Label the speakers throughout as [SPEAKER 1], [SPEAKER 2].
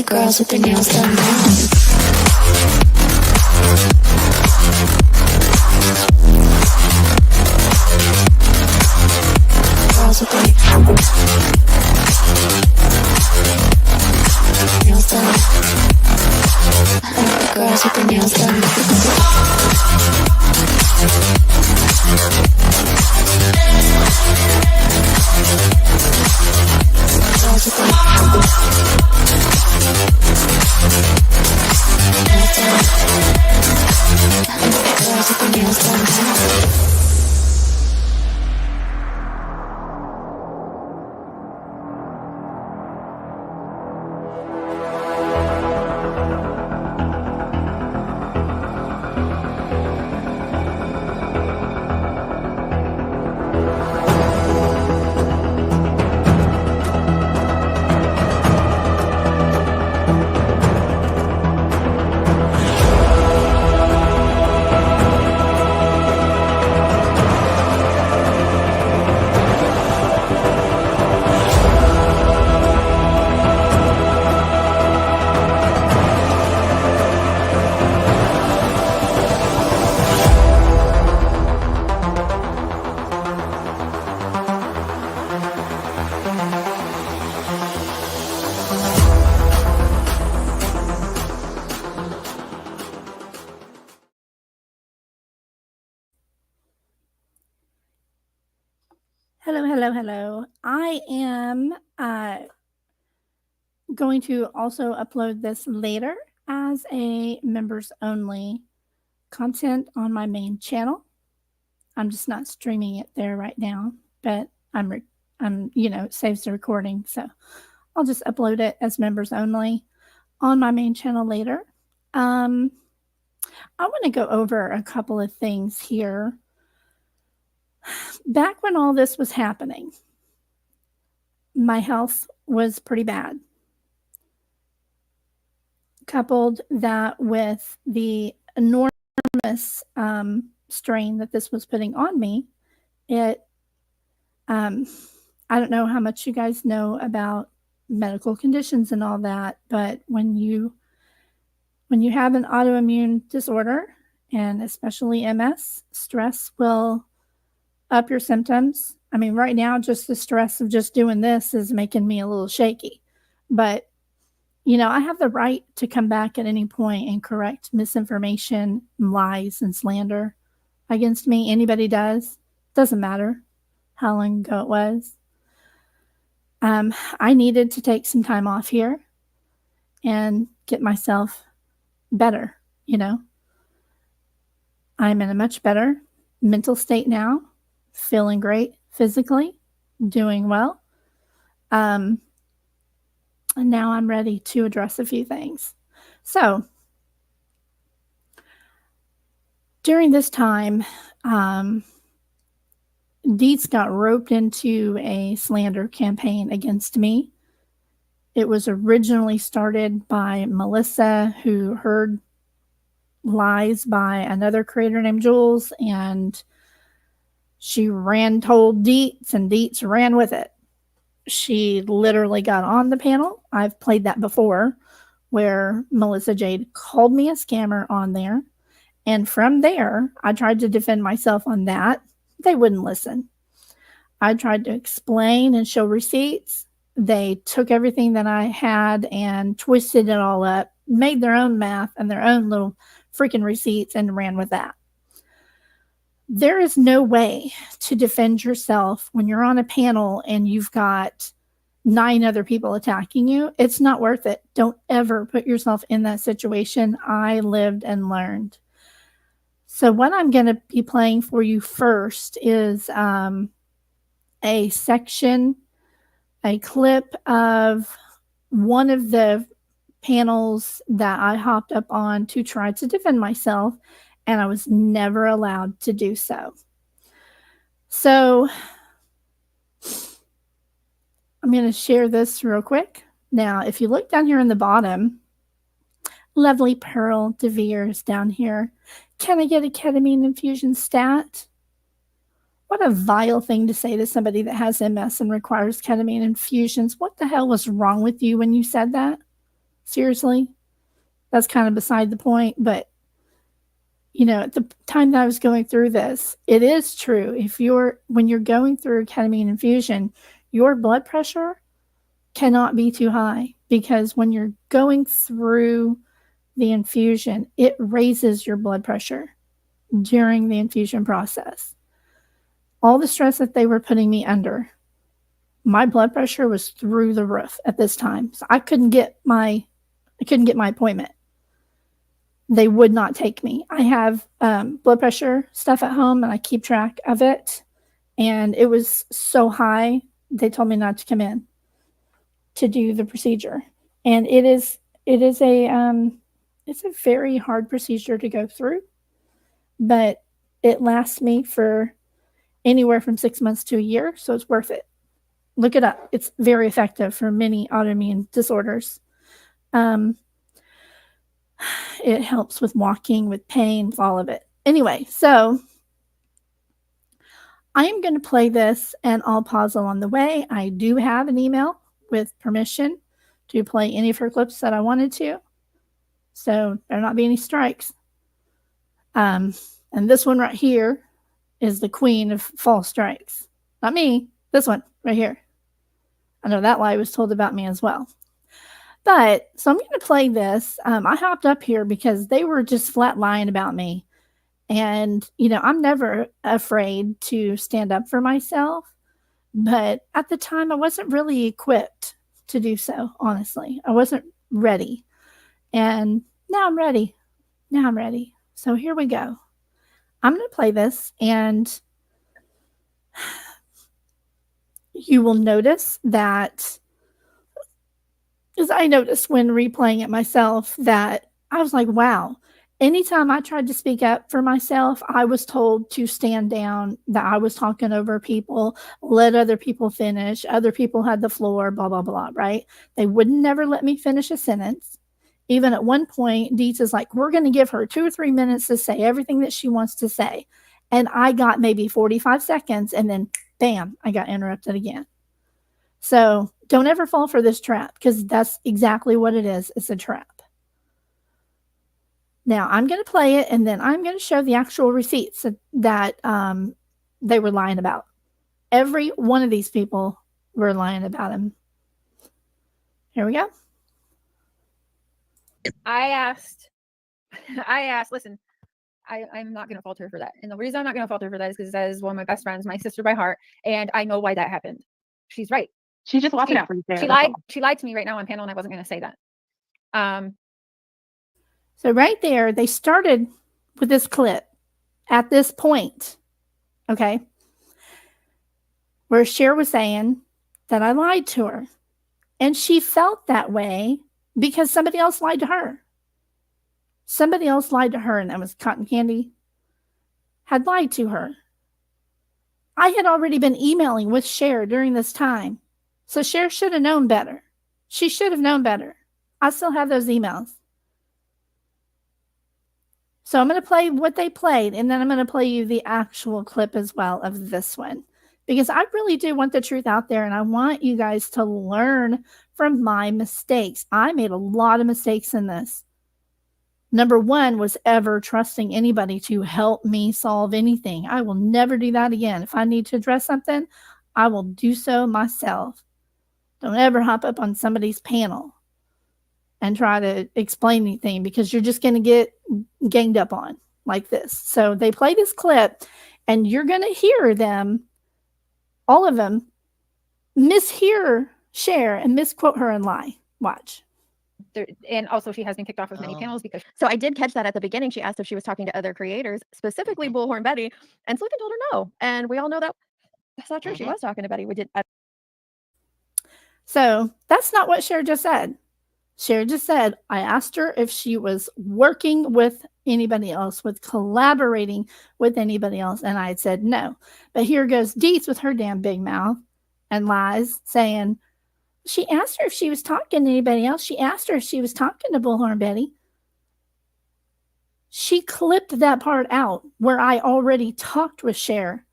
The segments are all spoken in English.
[SPEAKER 1] Girls with their nails done now. Girls with their nails done. Girls with their nails done. Girls with their nails done. Hello. I am going to also upload this later as a members only content on my main channel. I'm just not streaming it there right now, but I'm it saves the recording, so I'll just upload it as members only on my main channel later. I want to go over a couple of things here. Back when all this was happening, my health was pretty bad. Coupled that with the enormous strain that this was putting on me, I don't know how much you guys know about medical conditions and all that, but when you have an autoimmune disorder, and especially MS, stress will up your symptoms. I mean, right now, just the stress of just doing this is making me a little shaky. But, I have the right to come back at any point and correct misinformation, lies, and slander against me. Anybody does. Doesn't matter how long ago it was. I needed to take some time off here and get myself better, I'm in a much better mental state now. Feeling great physically, doing well. And now I'm ready to address a few things. So during this time, deets got roped into a slander campaign against me. It was originally started by Melissa, who heard lies by another creator named Jules, and she told deets, and deets ran with it. She literally got on the panel. I've played that before, where Melissa Jade called me a scammer on there. And from there, I tried to defend myself on that. They wouldn't listen. I tried to explain and show receipts. They took everything that I had and twisted it all up, made their own math and their own little freaking receipts, and ran with that. There is no way to defend yourself when you're on a panel and you've got 9 other people attacking you. It's not worth it. Don't ever put yourself in that situation. I lived and learned. So what I'm going to be playing for you first is a section a clip of one of the panels that I hopped up on to try to defend myself, and I was never allowed to do so. So I'm going to share this real quick. Now, if you look down here in the bottom, lovely Pearl DeVere's down here. Can I get a ketamine infusion stat? What a vile thing to say to somebody that has MS and requires ketamine infusions. What the hell was wrong with you when you said that? Seriously? That's kind of beside the point, but at the time that I was going through this, it is true. When you're going through ketamine infusion, your blood pressure cannot be too high, because when you're going through the infusion, it raises your blood pressure during the infusion process. All the stress that they were putting me under, my blood pressure was through the roof at this time. So I couldn't get my appointment. They would not take me. I have blood pressure stuff at home, and I keep track of it. And it was so high, they told me not to come in to do the procedure. And it's a very hard procedure to go through, but it lasts me for anywhere from 6 months to a year, so it's worth it. Look it up. It's very effective for many autoimmune disorders. It helps with walking, with pain, with all of it. Anyway, so I am going to play this, and I'll pause along the way. I do have an email with permission to play any of her clips that I wanted to, so there'll not be any strikes. And this one right here is the queen of false strikes. Not me, this one right here. I know that lie was told about me as well. But, so I'm going to play this. I hopped up here because they were just flat lying about me. And, I'm never afraid to stand up for myself. But at the time, I wasn't really equipped to do so, honestly. I wasn't ready. And now I'm ready. So here we go. I'm going to play this, and you will notice that, as I noticed when replaying it myself, that I was like, wow, anytime I tried to speak up for myself, I was told to stand down, that I was talking over people, let other people finish, other people had the floor, blah, blah, blah, right? They would never let me finish a sentence. Even at one point, Deets is like, we're going to give her 2 or 3 minutes to say everything that she wants to say. And I got maybe 45 seconds, and then bam, I got interrupted again. So don't ever fall for this trap, because that's exactly what it is. It's a trap. Now I'm going to play it, and then I'm going to show the actual receipts that they were lying about. Every one of these people were lying about him. Here we go.
[SPEAKER 2] I asked, listen, I'm not going to fault her for that. And the reason I'm not going to fault her for that is because that is one of my best friends, my sister by heart. And I know why that happened. She's right.
[SPEAKER 3] She's just watching out for you.
[SPEAKER 2] She lied to me right now on panel, and I wasn't going to say that.
[SPEAKER 1] So right there, they started with this clip at this point, okay, where Cher was saying that I lied to her. And she felt that way because somebody else lied to her. Somebody else lied to her, and that was Cotton Candy, had lied to her. I had already been emailing with Cher during this time. So Cher should have known better. She should have known better. I still have those emails. So I'm going to play what they played, and then I'm going to play you the actual clip as well of this one, because I really do want the truth out there, and I want you guys to learn from my mistakes. I made a lot of mistakes in this. Number one was ever trusting anybody to help me solve anything. I will never do that again. If I need to address something, I will do so myself. Don't ever hop up on somebody's panel and try to explain anything, because you're just going to get ganged up on like this. So they play this clip, and you're going to hear them, all of them, mishear Cher and misquote her and lie. Watch.
[SPEAKER 2] And also, she has been kicked off of many panels because. So I did catch that at the beginning. She asked if she was talking to other creators, specifically Bullhorn Betty, and Sleuthin told her no. And we all know that that's not true. She was talking to Betty. We did.
[SPEAKER 1] So that's not what Cher just said. Cher just said, I asked her if she was working with anybody else, with collaborating with anybody else, and I had said no. But here goes Deets with her damn big mouth and lies, saying she asked her if she was talking to anybody else. She asked her if she was talking to Bullhorn Betty. She clipped that part out where I already talked with Cher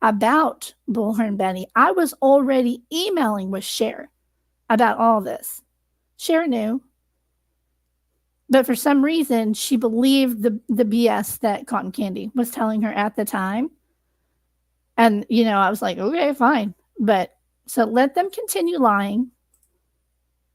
[SPEAKER 1] about Bullhorn Betty. I was already emailing with Cher about all this. Cher knew. But for some reason, she believed the BS that Cotton Candy was telling her at the time. And, you know, I was like, okay, fine. But so let them continue lying.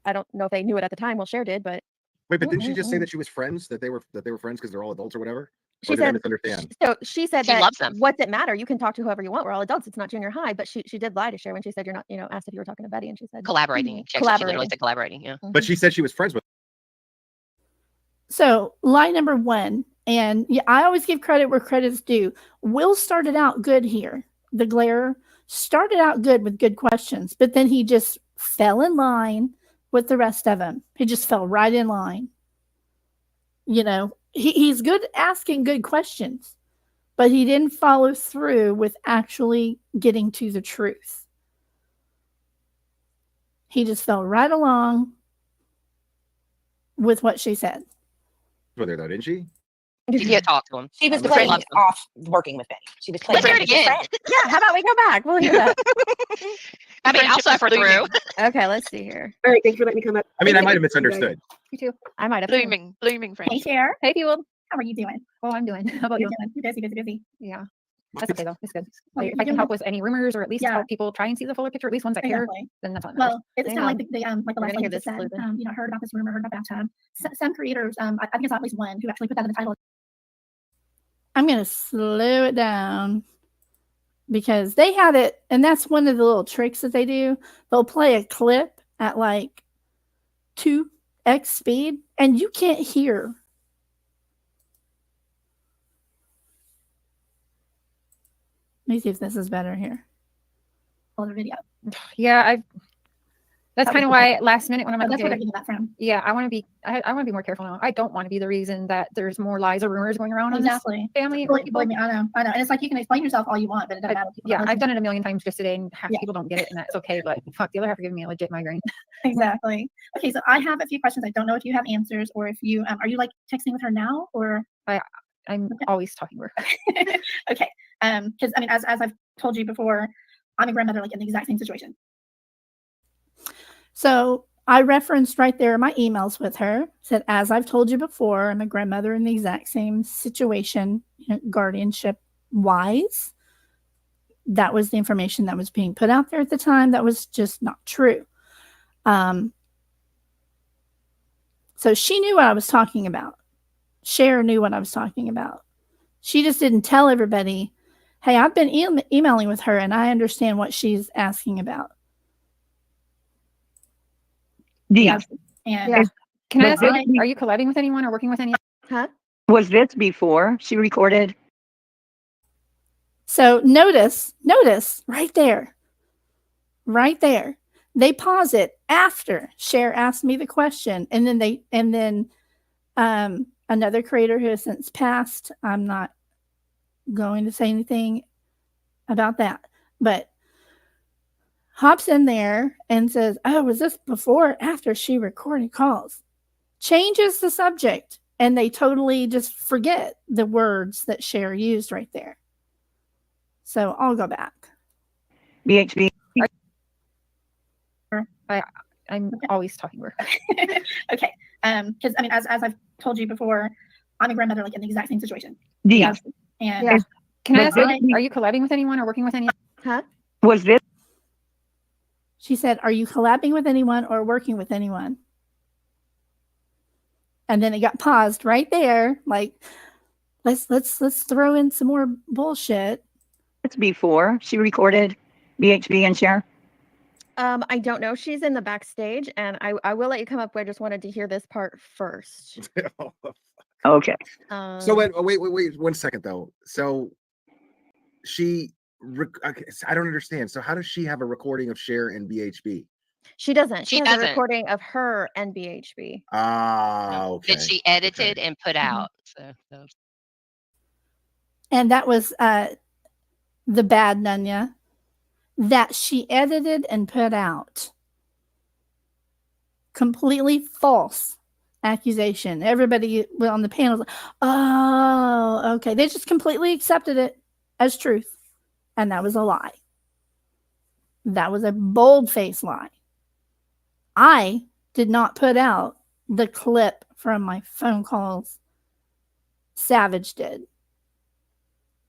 [SPEAKER 2] I don't know if they knew it at the time. Well, Cher did, but
[SPEAKER 3] Wait, but didn't she just say that she was friends, that they were friends because they're all adults or whatever?
[SPEAKER 2] she
[SPEAKER 3] Or did I
[SPEAKER 2] said,
[SPEAKER 3] misunderstand?
[SPEAKER 2] so she said
[SPEAKER 4] She
[SPEAKER 2] that
[SPEAKER 4] loves them.
[SPEAKER 2] what's it matter? You can talk to whoever you want. We're all adults. It's not junior high. But she did lie to Cher when she said you're not, you know, asked if you were talking to Betty, and she said
[SPEAKER 4] Collaborating. She actually literally said collaborating. Yeah.
[SPEAKER 3] But she said she was friends with.
[SPEAKER 1] So lie number one, and yeah, I always give credit where credit's due. Will started out good here. The glare started out good with good questions, but then he just fell in line with the rest of them. He just fell right in line. You know, he's good at asking good questions, but he didn't follow through with actually getting to the truth. He just fell right along with what she said.
[SPEAKER 3] With her though, didn't she?
[SPEAKER 4] She can't talk to him.
[SPEAKER 5] She was
[SPEAKER 3] Let's
[SPEAKER 5] playing
[SPEAKER 4] loves them.
[SPEAKER 5] off working with Betty. She was playing.
[SPEAKER 4] Let's hear it
[SPEAKER 5] with a
[SPEAKER 4] again.
[SPEAKER 5] friend.
[SPEAKER 2] Yeah, how about we go back? We'll hear that.
[SPEAKER 4] I mean, I'll suffer through.
[SPEAKER 2] Okay, let's see here.
[SPEAKER 6] All right, thanks for letting me come up.
[SPEAKER 3] I mean, I might have misunderstood.
[SPEAKER 2] You too. I might have.
[SPEAKER 4] Blooming friend.
[SPEAKER 1] Hey, Cher.
[SPEAKER 2] Hey, people.
[SPEAKER 1] How are you doing?
[SPEAKER 2] Oh, I'm doing. How about
[SPEAKER 1] You're
[SPEAKER 2] you?
[SPEAKER 1] doing. You're busy.
[SPEAKER 2] Yeah. That's okay though. It's good.
[SPEAKER 1] Well,
[SPEAKER 2] If I can help with any rumors or at least
[SPEAKER 1] Yeah.
[SPEAKER 2] help people try and see the fuller picture, at least ones that care,
[SPEAKER 1] Exactly.
[SPEAKER 2] then that's all that matters.
[SPEAKER 1] Well, it's
[SPEAKER 2] Hang
[SPEAKER 1] kind of
[SPEAKER 2] on.
[SPEAKER 1] like the
[SPEAKER 2] We're
[SPEAKER 1] last
[SPEAKER 2] gonna hear
[SPEAKER 1] one
[SPEAKER 2] this,
[SPEAKER 1] just said.
[SPEAKER 2] Sleuthin.
[SPEAKER 1] You know, heard about this rumor, heard about bathtub. Some creators, I think I saw at least one who actually put that in the title. I'm gonna slow it down because they have it, and that's one of the little tricks that they do. They'll play a clip at like 2x speed, and you can't hear. Let me see if this is better here. Oh, the video.
[SPEAKER 2] Yeah, that's
[SPEAKER 1] That
[SPEAKER 2] kind of
[SPEAKER 1] was
[SPEAKER 2] why last minute when I'm
[SPEAKER 1] Oh,
[SPEAKER 2] like,
[SPEAKER 1] that's where
[SPEAKER 2] okay,
[SPEAKER 1] they're getting that from.
[SPEAKER 2] yeah, I want to be more careful now. I don't want to be the reason that there's more lies or rumors going around in
[SPEAKER 1] Exactly.
[SPEAKER 2] this family. or
[SPEAKER 1] Believe me, I know. And it's like you can explain yourself all you want, but it doesn't matter. People
[SPEAKER 2] Yeah,
[SPEAKER 1] don't
[SPEAKER 2] I've
[SPEAKER 1] listen.
[SPEAKER 2] done it a million times just today, and half
[SPEAKER 1] Yeah.
[SPEAKER 2] people don't get it, and that's okay. But fuck, the other half are giving me a legit migraine.
[SPEAKER 1] Exactly. Okay, so I have a few questions. I don't know if you have answers or if you are you like texting with her now or
[SPEAKER 2] I'm always talking to her.
[SPEAKER 1] okay. Because I mean, as I've told you before, I'm a grandmother like in the exact same situation. So I referenced right there in my emails with her, said, as I've told you before, I'm a grandmother in the exact same situation, you know, guardianship wise. That was the information that was being put out there at the time. That was just not true. So she knew what I was talking about. Cher knew what I was talking about. She just didn't tell everybody, hey, I've been emailing with her and I understand what she's asking about.
[SPEAKER 6] Yeah.
[SPEAKER 1] And
[SPEAKER 2] Yeah. Can I
[SPEAKER 6] Was
[SPEAKER 2] ask,
[SPEAKER 6] this
[SPEAKER 2] are you collabing with anyone or working with anyone? Huh?
[SPEAKER 6] Was this before she recorded?
[SPEAKER 1] so notice right there. They pause it after Cher asked me the question, and then another creator who has since passed. I'm not going to say anything about that, but hops in there and says, "Oh, was this before or after she recorded calls?" Changes the subject, and they totally just forget the words that Cher used right there. So I'll go back.
[SPEAKER 6] BHB.
[SPEAKER 2] I'm always talking to her.
[SPEAKER 1] Okay. Because I mean, as I've told you before, I'm a grandmother like in the exact same situation.
[SPEAKER 6] Yeah.
[SPEAKER 1] And
[SPEAKER 2] Yeah. Can I
[SPEAKER 6] Was
[SPEAKER 2] ask,
[SPEAKER 6] this-
[SPEAKER 2] are you collabing with anyone or working with anyone? Huh?
[SPEAKER 6] Was this
[SPEAKER 1] she said, "Are you collabing with anyone or working with anyone?" And then it got paused right there. Like, let's throw in some more bullshit.
[SPEAKER 6] before she recorded BHB and Cher?
[SPEAKER 2] I don't know. She's in the backstage, and I will let you come up. I just wanted to hear this part first.
[SPEAKER 6] Okay.
[SPEAKER 3] So wait, 1 second though. So she, okay, so I don't understand. So how does she have a recording of Cher and BHB?
[SPEAKER 2] She doesn't.
[SPEAKER 4] She
[SPEAKER 2] She has
[SPEAKER 4] doesn't.
[SPEAKER 2] a recording of her and BHB.
[SPEAKER 3] Ah, okay.
[SPEAKER 4] That she edited and put
[SPEAKER 1] Mhm.
[SPEAKER 4] out. So
[SPEAKER 1] And that was the bad noneya that she edited and put out. Completely false accusation. Everybody on the panel was like, oh, okay. They just completely accepted it as truth. And that was a lie. That was a bold-faced lie. I did not put out the clip from my phone calls. Savage did.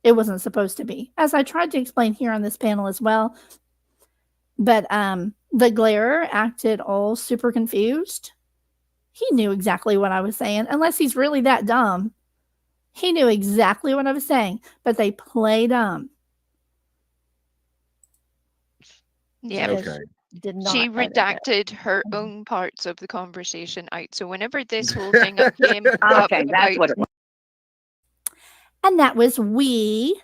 [SPEAKER 1] It wasn't supposed to be, as I tried to explain here on this panel as well. But the glarer acted all super confused. He knew exactly what I was saying, unless he's really that dumb. He knew exactly what I was saying, but they play dumb.
[SPEAKER 4] yeah.
[SPEAKER 3] Okay.
[SPEAKER 2] Did not.
[SPEAKER 5] She
[SPEAKER 2] edit it.
[SPEAKER 5] redacted her
[SPEAKER 2] Mhm.
[SPEAKER 5] own parts of the conversation out. So whenever this whole thing came up
[SPEAKER 6] Okay, that's what
[SPEAKER 5] about
[SPEAKER 6] it was.
[SPEAKER 1] And that was Wee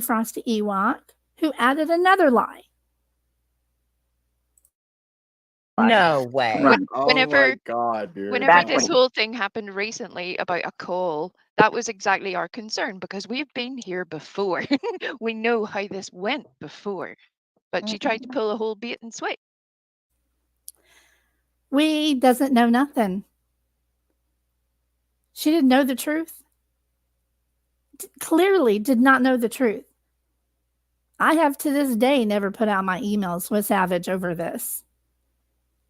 [SPEAKER 1] Frosty Ewok, who added another lie.
[SPEAKER 7] No way.
[SPEAKER 6] Right.
[SPEAKER 3] Oh
[SPEAKER 5] whenever-
[SPEAKER 3] my god, dude.
[SPEAKER 5] whenever
[SPEAKER 6] Back
[SPEAKER 5] this
[SPEAKER 6] when-
[SPEAKER 5] whole thing happened recently about a call, that was exactly our concern because we've been here before. We know how this went before. But she tried to pull a whole bait and switch.
[SPEAKER 1] Wee doesn't know nothing. She didn't know the truth. Clearly did not know the truth. I have to this day never put out my emails with Savage over this.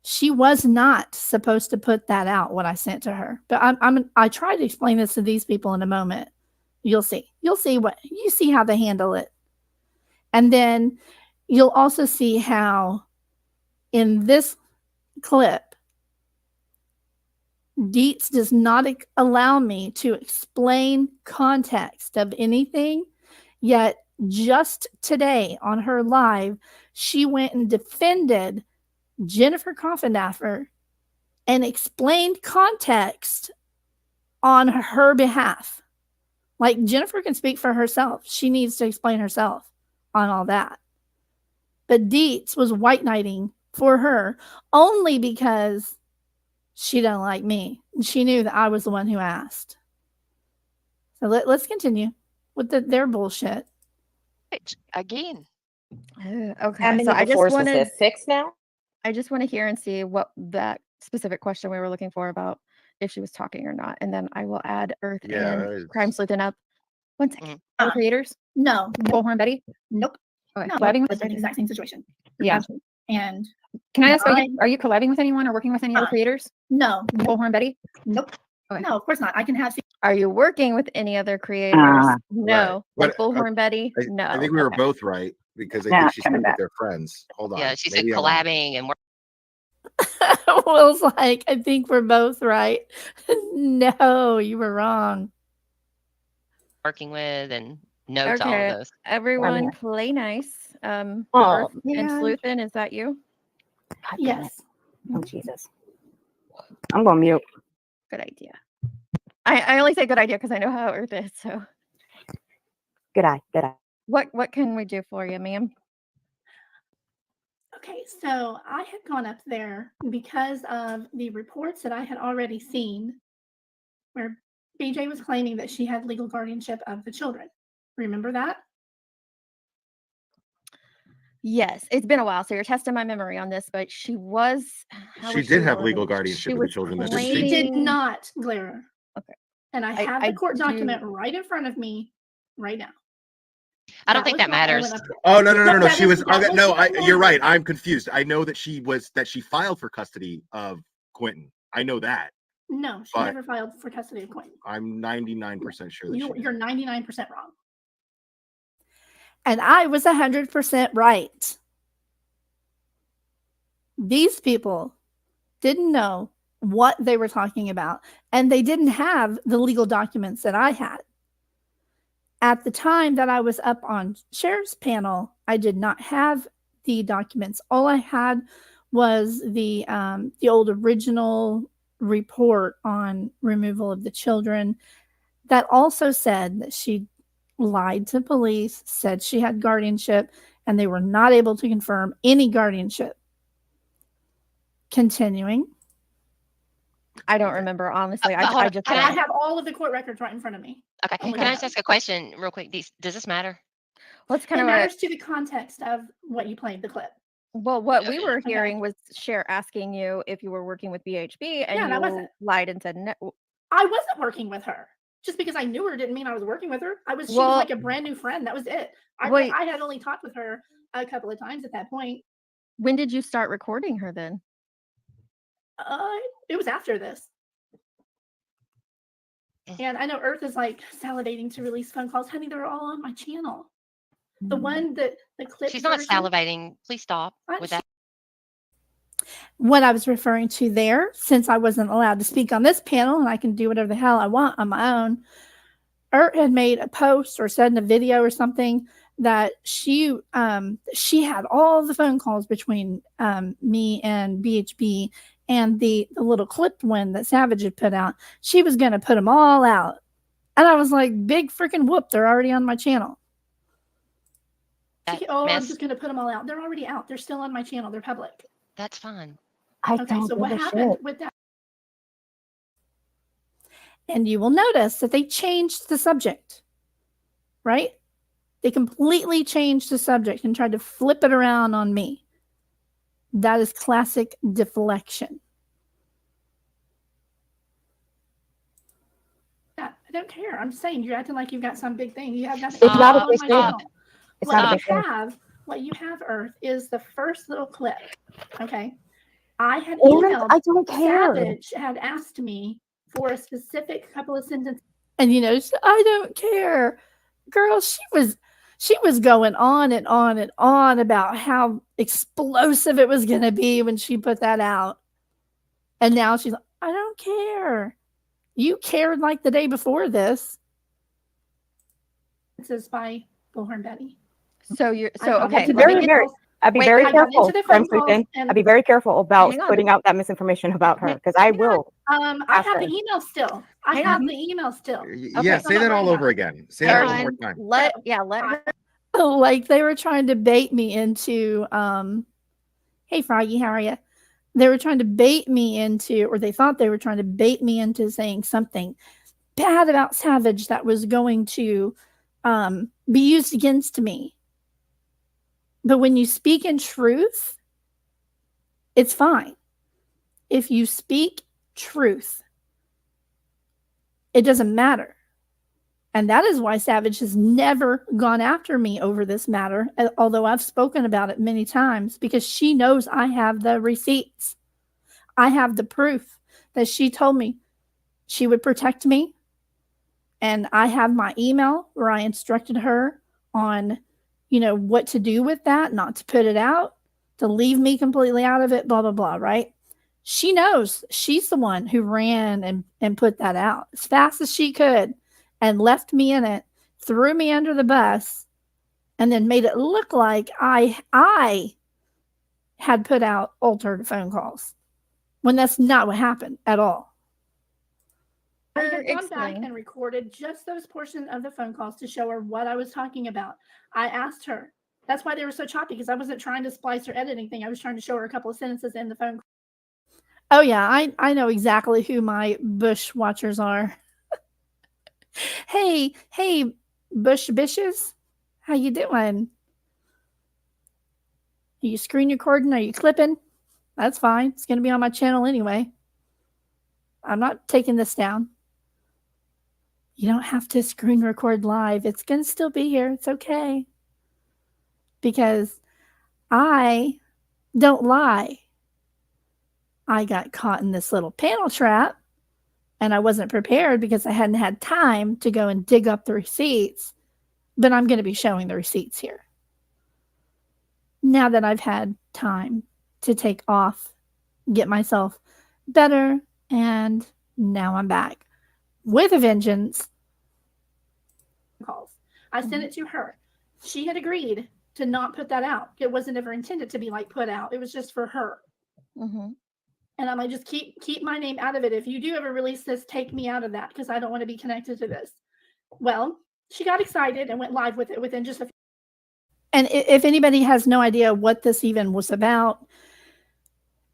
[SPEAKER 1] She was not supposed to put that out, what I sent to her. But I try to explain this to these people in a moment. You'll see. You see how they handle it. And then you'll also see how in this clip, Deets does not allow me to explain context of anything, yet just today on her live, she went and defended Jennifer Coffindaffer and explained context on her behalf. Like, Jennifer can speak for herself. She needs to explain herself on all that. But Deets was white knighting for her only because she don't like me. She knew that I was the one who asked. So let's continue with their bullshit.
[SPEAKER 5] Again.
[SPEAKER 2] Okay.
[SPEAKER 7] How many
[SPEAKER 2] So I just
[SPEAKER 7] before was
[SPEAKER 2] wanted.
[SPEAKER 7] this? 6 now?
[SPEAKER 2] I just want to hear and see what that specific question we were looking for about if she was talking or not, and then I will add Earth
[SPEAKER 3] Yeah,
[SPEAKER 2] and
[SPEAKER 3] it's-
[SPEAKER 2] Crime Sleuthin up. 1 second.
[SPEAKER 4] Mhm.
[SPEAKER 2] Other creators?
[SPEAKER 1] No,
[SPEAKER 2] Bullhorn Betty?
[SPEAKER 1] nope.
[SPEAKER 2] Okay.
[SPEAKER 1] No,
[SPEAKER 2] Collabing
[SPEAKER 1] it's
[SPEAKER 2] with
[SPEAKER 1] the exact same situation.
[SPEAKER 2] Yeah.
[SPEAKER 1] Absolutely. And
[SPEAKER 2] Can I ask,
[SPEAKER 1] I-
[SPEAKER 2] are you collabing with anyone or working with any other creators?
[SPEAKER 1] no,
[SPEAKER 2] Bullhorn Betty?
[SPEAKER 1] nope.
[SPEAKER 2] Okay.
[SPEAKER 1] No, of course not. I can have.
[SPEAKER 2] Are you working with any other creators? No.
[SPEAKER 3] Right.
[SPEAKER 2] Like
[SPEAKER 3] But,
[SPEAKER 2] Bullhorn Betty?
[SPEAKER 3] I,
[SPEAKER 2] No.
[SPEAKER 3] I think we were
[SPEAKER 2] Okay.
[SPEAKER 3] both right because I
[SPEAKER 6] Yeah,
[SPEAKER 3] think she said
[SPEAKER 6] coming
[SPEAKER 3] that
[SPEAKER 6] back.
[SPEAKER 3] they're friends. Hold on.
[SPEAKER 4] Yeah, she said
[SPEAKER 3] Maybe I'm wrong.
[SPEAKER 4] collabing and
[SPEAKER 1] Will's like, I think we're both right. No, you were wrong.
[SPEAKER 4] working with and notes all
[SPEAKER 2] Okay.
[SPEAKER 4] of those.
[SPEAKER 2] Everyone
[SPEAKER 7] here.
[SPEAKER 2] play nice.
[SPEAKER 7] Oh,
[SPEAKER 2] Earth and
[SPEAKER 7] man.
[SPEAKER 2] Sleuthin, is that you?
[SPEAKER 6] God damn it.
[SPEAKER 1] Yes.
[SPEAKER 6] Oh, Jesus. I'm going to mute.
[SPEAKER 2] Good idea. I only say good idea because I know how Earth is. So
[SPEAKER 6] Good eye. Good eye.
[SPEAKER 2] what can we do for you, ma'am?
[SPEAKER 1] Okay, so I had gone up there because of the reports that I had already seen where BJ was claiming that she had legal guardianship of the children. Remember that?
[SPEAKER 2] Yes, it's been a while, so you're testing my memory on this, but she was. how
[SPEAKER 3] She
[SPEAKER 2] was
[SPEAKER 3] did have
[SPEAKER 2] worded?
[SPEAKER 3] legal
[SPEAKER 2] She
[SPEAKER 3] guardianship of the
[SPEAKER 2] was
[SPEAKER 3] children, didn't
[SPEAKER 1] She
[SPEAKER 3] she?
[SPEAKER 1] did
[SPEAKER 2] claiming-
[SPEAKER 1] not, Glera.
[SPEAKER 2] Okay.
[SPEAKER 1] And I
[SPEAKER 2] I-
[SPEAKER 1] have
[SPEAKER 2] I
[SPEAKER 1] the court
[SPEAKER 2] do-
[SPEAKER 1] document right in front of me right now.
[SPEAKER 4] I don't think
[SPEAKER 1] was
[SPEAKER 4] that
[SPEAKER 1] why I
[SPEAKER 4] matters.
[SPEAKER 1] went up there.
[SPEAKER 3] Oh no.
[SPEAKER 1] No, that
[SPEAKER 3] She
[SPEAKER 1] is-
[SPEAKER 3] was.
[SPEAKER 1] that was
[SPEAKER 3] No,
[SPEAKER 1] the
[SPEAKER 3] you're right.
[SPEAKER 1] language.
[SPEAKER 3] I'm confused. I know that she filed for custody of Quentin. I know that.
[SPEAKER 1] No, she
[SPEAKER 3] But-
[SPEAKER 1] never filed for custody of Quentin.
[SPEAKER 3] I'm 99% sure that she
[SPEAKER 1] You're
[SPEAKER 3] did.
[SPEAKER 1] 99% wrong. And I was 100% right. These people didn't know what they were talking about, and they didn't have the legal documents that I had. At the time that I was up on Cher's panel, I did not have the documents. All I had was the old original report on removal of the children that also said that she lied to police, said she had guardianship, and they were not able to confirm any guardianship. continuing.
[SPEAKER 2] I don't remember, honestly.
[SPEAKER 4] but hold
[SPEAKER 2] I
[SPEAKER 4] on,
[SPEAKER 2] just
[SPEAKER 1] And
[SPEAKER 4] can
[SPEAKER 1] I have all of the court records right in front of me.
[SPEAKER 4] Okay,
[SPEAKER 1] Oh my
[SPEAKER 4] can I
[SPEAKER 1] God.
[SPEAKER 4] just ask a question real quick? Does this matter?
[SPEAKER 2] let's kind
[SPEAKER 1] It
[SPEAKER 2] of
[SPEAKER 1] matters to the context of what you played the clip.
[SPEAKER 2] well, what we
[SPEAKER 4] Okay.
[SPEAKER 2] were
[SPEAKER 1] Okay.
[SPEAKER 2] hearing was Cher asking you if you were working with BHB, and
[SPEAKER 1] Yeah, and I
[SPEAKER 2] you
[SPEAKER 1] wasn't.
[SPEAKER 2] lied and said no.
[SPEAKER 1] I wasn't working with her. Just because I knew her didn't mean I was working with her. She was
[SPEAKER 2] Well-
[SPEAKER 1] like a brand new friend. That was it.
[SPEAKER 2] Wait.
[SPEAKER 1] I had only talked with her a couple of times at that point.
[SPEAKER 2] When did you start recording her then?
[SPEAKER 1] It was after this.
[SPEAKER 4] Mm.
[SPEAKER 1] And I know Earth is like salivating to release phone calls. Honey, they're all on my channel. The one that the clip.
[SPEAKER 4] She's not
[SPEAKER 1] version-
[SPEAKER 4] salivating. Please stop with that.
[SPEAKER 1] What I was referring to there, since I wasn't allowed to speak on this panel and I can do whatever the hell I want on my own, Ert had made a post or said in a video or something that she had all the phone calls between me and BHB, and the little clipped one that Savage had put out. She was going to put them all out. And I was like, big freaking whoop, they're already on my channel. I'm just going to put them all out. They're already out. They're still on my channel. They're public.
[SPEAKER 4] That's fine.
[SPEAKER 1] Okay, so what happened with that? And you will notice that they changed the subject, right? They completely changed the subject and tried to flip it around on me. That is classic deflection. Yeah, I don't care. I'm just saying, you're acting like you've got some big thing. You have nothing.
[SPEAKER 7] It's not a
[SPEAKER 1] on
[SPEAKER 7] big
[SPEAKER 1] my
[SPEAKER 7] thing.
[SPEAKER 1] channel.
[SPEAKER 7] It's not a big thing.
[SPEAKER 1] What you have, Earth, is the first little clip. Okay. I had
[SPEAKER 7] And
[SPEAKER 1] emailed.
[SPEAKER 7] I don't care.
[SPEAKER 1] Savage had asked me for a specific couple of sentences. And you know, I don't care. Girl, she was going on and on and on about how explosive it was going to be when she put that out. And now she's like, I don't care. You cared like the day before this. This is by Bullhorn Betty.
[SPEAKER 2] So you're
[SPEAKER 7] Okay,
[SPEAKER 2] okay.
[SPEAKER 7] I'd be
[SPEAKER 1] Wait,
[SPEAKER 7] very
[SPEAKER 1] I got
[SPEAKER 7] careful.
[SPEAKER 1] into the phone calls
[SPEAKER 7] Sleuthin.
[SPEAKER 1] and-
[SPEAKER 7] I'd be very careful about
[SPEAKER 2] Hang on.
[SPEAKER 7] putting out that misinformation about her, because I will.
[SPEAKER 1] I have the email still. I
[SPEAKER 2] Hang
[SPEAKER 1] have
[SPEAKER 2] on.
[SPEAKER 1] the email still.
[SPEAKER 3] Yeah, say that all over again. Say that one more time.
[SPEAKER 2] Let her.
[SPEAKER 1] Like they were trying to bait me into hey Froggy, how are you? They were trying to bait me into, or they thought they were trying to bait me into saying something bad about Savage that was going to be used against me. But when you speak in truth, it's fine. If you speak truth, it doesn't matter. And that is why Savage has never gone after me over this matter, although I've spoken about it many times, because she knows I have the receipts. I have the proof that she told me she would protect me. And I have my email where I instructed her on, what to do with that, not to put it out, to leave me completely out of it, blah, blah, blah, right? She knows she's the one who ran and put that out as fast as she could and left me in it, threw me under the bus, and then made it look like I had put out altered phone calls when that's not what happened at all. I had gone back and recorded just those portions of the phone calls to show her what I was talking about. I asked her. That's why they were so choppy, because I wasn't trying to splice or edit anything. I was trying to show her a couple of sentences in the phone call. Oh, yeah, I know exactly who my Bush watchers are. Hey, Bush Bishes, how you doing? Are you screen recording? Are you clipping? That's fine. It's going to be on my channel anyway. I'm not taking this down. You don't have to screen record live. It's going to still be here. It's okay. Because I don't lie. I got caught in this little panel trap, and I wasn't prepared because I hadn't had time to go and dig up the receipts. But I'm going to be showing the receipts here. Now that I've had time to take off, get myself better, and now I'm back with a vengeance. Calls. I sent it to her. She had agreed to not put that out. It wasn't ever intended to be like put out. It was just for her. And I'm like, just keep my name out of it. If you do ever release this, take me out of that, because I don't want to be connected to this. Well, she got excited and went live with it within just a few. And if anybody has no idea what this even was about,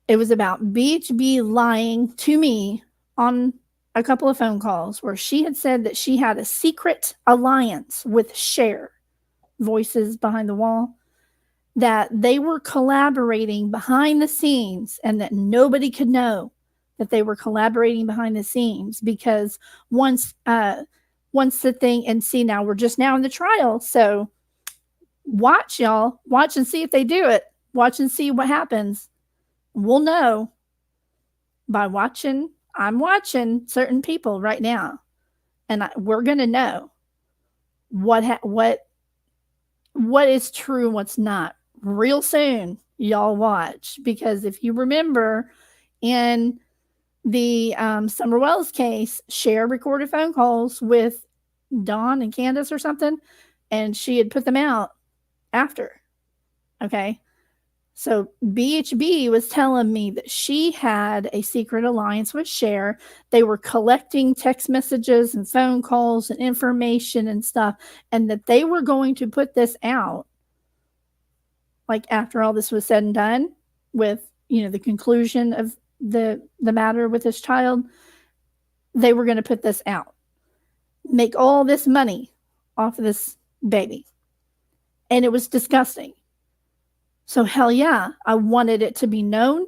[SPEAKER 1] It was about BHB lying to me on a couple of phone calls where she had said that she had a secret alliance with Cher, Voices Behind the Wall, that they were collaborating behind the scenes and that nobody could know that they were collaborating behind the scenes, because once the thing, and see, now we're just now in the trial, so watch, y'all, watch and see if they do it. Watch and see what happens. We'll know by watching. I'm watching certain people right now, and we're going to know what is true and what's not real soon. Y'all watch, because if you remember in the Summer Wells case, Cher recorded phone calls with Dawn and Candace or something, and she had put them out after. Okay. So BHB was telling me that she had a secret alliance with Cher. They were collecting text messages and phone calls and information and stuff, and that they were going to put this out, like after all this was said and done, with, you know, the conclusion of the matter with this child, they were going to put this out, make all this money off of this baby. And it was disgusting. So hell yeah, I wanted it to be known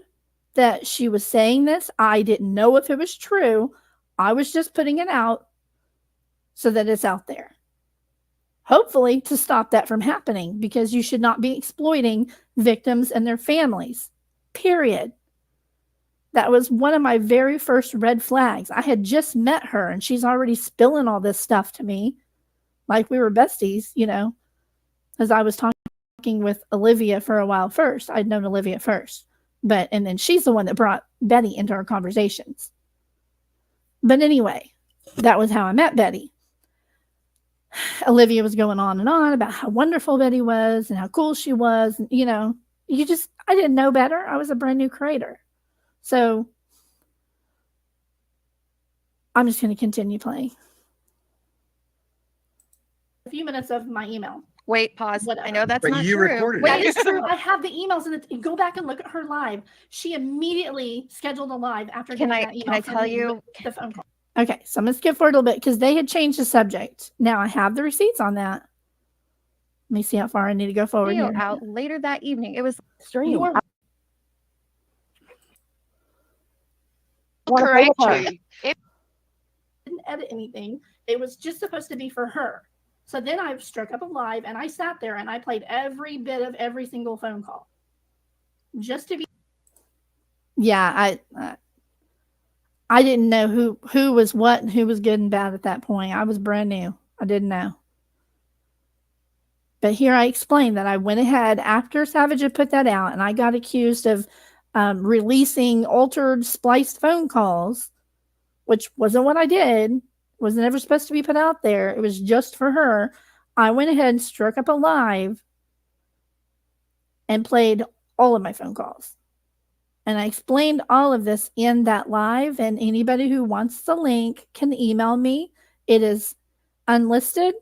[SPEAKER 1] that she was saying this. I didn't know if it was true. I was just putting it out so that it's out there. Hopefully to stop that from happening, because you should not be exploiting victims and their families. Period. That was one of my very first red flags. I had just met her and she's already spilling all this stuff to me like we were besties, you know, because I was talking with Olivia for a while first. I'd known Olivia first, and then she's the one that brought Betty into our conversations. But anyway, that was how I met Betty. Olivia was going on and on about how wonderful Betty was and how cool she was. And, you know, I didn't know better. I was a brand new creator. So I'm just going to continue playing. A few minutes of my email.
[SPEAKER 8] Wait, pause.
[SPEAKER 1] Whatever.
[SPEAKER 8] I know that's
[SPEAKER 3] But
[SPEAKER 8] not
[SPEAKER 3] you
[SPEAKER 8] true.
[SPEAKER 3] recorded
[SPEAKER 1] That
[SPEAKER 3] it.
[SPEAKER 1] is true. I have the emails, and go back and look at her live. She immediately scheduled a live after
[SPEAKER 8] Can
[SPEAKER 1] getting
[SPEAKER 8] I
[SPEAKER 1] that email.
[SPEAKER 8] can I
[SPEAKER 1] from
[SPEAKER 8] tell
[SPEAKER 1] me
[SPEAKER 8] you?
[SPEAKER 1] with the phone call. Okay, so I'm gonna skip forward a little bit because they had changed the subject. Now I have the receipts on that. Let me see how far I need to go forward
[SPEAKER 8] Video
[SPEAKER 1] here.
[SPEAKER 8] out later that evening. It was
[SPEAKER 7] Stream.
[SPEAKER 1] You are
[SPEAKER 7] Wanna play
[SPEAKER 5] Correct
[SPEAKER 7] with her.
[SPEAKER 5] you. If
[SPEAKER 1] didn't edit anything. It was just supposed to be for her. So then I struck up a live and I sat there and I played every bit of every single phone call. Just to be. Yeah, I didn't know who was what and who was good and bad at that point. I was brand new. I didn't know. But here I explained that I went ahead after Savage had put that out and I got accused of releasing altered spliced phone calls, which wasn't what I did. Wasn't ever supposed to be put out there. It was just for her. I went ahead and struck up a live and played all of my phone calls. And I explained all of this in that live, and anybody who wants the link can email me. It is unlisted,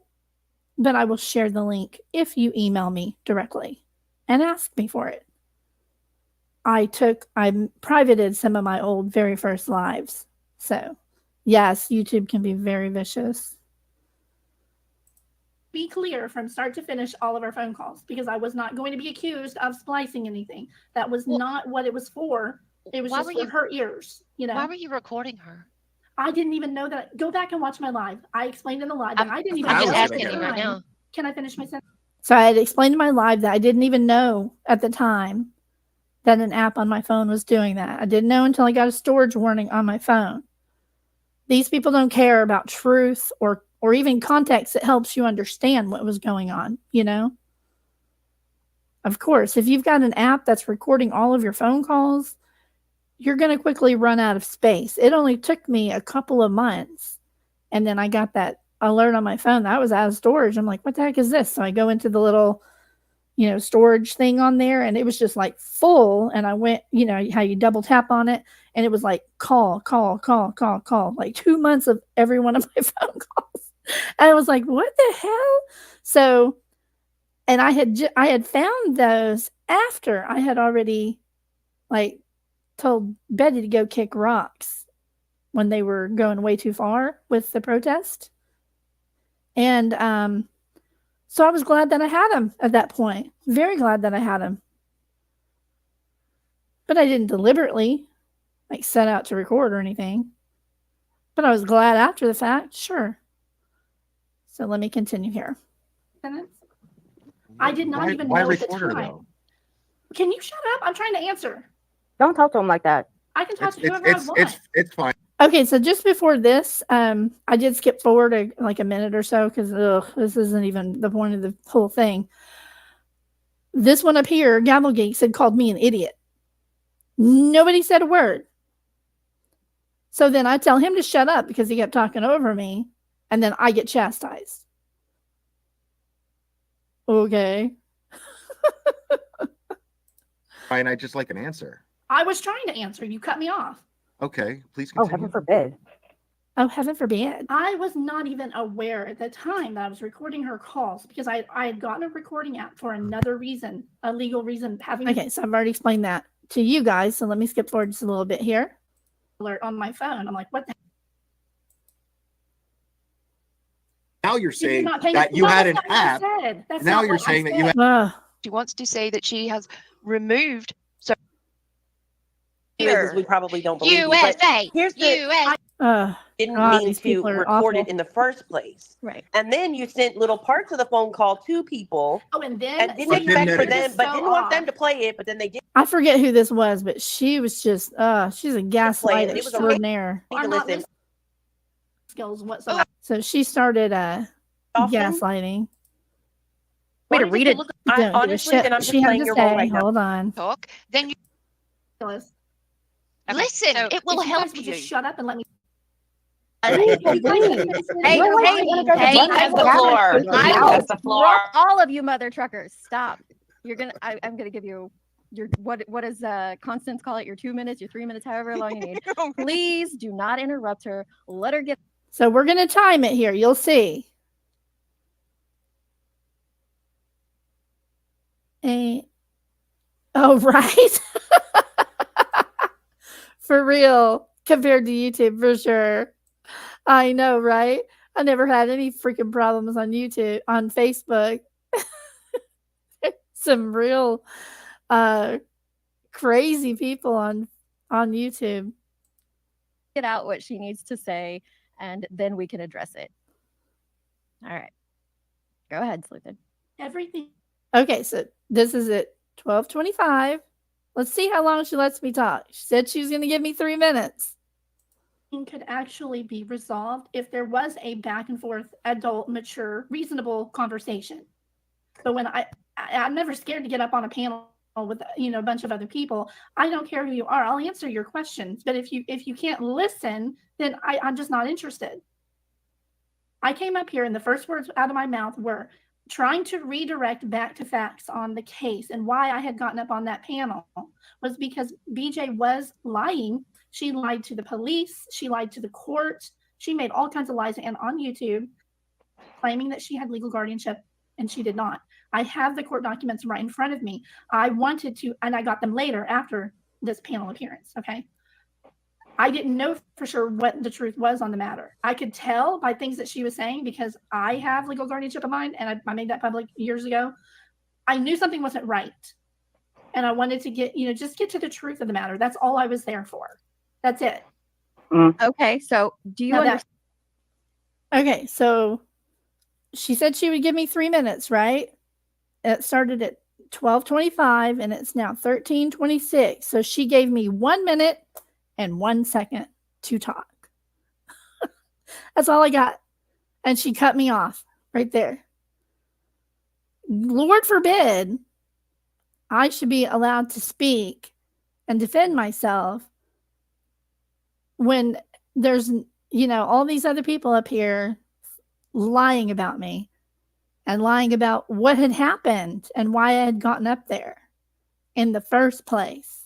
[SPEAKER 1] but I will share the link if you email me directly and ask me for it. I privated some of my old very first lives. So yes, YouTube can be very vicious. Be clear from start to finish all of our phone calls, because I was not going to be accused of splicing anything. That was not what it was for. It was
[SPEAKER 4] Why
[SPEAKER 1] just
[SPEAKER 4] were
[SPEAKER 1] for
[SPEAKER 4] you-
[SPEAKER 1] her ears, you know.
[SPEAKER 4] Why were you recording her?
[SPEAKER 1] I didn't even know that. Go back and watch my live. I explained in the live that I didn't even
[SPEAKER 3] I
[SPEAKER 4] I'm
[SPEAKER 1] know
[SPEAKER 4] just
[SPEAKER 3] was
[SPEAKER 1] at
[SPEAKER 3] gonna
[SPEAKER 1] the
[SPEAKER 4] asking you right
[SPEAKER 1] time.
[SPEAKER 4] now.
[SPEAKER 1] Can I finish my sentence? So I had explained in my live that I didn't even know at the time that an app on my phone was doing that. I didn't know until I got a storage warning on my phone. These people don't care about truth or even context that helps you understand what was going on, you know? Of course, if you've got an app that's recording all of your phone calls, you're going to quickly run out of space. It only took me a couple of months, and then I got that alert on my phone that I was out of storage. I'm like, what the heck is this? So I go into the little, you know, storage thing on there, and it was just like full. And I went, you know, how you double tap on it, and it was like call, like 2 months of every one of my phone calls. And I was like, what the hell? So, and I had found those after I had already like told Betty to go kick rocks when they were going way too far with the protest. And so I was glad that I had him at that point. Very glad that I had him. But I didn't deliberately like set out to record or anything. But I was glad after the fact, sure. So let me continue here. I did not even know at the
[SPEAKER 3] recorder,
[SPEAKER 1] time.
[SPEAKER 3] though?
[SPEAKER 1] Can you shut up? I'm trying to answer.
[SPEAKER 7] Don't talk to him like that.
[SPEAKER 1] I can talk to whoever I want.
[SPEAKER 3] It's fine.
[SPEAKER 1] Okay, so just before this, I did skip forward like a minute or so because this isn't even the point of the whole thing. This one up here, Gavel Geeks, had called me an idiot. Nobody said a word. So then I tell him to shut up because he kept talking over me, and then I get chastised. Okay.
[SPEAKER 3] Fine, I just like an answer.
[SPEAKER 1] I was trying to answer. You cut me off.
[SPEAKER 3] Okay, please
[SPEAKER 7] Oh,
[SPEAKER 3] continue.
[SPEAKER 7] heaven forbid.
[SPEAKER 1] Oh, heaven forbid. I was not even aware at the time that I was recording her calls because I had gotten a recording app for another reason, a legal reason. Okay, so I've already explained that to you guys. So let me skip forward just a little bit here. Alert on my phone. I'm like, what the
[SPEAKER 3] Now you're saying
[SPEAKER 1] not paying
[SPEAKER 3] that you
[SPEAKER 1] attention.
[SPEAKER 3] had an
[SPEAKER 1] That's not
[SPEAKER 3] app.
[SPEAKER 1] what I said. That's
[SPEAKER 3] Now
[SPEAKER 1] not
[SPEAKER 3] you're
[SPEAKER 1] what I
[SPEAKER 3] saying that you
[SPEAKER 1] said.
[SPEAKER 3] had.
[SPEAKER 5] She wants to say that she has removed.
[SPEAKER 9] Is we probably don't believe you, but
[SPEAKER 4] USA.
[SPEAKER 9] here's the
[SPEAKER 4] USA.
[SPEAKER 9] didn't
[SPEAKER 1] God,
[SPEAKER 9] mean
[SPEAKER 1] these
[SPEAKER 9] to
[SPEAKER 1] people are
[SPEAKER 9] record it
[SPEAKER 1] awful.
[SPEAKER 9] in the first place.
[SPEAKER 8] Right.
[SPEAKER 9] And then you sent little parts of the phone call to people
[SPEAKER 1] Oh, and then
[SPEAKER 9] and didn't
[SPEAKER 3] But then
[SPEAKER 9] expect for
[SPEAKER 3] that-
[SPEAKER 9] them, but didn't want them to play it, but then they did
[SPEAKER 1] I forget who this was, but she was just she's a gaslight
[SPEAKER 9] it was a
[SPEAKER 1] extraordinaire.
[SPEAKER 9] need to listen.
[SPEAKER 1] Skills whatsoever. So she started
[SPEAKER 9] Often.
[SPEAKER 1] gaslighting.
[SPEAKER 8] Way to
[SPEAKER 9] Or
[SPEAKER 8] read
[SPEAKER 9] you
[SPEAKER 8] it.
[SPEAKER 9] could look-
[SPEAKER 1] Don't give a
[SPEAKER 9] honestly,
[SPEAKER 1] shit.
[SPEAKER 9] and I'm just
[SPEAKER 1] She had
[SPEAKER 9] playing
[SPEAKER 1] to
[SPEAKER 9] your role
[SPEAKER 1] say,
[SPEAKER 9] right now.
[SPEAKER 1] hold on.
[SPEAKER 5] Talk, then you
[SPEAKER 4] Okay,
[SPEAKER 5] listen.
[SPEAKER 4] so
[SPEAKER 5] It will
[SPEAKER 1] If you guys
[SPEAKER 5] help
[SPEAKER 1] would
[SPEAKER 5] you.
[SPEAKER 1] just shut up and let me.
[SPEAKER 8] Hey,
[SPEAKER 7] Hey,
[SPEAKER 8] hey,
[SPEAKER 7] Dean
[SPEAKER 8] hey,
[SPEAKER 7] has the floor. Dean has the floor.
[SPEAKER 8] drop all of you mother truckers. Stop. You're gonna. I'm gonna give you your what does Constance call it? Your 2 minutes, your 3 minutes, however long you need. Please do not interrupt her. Let her get.
[SPEAKER 1] So we're gonna time it here. You'll see. Oh, right. For real. Compared to YouTube, for sure. I know, right? I never had any freaking problems on YouTube, on Facebook. Some real crazy people on YouTube.
[SPEAKER 8] Get out what she needs to say, and then we can address it. All right. Go ahead, Sleuthin.
[SPEAKER 1] Everything. Okay, so this is at 12:25. Let's see how long she lets me talk. She said she was going to give me 3 minutes. Could actually be resolved if there was a back and forth, adult, mature, reasonable conversation. So when I'm never scared to get up on a panel with a bunch of other people. I don't care who you are. I'll answer your questions. But if you can't listen, then I'm just not interested. I came up here and the first words out of my mouth were trying to redirect back to facts on the case, and why I had gotten up on that panel was because BJ was lying. She lied to the police. She lied to the court. She made all kinds of lies, and on YouTube, claiming that she had legal guardianship, and she did not. I have the court documents right in front of me. I wanted to, and I got them later after this panel appearance, okay? I didn't know for sure what the truth was on the matter. I could tell by things that she was saying because I have legal guardianship of mine, and I made that public years ago. I knew something wasn't right, and I wanted to just get to the truth of the matter. That's all I was there for. That's it.
[SPEAKER 8] Okay, so do you
[SPEAKER 1] Now
[SPEAKER 8] understand?
[SPEAKER 1] Okay, so she said she would give me 3 minutes, right? It started at 12:25 and it's now 13:26. So she gave me 1 minute and 1 second to talk. That's all I got. And she cut me off right there. Lord forbid I should be allowed to speak and defend myself when there's, all these other people up here lying about me and lying about what had happened and why I had gotten up there in the first place.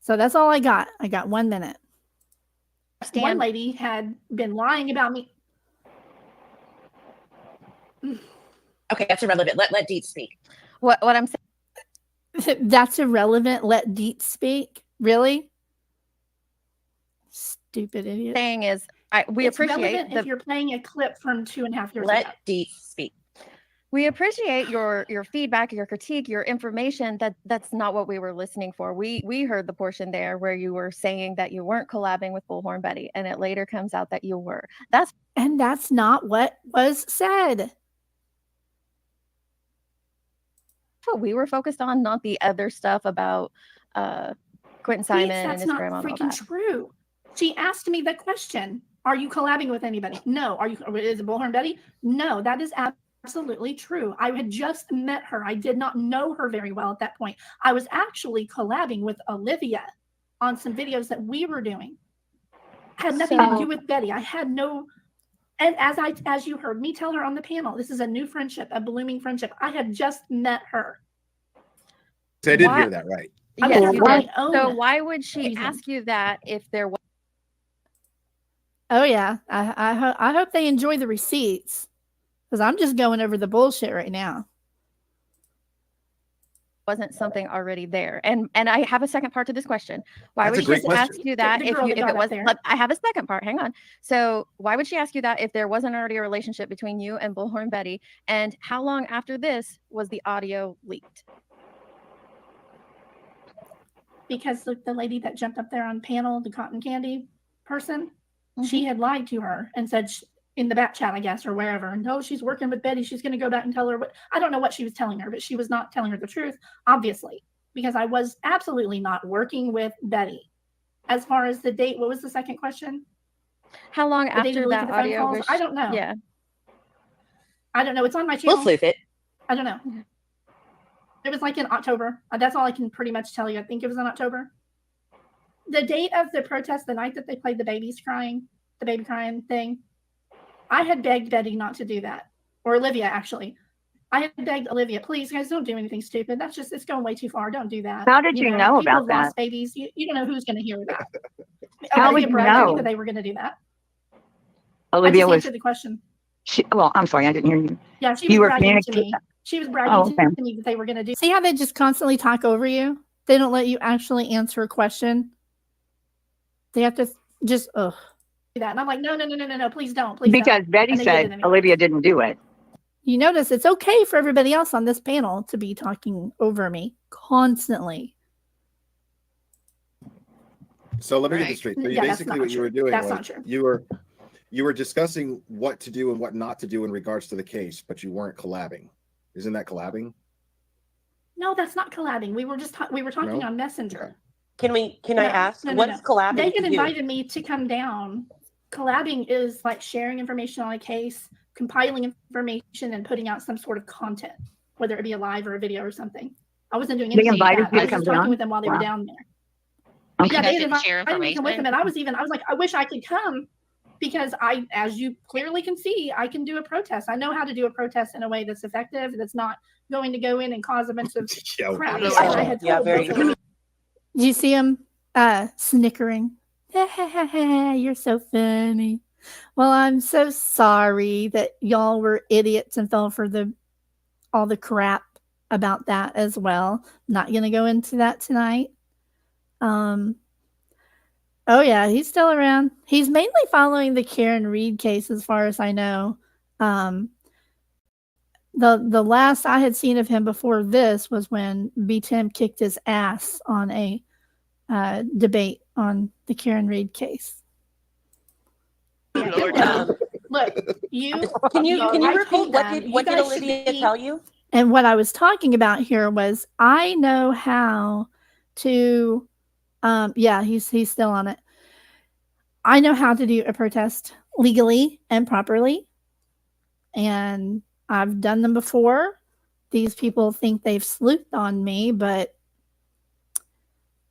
[SPEAKER 1] So that's all I got. I got 1 minute. One lady had been lying about me.
[SPEAKER 10] Okay, that's irrelevant. Let Deets speak.
[SPEAKER 8] What I'm saying,
[SPEAKER 1] That's irrelevant. Let deets speak. Really? Stupid idiot.
[SPEAKER 8] Saying is, we
[SPEAKER 1] It's
[SPEAKER 8] appreciate
[SPEAKER 1] relevant if you're playing a clip from 2.5 years ago.
[SPEAKER 9] Let deets speak.
[SPEAKER 8] We appreciate your feedback, your critique, your information. That's not what we were listening for. We heard the portion there where you were saying that you weren't collabing with Bullhorn Betty, and it later comes out that you were.
[SPEAKER 1] That's not what was said.
[SPEAKER 8] What we were focused on, not the other stuff about Quentin Simon and
[SPEAKER 1] That's
[SPEAKER 8] his
[SPEAKER 1] not
[SPEAKER 8] grandma and all
[SPEAKER 1] freaking
[SPEAKER 8] that.
[SPEAKER 1] true. She asked me the question, are you collabing with anybody? No. Is it Bullhorn Betty? No, that is absolutely true. I had just met her. I did not know her very well at that point. I was actually collabing with Olivia on some videos that we were doing. Had nothing to do with Betty. I had no, and as you heard me tell her on the panel, this is a new friendship, a blooming friendship. I had just met her.
[SPEAKER 3] So I did hear that right.
[SPEAKER 8] Yes, you
[SPEAKER 1] why-
[SPEAKER 8] did. So why would she ask you that if there
[SPEAKER 1] Oh yeah, I hope they enjoy the receipts, because I'm just going over the bullshit right now.
[SPEAKER 8] wasn't something already there? And I have a second part to this question. Why
[SPEAKER 3] That's a
[SPEAKER 8] would she
[SPEAKER 3] great
[SPEAKER 8] just ask
[SPEAKER 3] question.
[SPEAKER 8] you that
[SPEAKER 1] The
[SPEAKER 8] if
[SPEAKER 1] girl that
[SPEAKER 8] it
[SPEAKER 1] got up
[SPEAKER 8] was?
[SPEAKER 1] there.
[SPEAKER 8] I have a second part. Hang on. So why would she ask you that if there wasn't already a relationship between you and Bullhorn Betty? And how long after this was the audio leaked?
[SPEAKER 1] Because the lady that jumped up there on panel, the cotton candy person, she had lied to her and said in the back chat, I guess, or wherever, no, she's working with Betty. She's going to go back and tell her what, I don't know what she was telling her, but she was not telling her the truth, obviously, because I was absolutely not working with Betty. As far as the date, what was the second question?
[SPEAKER 8] How long
[SPEAKER 1] The date of the
[SPEAKER 8] after
[SPEAKER 1] leak
[SPEAKER 8] that
[SPEAKER 1] of the phone
[SPEAKER 8] audio
[SPEAKER 1] calls?
[SPEAKER 8] was?
[SPEAKER 1] I don't know.
[SPEAKER 8] Yeah.
[SPEAKER 1] I don't know. It's on my channel.
[SPEAKER 9] We'll sleuth it.
[SPEAKER 1] I don't know. It was like in October. That's all I can pretty much tell you. I think it was in October. The date of the protest, the night that they played the baby crying thing, I had begged Betty not to do that. Or Olivia, actually. I had begged Olivia, please, guys, don't do anything stupid. That's just, it's going way too far. Don't do that.
[SPEAKER 6] How did you know
[SPEAKER 1] people
[SPEAKER 6] about
[SPEAKER 1] have lost
[SPEAKER 6] that?
[SPEAKER 1] babies. You don't know who's going to hear that.
[SPEAKER 6] How would
[SPEAKER 1] Olivia
[SPEAKER 6] you
[SPEAKER 1] bragged to me
[SPEAKER 6] know?
[SPEAKER 1] that they were going to do that.
[SPEAKER 6] Olivia
[SPEAKER 1] I just
[SPEAKER 6] was,
[SPEAKER 1] answered the question.
[SPEAKER 6] well, I'm sorry, I didn't hear you.
[SPEAKER 1] Yeah, she
[SPEAKER 6] You
[SPEAKER 1] was
[SPEAKER 6] were
[SPEAKER 1] bragging to
[SPEAKER 6] communicating.
[SPEAKER 1] me. She was bragging
[SPEAKER 6] Oh,
[SPEAKER 1] to
[SPEAKER 6] okay.
[SPEAKER 1] me that they were going to do. See how they just constantly talk over you? They don't let you actually answer a question. They have to just do that. And I'm like, no, please don't. Please
[SPEAKER 6] Because
[SPEAKER 1] don't.
[SPEAKER 6] Betty
[SPEAKER 1] And they did
[SPEAKER 6] said
[SPEAKER 1] it anyway.
[SPEAKER 6] Olivia didn't do it.
[SPEAKER 1] You notice it's okay for everybody else on this panel to be talking over me constantly.
[SPEAKER 3] So let me get
[SPEAKER 4] Right.
[SPEAKER 3] this straight. So
[SPEAKER 1] Yeah, that's
[SPEAKER 3] basically
[SPEAKER 1] not
[SPEAKER 3] what you were
[SPEAKER 1] true.
[SPEAKER 3] doing
[SPEAKER 1] That's
[SPEAKER 3] was
[SPEAKER 1] not true.
[SPEAKER 3] you were discussing what to do and what not to do in regards to the case, but you weren't collabing. Isn't that collabing?
[SPEAKER 1] No, that's not collabing. We were just we were talking
[SPEAKER 3] No?
[SPEAKER 1] on Messenger.
[SPEAKER 9] Can I ask
[SPEAKER 1] No.
[SPEAKER 9] what's collabing
[SPEAKER 1] They
[SPEAKER 9] to
[SPEAKER 1] had
[SPEAKER 9] you?
[SPEAKER 1] invited me to come down. Collabing is like sharing information on a case, compiling information, and putting out some sort of content, whether it be a live or a video or something. I wasn't doing
[SPEAKER 6] They
[SPEAKER 1] anything like
[SPEAKER 6] invited
[SPEAKER 1] that.
[SPEAKER 6] you
[SPEAKER 1] I
[SPEAKER 6] to
[SPEAKER 1] was
[SPEAKER 6] come
[SPEAKER 1] just talking
[SPEAKER 6] down?
[SPEAKER 1] with them while they were
[SPEAKER 6] Wow.
[SPEAKER 1] down there.
[SPEAKER 6] Okay.
[SPEAKER 1] Yeah,
[SPEAKER 4] guys
[SPEAKER 1] they
[SPEAKER 4] didn't share
[SPEAKER 1] invited me to come with them, and I was like, I wish I could come because as you clearly can see, I can do a protest. I know how to do a protest in a way that's effective, that's not going to go in and cause a bunch of crap.
[SPEAKER 4] Lord.
[SPEAKER 1] I had
[SPEAKER 9] Yeah,
[SPEAKER 1] told
[SPEAKER 9] very
[SPEAKER 1] both of them. Do you see him snickering? You're so funny. Well, I'm so sorry that y'all were idiots and fell for all the crap about that as well. Not gonna go into that tonight. Oh yeah, he's still around. He's mainly following the Karen Reed case, as far as I know. The last I had seen of him before this was when B Tim kicked his ass on a debate on the Karen Reed case.
[SPEAKER 4] Lord.
[SPEAKER 1] Look,
[SPEAKER 9] Can you
[SPEAKER 1] I
[SPEAKER 9] repeat
[SPEAKER 1] told
[SPEAKER 9] what
[SPEAKER 1] them,
[SPEAKER 9] did
[SPEAKER 1] you
[SPEAKER 9] what did
[SPEAKER 1] guys should
[SPEAKER 9] Olivia
[SPEAKER 1] be-
[SPEAKER 9] tell you?
[SPEAKER 1] And what I was talking about here was I know how to he's still on it. I know how to do a protest legally and properly. And I've done them before. These people think they've sleuthed on me, but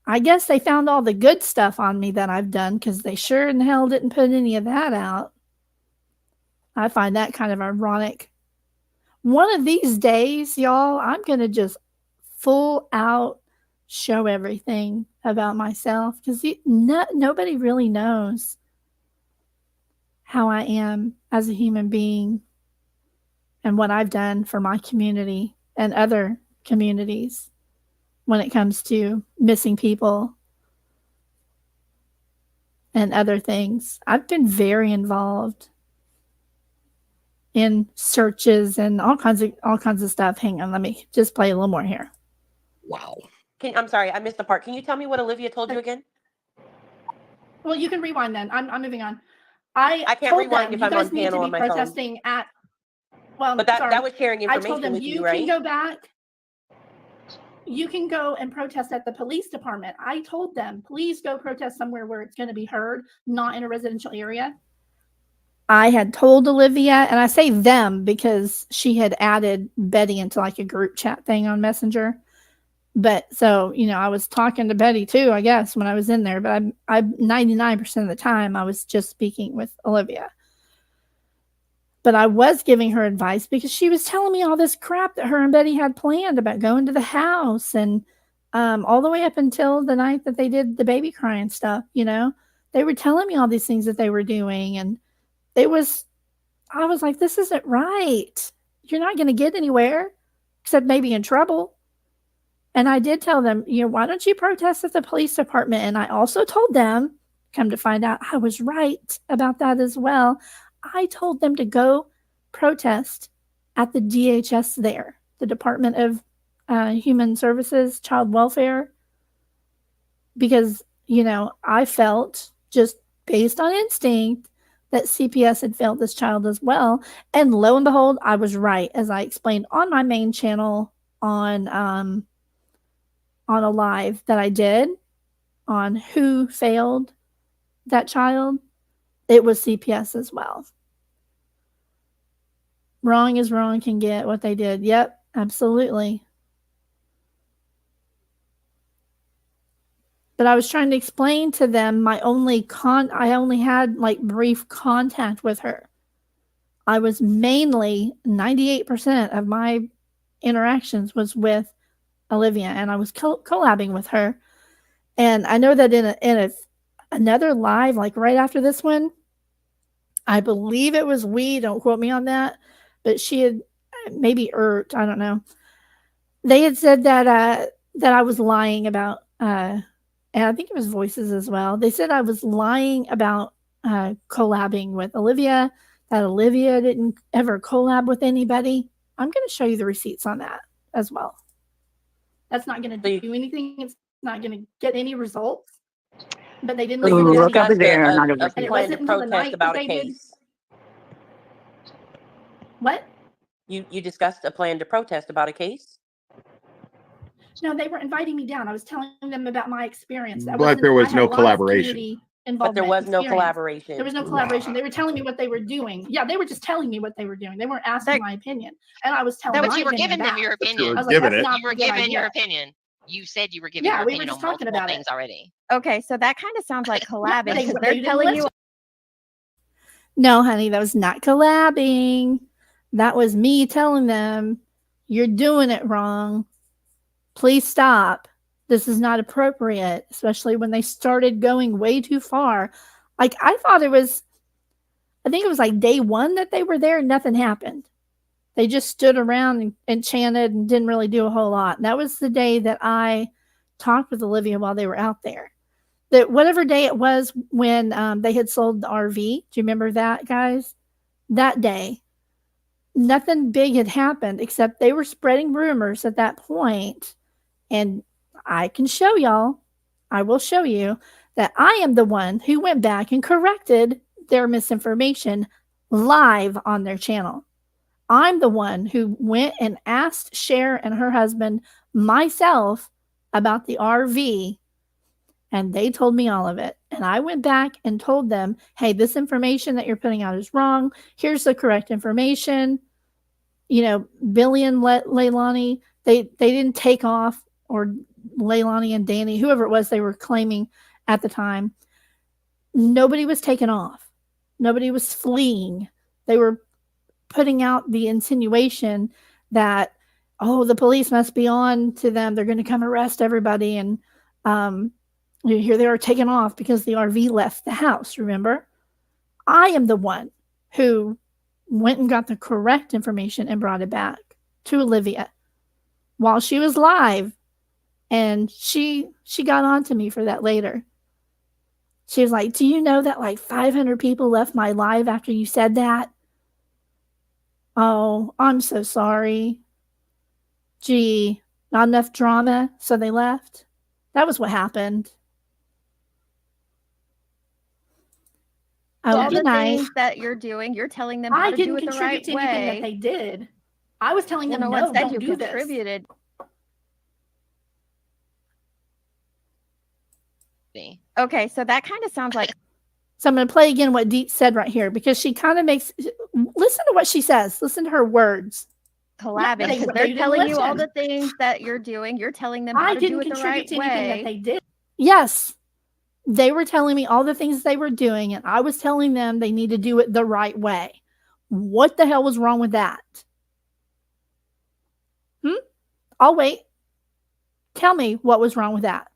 [SPEAKER 1] I guess they found all the good stuff on me that I've done because they sure in hell didn't put any of that out. I find that kind of ironic. One of these days, y'all, I'm going to just full out show everything about myself because nobody really knows how I am as a human being and what I've done for my community and other communities. when it comes to missing people and other things. I've been very involved in searches and all kinds of stuff. Hang on, let me just play a little more here.
[SPEAKER 3] Wow.
[SPEAKER 9] I'm sorry, I missed the part. Can you tell me what Olivia told you again?
[SPEAKER 1] Well, you can rewind then. I'm moving on.
[SPEAKER 9] I can't
[SPEAKER 1] told
[SPEAKER 9] rewind
[SPEAKER 1] them,
[SPEAKER 9] if
[SPEAKER 1] you
[SPEAKER 9] I'm
[SPEAKER 1] guys
[SPEAKER 9] on
[SPEAKER 1] need
[SPEAKER 9] panel
[SPEAKER 1] to
[SPEAKER 9] on
[SPEAKER 1] be
[SPEAKER 9] my phone.
[SPEAKER 1] protesting at. Well,
[SPEAKER 9] But that
[SPEAKER 1] sorry.
[SPEAKER 9] was sharing
[SPEAKER 1] I
[SPEAKER 9] information
[SPEAKER 1] told them
[SPEAKER 9] with
[SPEAKER 1] you
[SPEAKER 9] you, right?
[SPEAKER 1] can go back. You can go and protest at the police department. I told them, please go protest somewhere where it's going to be heard, not in a residential area. I had told Olivia, and I say them because she had added Betty into like a group chat thing on Messenger. But so, you know, I was talking to Betty too, I guess, when I was in there, but I 99% of the time I was just speaking with Olivia. But I was giving her advice because she was telling me all this crap that her and Betty had planned about going to the house and all the way up until the night that they did the baby crying stuff, you know. They were telling me all these things that they were doing, and I was like, this isn't right. You're not going to get anywhere except maybe in trouble. And I did tell them, you know, why don't you protest at the police department? And I also told them, come to find out, I was right about that as well. I told them to go protest at the DHS there, the Department of Human Services, Child Welfare, because, you know, I felt just based on instinct that CPS had failed this child as well. And lo and behold, I was right, as I explained on my main channel on a live that I did on who failed that child. It was CPS as well. Wrong is wrong can get what they did. Yep, absolutely. But I was trying to explain to them I only had like brief contact with her. I was mainly 98% of my interactions was with Olivia, and I was collabing with her. And I know that in another live, like right after this one, I believe it was don't quote me on that, but she had maybe I don't know. They had said that I was lying about, and I think it was Voices as well. They said I was lying about collabing with Olivia, that Olivia didn't ever collab with anybody. I'm going to show you the receipts on that as well. That's not going to do anything. It's not going to get any results. But they didn't
[SPEAKER 6] Ooh,
[SPEAKER 1] listen to
[SPEAKER 6] look over
[SPEAKER 1] anybody.
[SPEAKER 6] there, not over
[SPEAKER 9] a
[SPEAKER 1] And it
[SPEAKER 6] here.
[SPEAKER 9] plan
[SPEAKER 1] wasn't
[SPEAKER 9] to
[SPEAKER 1] until the
[SPEAKER 9] protest
[SPEAKER 1] night
[SPEAKER 9] about
[SPEAKER 1] that
[SPEAKER 9] a
[SPEAKER 1] they did.
[SPEAKER 9] case.
[SPEAKER 1] What?
[SPEAKER 9] You discussed a plan to protest about a case?
[SPEAKER 1] No, they were inviting me down. I was telling them about my experience.
[SPEAKER 3] But there was no collaboration.
[SPEAKER 9] But there was no collaboration.
[SPEAKER 1] There was no collaboration. They were telling me what they were doing. Yeah, they were just telling me what they were doing. They weren't asking my opinion. And I was telling
[SPEAKER 4] But
[SPEAKER 1] my
[SPEAKER 4] you were
[SPEAKER 1] opinion
[SPEAKER 4] giving them
[SPEAKER 1] back.
[SPEAKER 4] your opinion.
[SPEAKER 1] I was like,
[SPEAKER 3] Giving
[SPEAKER 1] that's
[SPEAKER 3] it.
[SPEAKER 1] not
[SPEAKER 4] You were
[SPEAKER 1] a good
[SPEAKER 4] giving your
[SPEAKER 1] idea.
[SPEAKER 4] opinion. You said you were giving
[SPEAKER 1] Yeah,
[SPEAKER 4] your
[SPEAKER 1] we were
[SPEAKER 4] opinion
[SPEAKER 1] just
[SPEAKER 4] on
[SPEAKER 1] talking
[SPEAKER 4] multiple
[SPEAKER 1] about
[SPEAKER 4] things
[SPEAKER 1] it.
[SPEAKER 4] already.
[SPEAKER 8] Okay, so that kind of sounds like collabing
[SPEAKER 1] They
[SPEAKER 8] because
[SPEAKER 1] didn't
[SPEAKER 8] they're telling you.
[SPEAKER 1] listen. No, honey, that was not collabing. That was me telling them, you're doing it wrong. Please stop. This is not appropriate, especially when they started going way too far. Like, I think it was like day one that they were there and nothing happened. They just stood around and chanted and didn't really do a whole lot. And that was the day that I talked with Olivia while they were out there. That whatever day it was when they had sold the RV. Do you remember that, guys? That day, nothing big had happened except they were spreading rumors at that point. And I can show y'all, I will show you that I am the one who went back and corrected their misinformation live on their channel. I'm the one who went and asked Cher and her husband myself about the RV, and they told me all of it. And I went back and told them, hey, this information that you're putting out is wrong. Here's the correct information. You know, Billy and Leilani, they didn't take off, or Leilani and Danny, whoever it was they were claiming at the time. Nobody was taken off. Nobody was fleeing. They were putting out the insinuation that, oh, the police must be on to them. They're going to come arrest everybody. And here they are taken off because the RV left the house, remember? I am the one who went and got the correct information and brought it back to Olivia while she was live And she got on to me for that later. She was like, do you know that like 500 people left my live after you said that? Oh, I'm so sorry. Gee, not enough drama, so they left. That was what happened. Oh,
[SPEAKER 8] All
[SPEAKER 1] good
[SPEAKER 8] the
[SPEAKER 1] night.
[SPEAKER 8] things that you're doing, you're telling them how
[SPEAKER 1] I
[SPEAKER 8] to do
[SPEAKER 1] didn't
[SPEAKER 8] it the
[SPEAKER 1] contribute
[SPEAKER 8] right
[SPEAKER 1] to anything that
[SPEAKER 8] way.
[SPEAKER 1] they did. I was telling
[SPEAKER 8] Well,
[SPEAKER 1] them,
[SPEAKER 8] no
[SPEAKER 1] no,
[SPEAKER 8] one said
[SPEAKER 1] don't
[SPEAKER 8] you
[SPEAKER 1] do this.
[SPEAKER 8] contributed.
[SPEAKER 4] Me.
[SPEAKER 8] Okay, so that kind of sounds like
[SPEAKER 1] So I'm going to play again what Deets said right here, because she kind of makes, listen to what she says. Listen to her words.
[SPEAKER 8] collabing
[SPEAKER 1] they-
[SPEAKER 8] because
[SPEAKER 1] they
[SPEAKER 8] they're
[SPEAKER 1] didn't
[SPEAKER 8] telling you all
[SPEAKER 1] listen.
[SPEAKER 8] the things that you're doing. You're telling them how
[SPEAKER 1] I
[SPEAKER 8] to do
[SPEAKER 1] didn't
[SPEAKER 8] it the
[SPEAKER 1] contribute
[SPEAKER 8] right
[SPEAKER 1] to anything that
[SPEAKER 8] way.
[SPEAKER 1] they did. Yes. They were telling me all the things they were doing, and I was telling them they need to do it the right way. What the hell was wrong with that? I'll wait. Tell me what was wrong with that.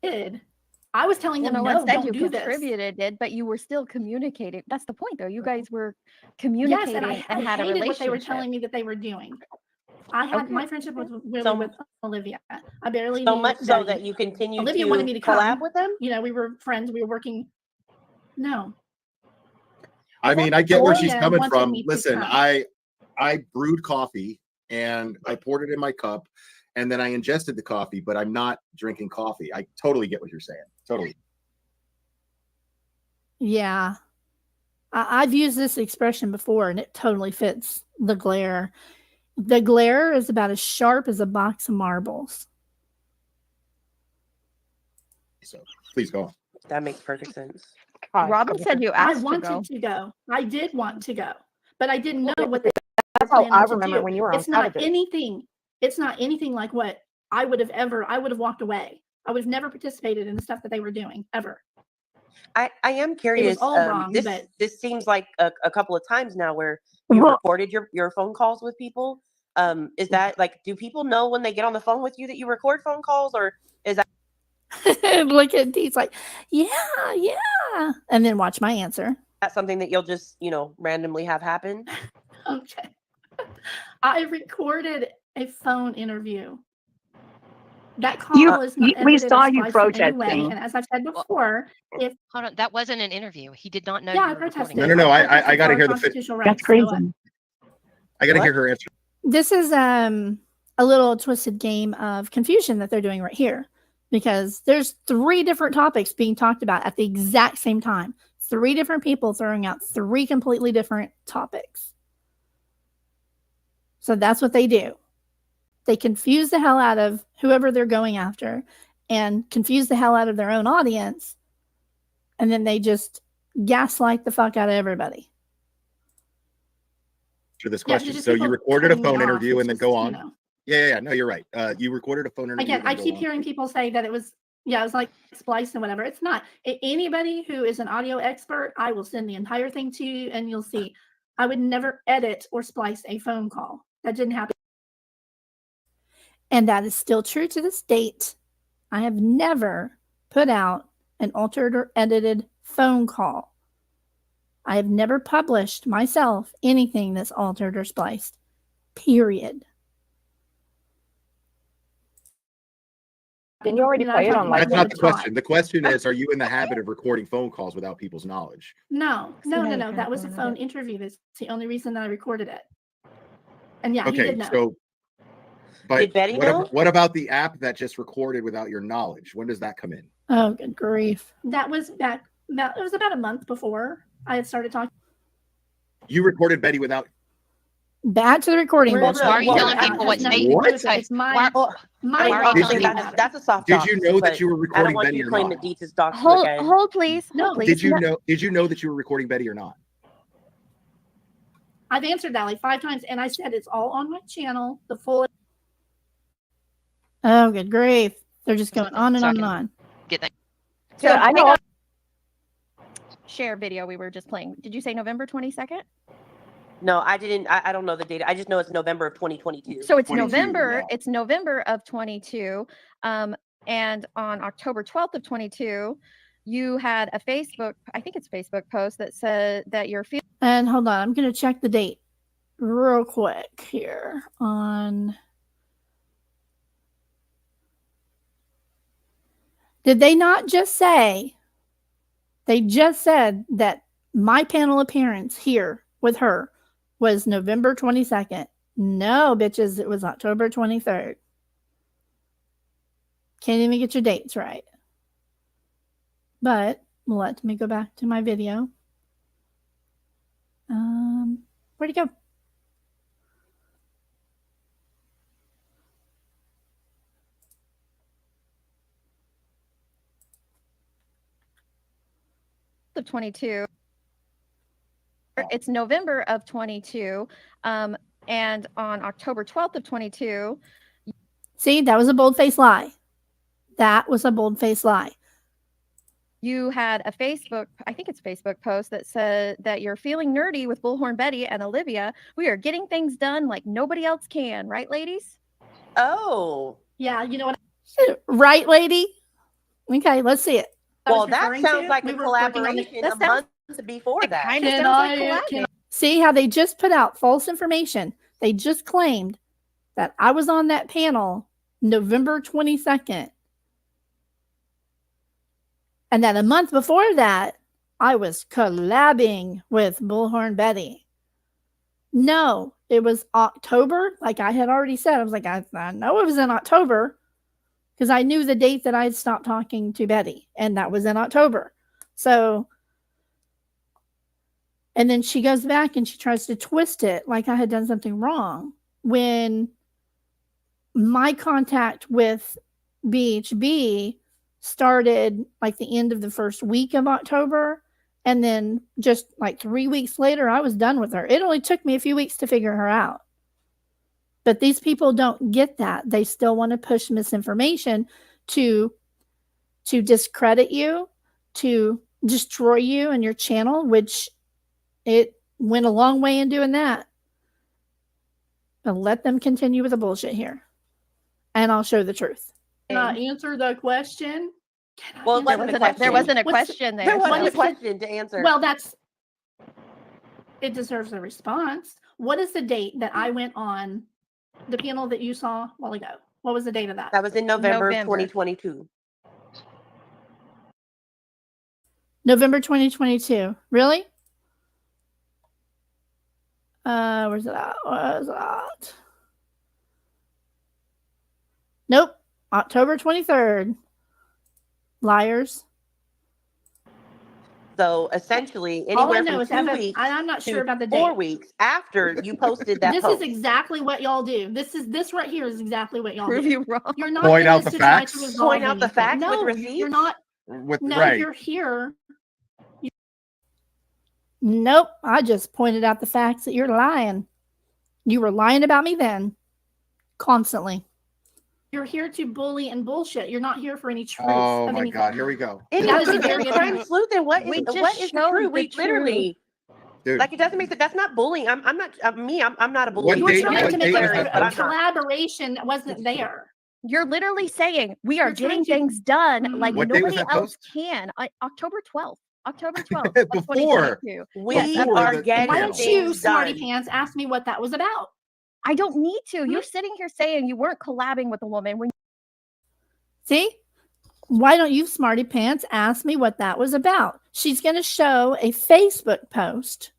[SPEAKER 1] I was telling
[SPEAKER 8] Well,
[SPEAKER 1] them,
[SPEAKER 8] no
[SPEAKER 1] no,
[SPEAKER 8] one said
[SPEAKER 1] don't
[SPEAKER 8] you
[SPEAKER 1] do this.
[SPEAKER 8] contributed it, but you were still communicating. That's the point, though. You guys were
[SPEAKER 1] Yes,
[SPEAKER 8] communicating
[SPEAKER 1] and I
[SPEAKER 8] had a
[SPEAKER 1] hated what they were
[SPEAKER 8] relationship.
[SPEAKER 1] telling me that they were doing. I had
[SPEAKER 8] Okay.
[SPEAKER 1] my friendship was really
[SPEAKER 9] So-
[SPEAKER 1] with Olivia. I barely
[SPEAKER 9] So
[SPEAKER 1] knew
[SPEAKER 9] much so
[SPEAKER 1] Betty.
[SPEAKER 9] that you continue
[SPEAKER 1] Olivia
[SPEAKER 9] to
[SPEAKER 1] wanted me to
[SPEAKER 9] collab
[SPEAKER 1] come.
[SPEAKER 9] with them?
[SPEAKER 1] You know, we were friends. We were working. No.
[SPEAKER 3] I mean, I get where she's
[SPEAKER 1] Olivia
[SPEAKER 3] coming
[SPEAKER 1] wanted
[SPEAKER 3] from.
[SPEAKER 1] me to
[SPEAKER 3] Listen,
[SPEAKER 1] come.
[SPEAKER 3] I brewed coffee and I poured it in my cup and then I ingested the coffee, but I'm not drinking coffee. I totally get what you're saying. Totally.
[SPEAKER 1] Yeah. I've used this expression before, and it totally fits the glare. The glare is about as sharp as a box of marbles.
[SPEAKER 3] So please go on.
[SPEAKER 9] That makes perfect sense.
[SPEAKER 8] Robin said you
[SPEAKER 1] I
[SPEAKER 8] asked to
[SPEAKER 1] wanted
[SPEAKER 8] go.
[SPEAKER 1] to go. I did want to go, but I didn't know what they
[SPEAKER 7] That's
[SPEAKER 1] were
[SPEAKER 7] how
[SPEAKER 1] planning
[SPEAKER 7] I
[SPEAKER 1] to
[SPEAKER 7] remember
[SPEAKER 1] do.
[SPEAKER 7] when you were on
[SPEAKER 1] It's not
[SPEAKER 7] Saturday.
[SPEAKER 1] anything. It's not anything like what I would have walked away. I would have never participated in the stuff that they were doing ever.
[SPEAKER 9] I am curious.
[SPEAKER 1] all wrong, but-
[SPEAKER 9] This seems like a couple of times now where you
[SPEAKER 7] Well-
[SPEAKER 9] recorded your phone calls with people. Is that like, do people know when they get on the phone with you that you record phone calls, or is that
[SPEAKER 1] Look at Dee's like, yeah, and then watch my answer.
[SPEAKER 9] something that you'll just, randomly have happen?
[SPEAKER 1] Okay. I recorded a phone interview. That call
[SPEAKER 6] You-
[SPEAKER 1] is not
[SPEAKER 6] we
[SPEAKER 1] edited or
[SPEAKER 6] saw you
[SPEAKER 1] spliced in any way.
[SPEAKER 6] protesting.
[SPEAKER 1] And as I've said before, if
[SPEAKER 4] Hold on, that wasn't an interview. He did not know
[SPEAKER 1] yeah,
[SPEAKER 4] you
[SPEAKER 1] I
[SPEAKER 4] were
[SPEAKER 1] protested.
[SPEAKER 4] recording.
[SPEAKER 3] No, I
[SPEAKER 1] protested
[SPEAKER 3] gotta
[SPEAKER 1] for
[SPEAKER 3] hear
[SPEAKER 1] our
[SPEAKER 3] the
[SPEAKER 1] constitutional
[SPEAKER 6] That's
[SPEAKER 1] rights.
[SPEAKER 6] crazy.
[SPEAKER 1] So,
[SPEAKER 3] I got to
[SPEAKER 9] What?
[SPEAKER 3] hear her answer.
[SPEAKER 1] this is a little twisted game of confusion that they're doing right here, because there's 3 different topics being talked about at the exact same time. 3 different people throwing out 3 completely different topics. So that's what they do. They confuse the hell out of whoever they're going after and confuse the hell out of their own audience. And then they just gaslight the fuck out of everybody.
[SPEAKER 3] To this
[SPEAKER 1] Yeah,
[SPEAKER 3] question.
[SPEAKER 1] just
[SPEAKER 3] So you
[SPEAKER 1] people
[SPEAKER 3] recorded a
[SPEAKER 1] cutting me
[SPEAKER 3] phone
[SPEAKER 1] off,
[SPEAKER 3] interview
[SPEAKER 1] it's
[SPEAKER 3] and then
[SPEAKER 1] just,
[SPEAKER 3] go
[SPEAKER 1] you
[SPEAKER 3] on.
[SPEAKER 1] know.
[SPEAKER 3] Yeah. No, you're right. You recorded a phone interview.
[SPEAKER 1] Again, I keep hearing people say that it was like spliced and whatever. It's not. Anybody who is an audio expert, I will send the entire thing to you and you'll see. I would never edit or splice a phone call. That didn't happen. And that is still true to this date. I have never put out an altered or edited phone call. I have never published myself anything that's altered or spliced. Period.
[SPEAKER 7] Didn't you already play it on
[SPEAKER 3] That's
[SPEAKER 7] live?
[SPEAKER 3] not the question. The question is, are you in the habit of recording phone calls without people's knowledge?
[SPEAKER 1] No.
[SPEAKER 8] So now you
[SPEAKER 1] That was a
[SPEAKER 8] can't
[SPEAKER 1] phone
[SPEAKER 8] edit.
[SPEAKER 1] interview. That's the only reason that I recorded it. And yeah, he
[SPEAKER 3] Okay,
[SPEAKER 1] did know.
[SPEAKER 3] so but
[SPEAKER 9] Did Betty know?
[SPEAKER 3] what about the app that just recorded without your knowledge? When does that come in?
[SPEAKER 1] Oh, good grief. That was it was about a month before I had started talking.
[SPEAKER 3] You recorded Betty without.
[SPEAKER 1] Back to the recording.
[SPEAKER 9] Well,
[SPEAKER 1] bullshit.
[SPEAKER 9] why are you telling
[SPEAKER 1] It
[SPEAKER 4] people
[SPEAKER 1] has
[SPEAKER 4] what
[SPEAKER 1] nothing
[SPEAKER 4] they-
[SPEAKER 1] to do
[SPEAKER 3] What?
[SPEAKER 1] with it. It's my
[SPEAKER 4] Why-
[SPEAKER 9] Well,
[SPEAKER 4] why are you
[SPEAKER 1] audio
[SPEAKER 4] telling
[SPEAKER 1] matter.
[SPEAKER 9] that's a soft
[SPEAKER 3] Did
[SPEAKER 9] dox,
[SPEAKER 3] you know that
[SPEAKER 9] but
[SPEAKER 3] you were
[SPEAKER 9] I don't
[SPEAKER 3] recording
[SPEAKER 9] want
[SPEAKER 3] Betty
[SPEAKER 9] you to
[SPEAKER 3] or
[SPEAKER 9] claim
[SPEAKER 3] not?
[SPEAKER 9] that Deets is doxing
[SPEAKER 8] Hold,
[SPEAKER 9] again.
[SPEAKER 8] hold, please.
[SPEAKER 1] No.
[SPEAKER 8] Hold, please.
[SPEAKER 3] Did you
[SPEAKER 8] No-
[SPEAKER 3] know? Did you know that you were recording Betty or not?
[SPEAKER 1] I've answered that like 5 times, and I said it's all on my channel. The full. Oh, good grief! They're just going on and on and on.
[SPEAKER 4] Get that.
[SPEAKER 8] So
[SPEAKER 7] Yeah, I know.
[SPEAKER 8] Share video we were just playing. Did you say November 22nd?
[SPEAKER 9] No, I didn't. I don't know the date. I just know it's November of 2022.
[SPEAKER 8] So it's
[SPEAKER 3] 22,
[SPEAKER 8] November.
[SPEAKER 3] yeah.
[SPEAKER 8] It's November of 22. And on October 12th of 22, you had a Facebook, I think it's Facebook post that said that your field.
[SPEAKER 1] And hold on, I'm going to check the date real quick here on Did they not just say, they just said that my panel appearance here with her was November 22nd. No, bitches, it was October 23rd. Can't even get your dates right. But let me go back to my video. Where'd it go?
[SPEAKER 8] Of 22. It's November of 22. And on October 12th of 22.
[SPEAKER 1] See, that was a bold-faced lie. That was a bold-faced lie.
[SPEAKER 8] You had a Facebook, I think it's Facebook post that said that you're feeling nerdy with Bullhorn Betty and Olivia. We are getting things done like nobody else can. Right, ladies?
[SPEAKER 9] Oh.
[SPEAKER 1] Yeah, you know what? Right, lady? Okay, let's see it.
[SPEAKER 9] Well, that sounds like a collaboration a month before that.
[SPEAKER 8] Kind of sounds like collabing.
[SPEAKER 1] See how they just put out false information? They just claimed that I was on that panel November 22nd. And that a month before that, I was collabing with Bullhorn Betty. No, it was October. Like I had already said, I was like, I know it was in October because I knew the date that I had stopped talking to Betty, and that was in October. So, and then she goes back and she tries to twist it like I had done something wrong when my contact with BHB started like the end of the first week of October. And then just like 3 weeks later, I was done with her. It only took me a few weeks to figure her out. But these people don't get that. They still want to push misinformation to discredit you, to destroy you and your channel, which it went a long way in doing that. But let them continue with the bullshit here. And I'll show the truth. Can I answer the question?
[SPEAKER 9] Well,
[SPEAKER 8] There wasn't a question there.
[SPEAKER 9] There wasn't a question to answer.
[SPEAKER 1] Well, it deserves a response. What is the date that I went on the panel that you saw a while ago? What was the date of that?
[SPEAKER 9] That was in November 2022.
[SPEAKER 1] November 2022. Really? Where's it at? Where's it at? Nope. October 23rd. Liars.
[SPEAKER 9] So essentially,
[SPEAKER 1] All I
[SPEAKER 9] anywhere
[SPEAKER 1] know
[SPEAKER 9] from
[SPEAKER 1] is
[SPEAKER 9] 2 weeks
[SPEAKER 1] I'm not sure about the date.
[SPEAKER 9] 4 weeks after you posted that
[SPEAKER 1] This
[SPEAKER 9] post.
[SPEAKER 1] is exactly what y'all do. This right here is exactly what y'all
[SPEAKER 8] Prove
[SPEAKER 1] do.
[SPEAKER 8] you wrong.
[SPEAKER 1] You're not
[SPEAKER 3] Point
[SPEAKER 1] in
[SPEAKER 3] out
[SPEAKER 1] this
[SPEAKER 3] the
[SPEAKER 1] to try
[SPEAKER 3] facts?
[SPEAKER 1] to resolve
[SPEAKER 9] Point out the
[SPEAKER 1] anything.
[SPEAKER 9] facts
[SPEAKER 1] No,
[SPEAKER 9] with
[SPEAKER 1] you're
[SPEAKER 9] receipts?
[SPEAKER 1] not.
[SPEAKER 3] With
[SPEAKER 1] No,
[SPEAKER 3] right.
[SPEAKER 1] you're here. Nope. I just pointed out the facts that you're lying. You were lying about me then. Constantly. You're here to bully and bullshit. You're not here for any truth.
[SPEAKER 3] Oh
[SPEAKER 1] of
[SPEAKER 3] my
[SPEAKER 1] anything.
[SPEAKER 3] God, here we go.
[SPEAKER 9] It
[SPEAKER 1] That
[SPEAKER 9] is
[SPEAKER 1] is a
[SPEAKER 9] the
[SPEAKER 1] very good
[SPEAKER 9] crime
[SPEAKER 1] point.
[SPEAKER 9] sleuth, and what
[SPEAKER 8] We
[SPEAKER 9] is
[SPEAKER 8] just
[SPEAKER 9] the
[SPEAKER 8] showed
[SPEAKER 9] truth?
[SPEAKER 8] the
[SPEAKER 9] We literally
[SPEAKER 3] Dude,
[SPEAKER 9] like it doesn't make sense. That's not bullying. I'm not I'm not a bully.
[SPEAKER 3] What
[SPEAKER 1] You were
[SPEAKER 3] date-
[SPEAKER 1] trying
[SPEAKER 3] what
[SPEAKER 1] to make
[SPEAKER 3] date
[SPEAKER 1] it
[SPEAKER 3] was that
[SPEAKER 1] a
[SPEAKER 9] but I'm not.
[SPEAKER 1] collaboration wasn't there.
[SPEAKER 8] You're literally saying we are
[SPEAKER 1] You're trying
[SPEAKER 8] getting
[SPEAKER 1] to-
[SPEAKER 8] things done like
[SPEAKER 3] What date was
[SPEAKER 8] nobody
[SPEAKER 3] that
[SPEAKER 8] else
[SPEAKER 3] post?
[SPEAKER 8] can. October 12th. October 12th. of
[SPEAKER 3] Before.
[SPEAKER 8] 2022.
[SPEAKER 9] We
[SPEAKER 3] Before
[SPEAKER 9] are
[SPEAKER 3] the
[SPEAKER 9] getting
[SPEAKER 1] Why
[SPEAKER 3] panel.
[SPEAKER 1] don't you,
[SPEAKER 9] things
[SPEAKER 1] smarty
[SPEAKER 9] done.
[SPEAKER 1] pants, ask me what that was about?
[SPEAKER 8] I don't need to. You're sitting here saying you weren't collabing with a woman when
[SPEAKER 1] See? Why don't you, smarty pants, ask me what that was about? She's going to show a Facebook post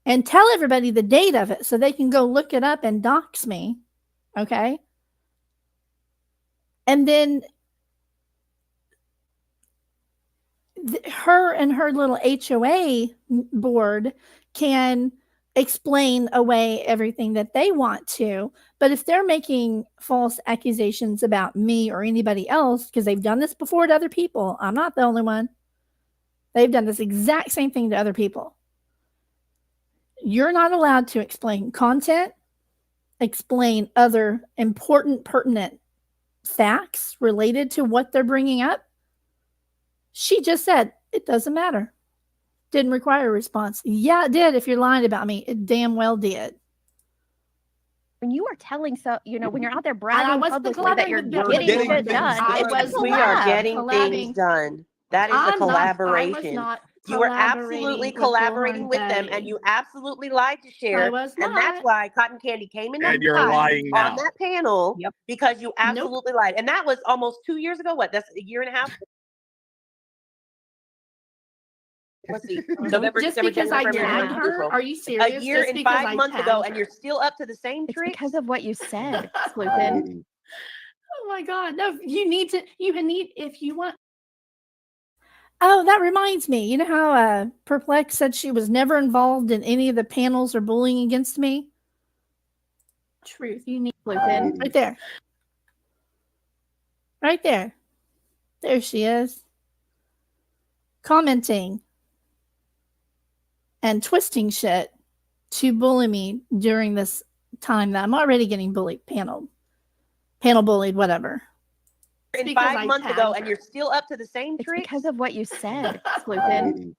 [SPEAKER 1] and tell everybody the date of it so they can go look it up and dox me. Okay? And then her and her little HOA board can explain away everything that they want to. But if they're making false accusations about me or anybody else, because they've done this before to other people, I'm not the only one. They've done this exact same thing to other people. You're not allowed to explain content, explain other important, pertinent facts related to what they're bringing up. She just said, it doesn't matter. Didn't require a response. Yeah, it did. If you're lying about me, it damn well did.
[SPEAKER 8] you are telling when you're out there
[SPEAKER 1] I
[SPEAKER 8] bragging
[SPEAKER 1] wasn't
[SPEAKER 8] publicly that you're
[SPEAKER 1] collaborating with
[SPEAKER 8] getting
[SPEAKER 3] getting
[SPEAKER 8] shit
[SPEAKER 3] things
[SPEAKER 8] done.
[SPEAKER 3] done.
[SPEAKER 8] It's a
[SPEAKER 9] We are
[SPEAKER 8] collab.
[SPEAKER 9] getting
[SPEAKER 1] Collabing.
[SPEAKER 9] things done. That is
[SPEAKER 1] I'm
[SPEAKER 9] the
[SPEAKER 1] not- I was
[SPEAKER 9] collaboration.
[SPEAKER 1] not
[SPEAKER 9] You were absolutely collaborating with them, and you absolutely lied to
[SPEAKER 1] I
[SPEAKER 9] share.
[SPEAKER 1] was
[SPEAKER 9] And that's
[SPEAKER 1] not.
[SPEAKER 9] why Cotton Candy came in that
[SPEAKER 3] And you're
[SPEAKER 9] pod
[SPEAKER 3] lying
[SPEAKER 9] on
[SPEAKER 3] now.
[SPEAKER 9] that panel
[SPEAKER 7] Yep.
[SPEAKER 9] because you absolutely lied. And that was almost 2 years ago. What? That's a year and a half. Let's see. November,
[SPEAKER 1] Just
[SPEAKER 9] December,
[SPEAKER 1] because I
[SPEAKER 9] January, February,
[SPEAKER 1] tagged
[SPEAKER 9] March,
[SPEAKER 1] her?
[SPEAKER 9] April.
[SPEAKER 1] Are you serious?
[SPEAKER 9] A year
[SPEAKER 1] Just
[SPEAKER 9] and
[SPEAKER 1] because
[SPEAKER 9] 5
[SPEAKER 1] I
[SPEAKER 9] months ago,
[SPEAKER 1] tagged
[SPEAKER 9] and you're
[SPEAKER 1] her?
[SPEAKER 9] still up to the same
[SPEAKER 8] It's
[SPEAKER 9] tricks.
[SPEAKER 8] because of what you said, Sleuthin.
[SPEAKER 1] Oh my God. No, you need, if you want. Oh, that reminds me. You know how Perplex said she was never involved in any of the panels or bullying against me? Truth. You need Sleuthin. Right there. Right there. There she is. Commenting and twisting shit to bully me during this time that I'm already getting bullied, panel bullied, whatever.
[SPEAKER 9] And
[SPEAKER 1] because
[SPEAKER 9] 5
[SPEAKER 1] I
[SPEAKER 9] months ago,
[SPEAKER 1] tagged
[SPEAKER 9] and
[SPEAKER 1] her.
[SPEAKER 9] you're still up to the same
[SPEAKER 8] It's
[SPEAKER 9] tricks.
[SPEAKER 8] because of what you said, Sleuthin.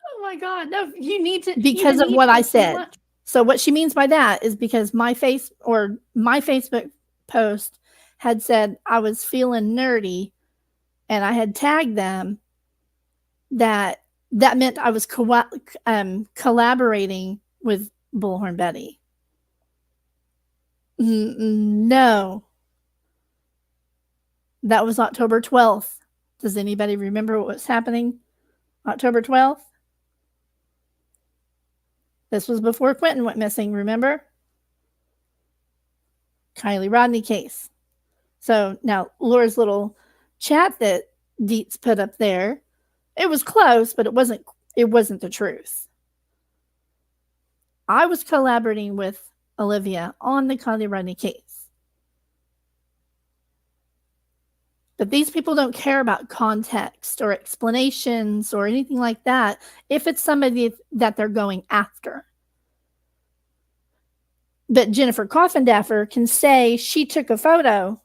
[SPEAKER 1] Oh my God. No, you need to. Because of what I said. So what she means by that is because my Facebook post had said I was feeling nerdy and I had tagged them, that meant I was collaborating with Bullhorn Betty. No. That was October 12th. Does anybody remember what was happening October 12th? This was before Quentin went missing, remember? Kylie Rodney case. So now Laura's little chat that Deets put up there, it was close, but it wasn't the truth. I was collaborating with Olivia on the Kylie Rodney case. But these people don't care about context or explanations or anything like that if it's somebody that they're going after. But Jennifer Coffindaffer can say she took a photo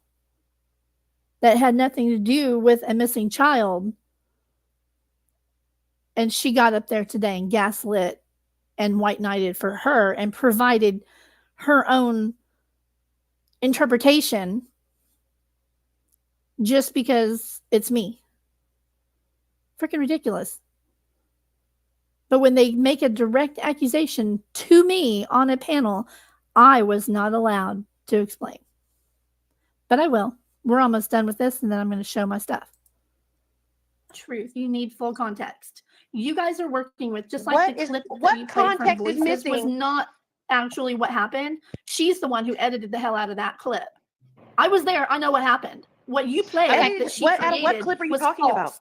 [SPEAKER 1] that had nothing to do with a missing child, and she got up there today and gaslit and white knighted for her and provided her own interpretation just because it's me. Freaking ridiculous. But when they make a direct accusation to me on a panel, I was not allowed to explain. But I will. We're almost done with this, and then I'm going to show my stuff. Truth. You need full context. You guys are working with, just like the clip that you played from
[SPEAKER 9] context is
[SPEAKER 1] Voices was
[SPEAKER 9] missing?
[SPEAKER 1] not actually what happened. She's the one who edited the hell out of that clip. I was there. I know what happened. What you played that she created
[SPEAKER 9] what clip are you
[SPEAKER 1] was
[SPEAKER 9] talking about?
[SPEAKER 1] false.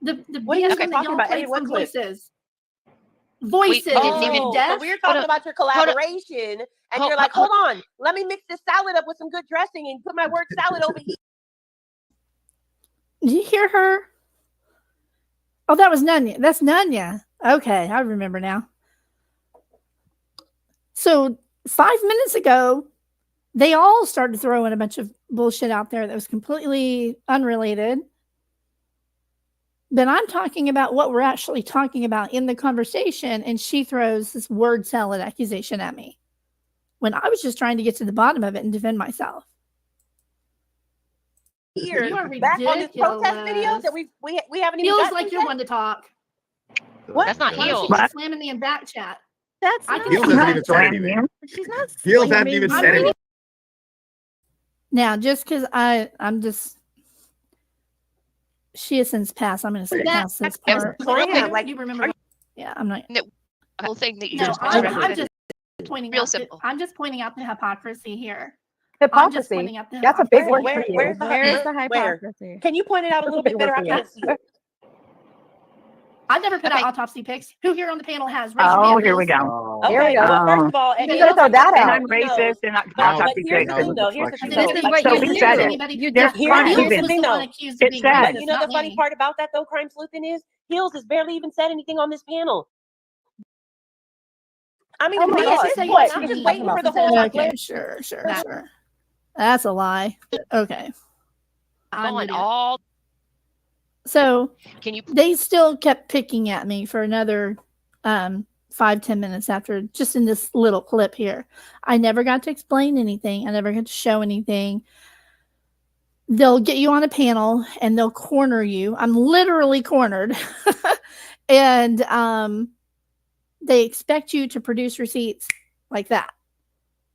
[SPEAKER 1] The
[SPEAKER 9] What are you
[SPEAKER 1] BS one that
[SPEAKER 9] talking
[SPEAKER 1] y'all
[SPEAKER 9] about?
[SPEAKER 1] played
[SPEAKER 9] Edit what
[SPEAKER 1] from
[SPEAKER 9] clip?
[SPEAKER 1] Voices.
[SPEAKER 4] We
[SPEAKER 1] Voices.
[SPEAKER 4] didn't
[SPEAKER 1] Are
[SPEAKER 4] even-
[SPEAKER 1] you
[SPEAKER 9] Oh,
[SPEAKER 1] deaf?
[SPEAKER 9] so we're talking about your collaboration, and
[SPEAKER 4] Hold-
[SPEAKER 9] you're like, hold on, let me mix this salad up with some good dressing and put my word salad over here.
[SPEAKER 1] Did you hear her? Oh, that was Noneya. That's Noneya. Okay, I remember now. So 5 minutes ago, they all started throwing a bunch of bullshit out there that was completely unrelated. But I'm talking about what we're actually talking about in the conversation, and she throws this word salad accusation at me when I was just trying to get to the bottom of it and defend myself.
[SPEAKER 9] Here,
[SPEAKER 1] You are
[SPEAKER 9] back on this protest video
[SPEAKER 1] ridiculous.
[SPEAKER 9] that we haven't even
[SPEAKER 1] Feels
[SPEAKER 9] got
[SPEAKER 1] like
[SPEAKER 9] to
[SPEAKER 1] you're
[SPEAKER 9] yet?
[SPEAKER 1] one to talk.
[SPEAKER 9] What?
[SPEAKER 4] That's not
[SPEAKER 1] Why don't
[SPEAKER 4] heels.
[SPEAKER 1] you keep slamming me in back chat?
[SPEAKER 8] That's
[SPEAKER 1] I
[SPEAKER 8] not.
[SPEAKER 1] can
[SPEAKER 3] Heels
[SPEAKER 1] see
[SPEAKER 3] hasn't
[SPEAKER 1] that.
[SPEAKER 3] even said anything.
[SPEAKER 8] She's not.
[SPEAKER 3] Heels haven't
[SPEAKER 8] slamming
[SPEAKER 3] even
[SPEAKER 8] you.
[SPEAKER 3] said anything.
[SPEAKER 1] Now, just because I'm just, she has since passed. I'm going to skip past this part.
[SPEAKER 9] Yeah, like,
[SPEAKER 1] You remember? Yeah, I'm not.
[SPEAKER 5] The whole thing that you
[SPEAKER 1] No,
[SPEAKER 5] just
[SPEAKER 1] I'm
[SPEAKER 5] described.
[SPEAKER 1] just pointing
[SPEAKER 5] Real
[SPEAKER 1] out.
[SPEAKER 5] simple.
[SPEAKER 1] I'm just pointing out the hypocrisy here. I'm just
[SPEAKER 7] Hypocrisy.
[SPEAKER 1] pointing out the
[SPEAKER 7] That's a big
[SPEAKER 1] hypocrisy.
[SPEAKER 7] word for you.
[SPEAKER 9] where's the
[SPEAKER 8] Where's the
[SPEAKER 9] where?
[SPEAKER 8] hypocrisy?
[SPEAKER 9] Can you point it out a
[SPEAKER 7] That's a
[SPEAKER 9] little
[SPEAKER 7] big
[SPEAKER 9] bit better? I
[SPEAKER 7] word for you.
[SPEAKER 9] can't see it.
[SPEAKER 1] I've never put
[SPEAKER 9] Okay.
[SPEAKER 1] out autopsy pics. Who here on the panel has? Raise your
[SPEAKER 6] Oh,
[SPEAKER 1] hand,
[SPEAKER 6] here we
[SPEAKER 1] please.
[SPEAKER 6] go.
[SPEAKER 9] Okay,
[SPEAKER 7] Here we go.
[SPEAKER 9] well, first of all,
[SPEAKER 1] You
[SPEAKER 9] and
[SPEAKER 1] gotta
[SPEAKER 7] throw that
[SPEAKER 6] And
[SPEAKER 7] out.
[SPEAKER 6] I'm racist and not
[SPEAKER 9] But
[SPEAKER 6] autopsy
[SPEAKER 9] here's the
[SPEAKER 6] pics.
[SPEAKER 9] thing, though. Here's the
[SPEAKER 1] So
[SPEAKER 9] thing,
[SPEAKER 1] this
[SPEAKER 9] though.
[SPEAKER 1] is
[SPEAKER 9] Like,
[SPEAKER 1] what
[SPEAKER 6] So
[SPEAKER 1] you
[SPEAKER 6] we said
[SPEAKER 1] do.
[SPEAKER 6] it.
[SPEAKER 1] Anybody
[SPEAKER 8] You
[SPEAKER 6] There's
[SPEAKER 8] just
[SPEAKER 9] Here's
[SPEAKER 6] not
[SPEAKER 9] the
[SPEAKER 1] Heels
[SPEAKER 6] even.
[SPEAKER 1] was the
[SPEAKER 9] thing,
[SPEAKER 1] one
[SPEAKER 9] though.
[SPEAKER 1] accused of
[SPEAKER 6] It
[SPEAKER 1] being
[SPEAKER 6] said-
[SPEAKER 9] But
[SPEAKER 1] racist,
[SPEAKER 9] you know
[SPEAKER 1] not
[SPEAKER 9] the funny
[SPEAKER 1] me.
[SPEAKER 9] part about that, though, Crime Sleuthin, is Heels has barely even said anything on this panel. I mean,
[SPEAKER 7] Oh
[SPEAKER 9] to
[SPEAKER 7] my
[SPEAKER 9] me,
[SPEAKER 7] God.
[SPEAKER 9] at this
[SPEAKER 1] Say
[SPEAKER 9] point,
[SPEAKER 1] it's
[SPEAKER 9] I'm just
[SPEAKER 1] me.
[SPEAKER 9] waiting for the whole
[SPEAKER 1] Okay, sure. That's a lie. Okay.
[SPEAKER 4] Going all.
[SPEAKER 1] So
[SPEAKER 4] Can you?
[SPEAKER 1] they still kept picking at me for another 5-10 minutes after, just in this little clip here. I never got to explain anything. I never got to show anything. they'll get you on a panel and they'll corner you. I'm literally cornered. And they expect you to produce receipts like that.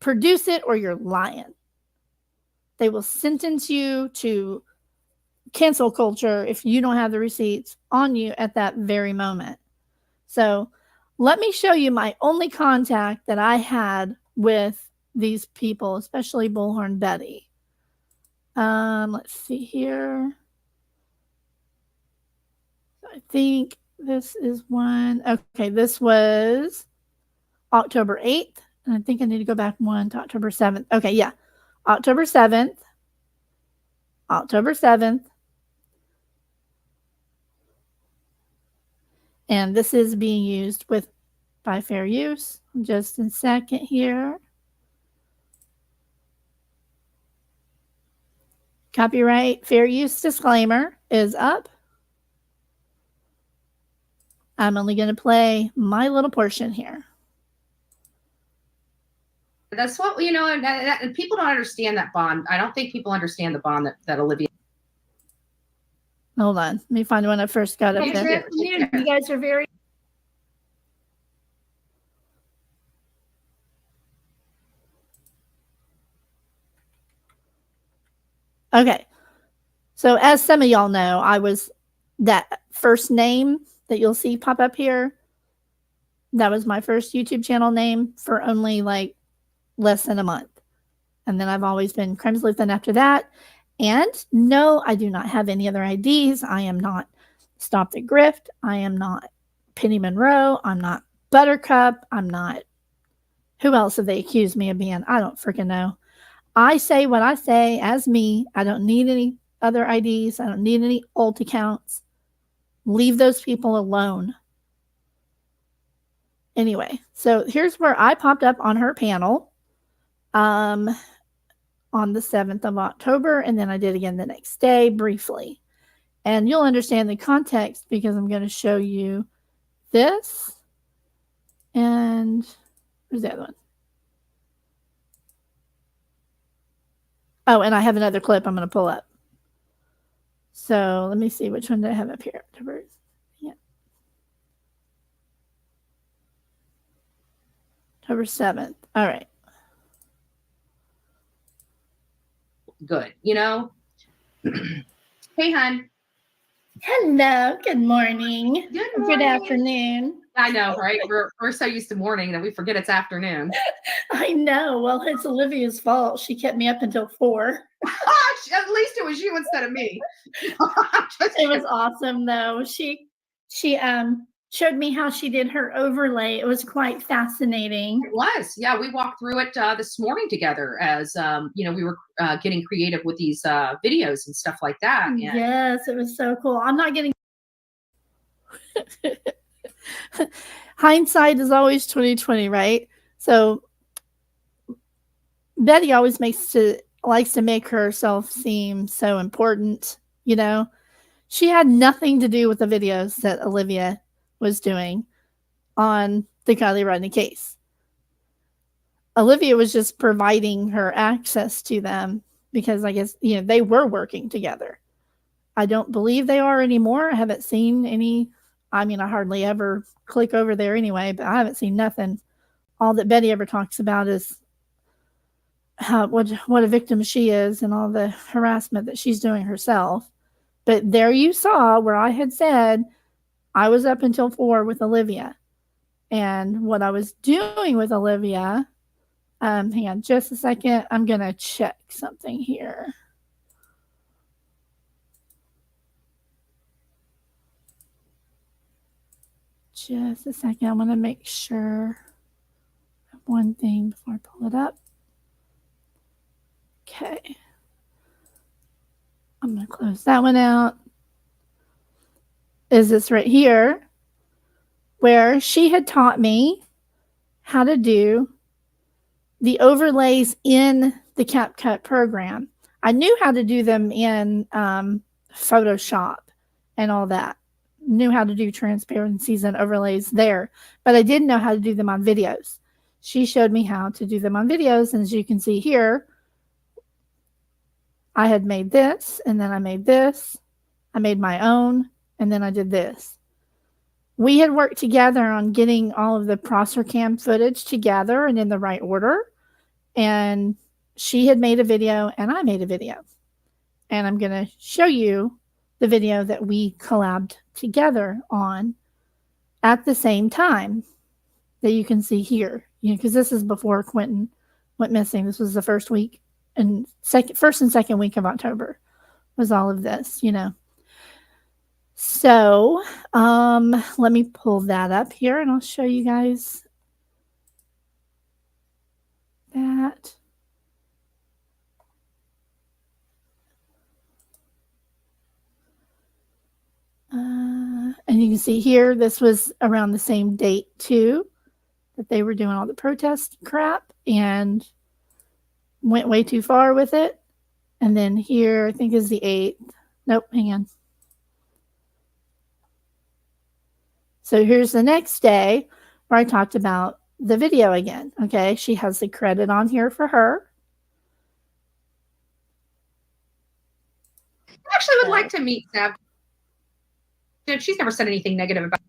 [SPEAKER 1] Produce it or you're lying. They will sentence you to cancel culture if you don't have the receipts on you at that very moment. So let me show you my only contact that I had with these people, especially Bullhorn Betty. Let's see here. I think this is one. Okay, this was October 8th. And I think I need to go back one to October 7th. Okay, yeah. October 7th. October 7th. And this is being used by fair use. Just a second here. Copyright fair use disclaimer is up. I'm only going to play my little portion here.
[SPEAKER 10] That's what, you know, and people don't understand that bond. I don't think people understand the bond that Olivia.
[SPEAKER 1] Hold on. Let me find when I first got up there. You guys are very... Okay. So as some of y'all know, I was that first name that you'll see pop up here. That was my first YouTube channel name for only like less than a month. And then I've always been Sleuthin after that. And no, I do not have any other IDs. I am not Stop the Grift. I am not Penny Monroe. I'm not Buttercup. I'm not... Who else have they accused me of being? I don't freaking know. I say what I say as me. I don't need any other IDs. I don't need any alt accounts. Leave those people alone. Anyway, so here's where I popped up on her panel on the 7th of October, and then I did again the next day briefly. And you'll understand the context because I'm going to show you this. And where's the other one? Oh, and I have another clip I'm going to pull up. So let me see, which one do I have up here? Yeah. October 7th. All right.
[SPEAKER 10] Good. You know? Hey, hon.
[SPEAKER 1] Hello. Good morning.
[SPEAKER 10] Good
[SPEAKER 1] Good
[SPEAKER 10] morning.
[SPEAKER 1] Afternoon.
[SPEAKER 10] I know, right? We're so used to morning that we forget it's afternoon.
[SPEAKER 1] I know. Well, it's Olivia's fault. She kept me up until 4.
[SPEAKER 10] At least it was you instead of me.
[SPEAKER 1] It was awesome, though. She showed me how she did her overlay. It was quite fascinating.
[SPEAKER 10] It was. Yeah, we walked through it this morning together as, you know, we were getting creative with these videos and stuff like that. And
[SPEAKER 1] yes, it was so cool. I'm not getting... Hindsight is always 20/20, right? So Betty always likes to make herself seem so important, you know. She had nothing to do with the videos that Olivia was doing on the Kylie Rodney case. Olivia was just providing her access to them because I guess, you know, they were working together. I don't believe they are anymore. I haven't seen any. I mean, I hardly ever click over there anyway, but I haven't seen nothing. All that Betty ever talks about is what a victim she is and all the harassment that she's doing herself. But there you saw where I had said I was up until 4 with Olivia. And what I was doing with Olivia, hang on just a second. I'm going to check something here. Just a second. I want to make sure of one thing before I pull it up. Okay. I'm going to close that one out. Is this right here where she had taught me how to do the overlays in the CapCut program. I knew how to do them in Photoshop and all that. Knew how to do transparencies and overlays there, but I didn't know how to do them on videos. She showed me how to do them on videos, and as you can see here, I had made this, and then I made this. I made my own, and then I did this. We had worked together on getting all of the processor cam footage together and in the right order. And she had made a video, and I made a video. And I'm going to show you the video that we collabed together on at the same time that you can see here. You know, because this is before Quentin went missing. This was the first week and first and second week of October was all of this, you know. So let me pull that up here and I'll show you guys that. And you can see here, this was around the same date too, that they were doing all the protest crap and went way too far with it. And then here, I think is the 8th. Nope, hang on. So here's the next day where I talked about the video again. Okay, she has the credit on here for her.
[SPEAKER 10] I actually would like to meet Sav. She's never said anything negative about.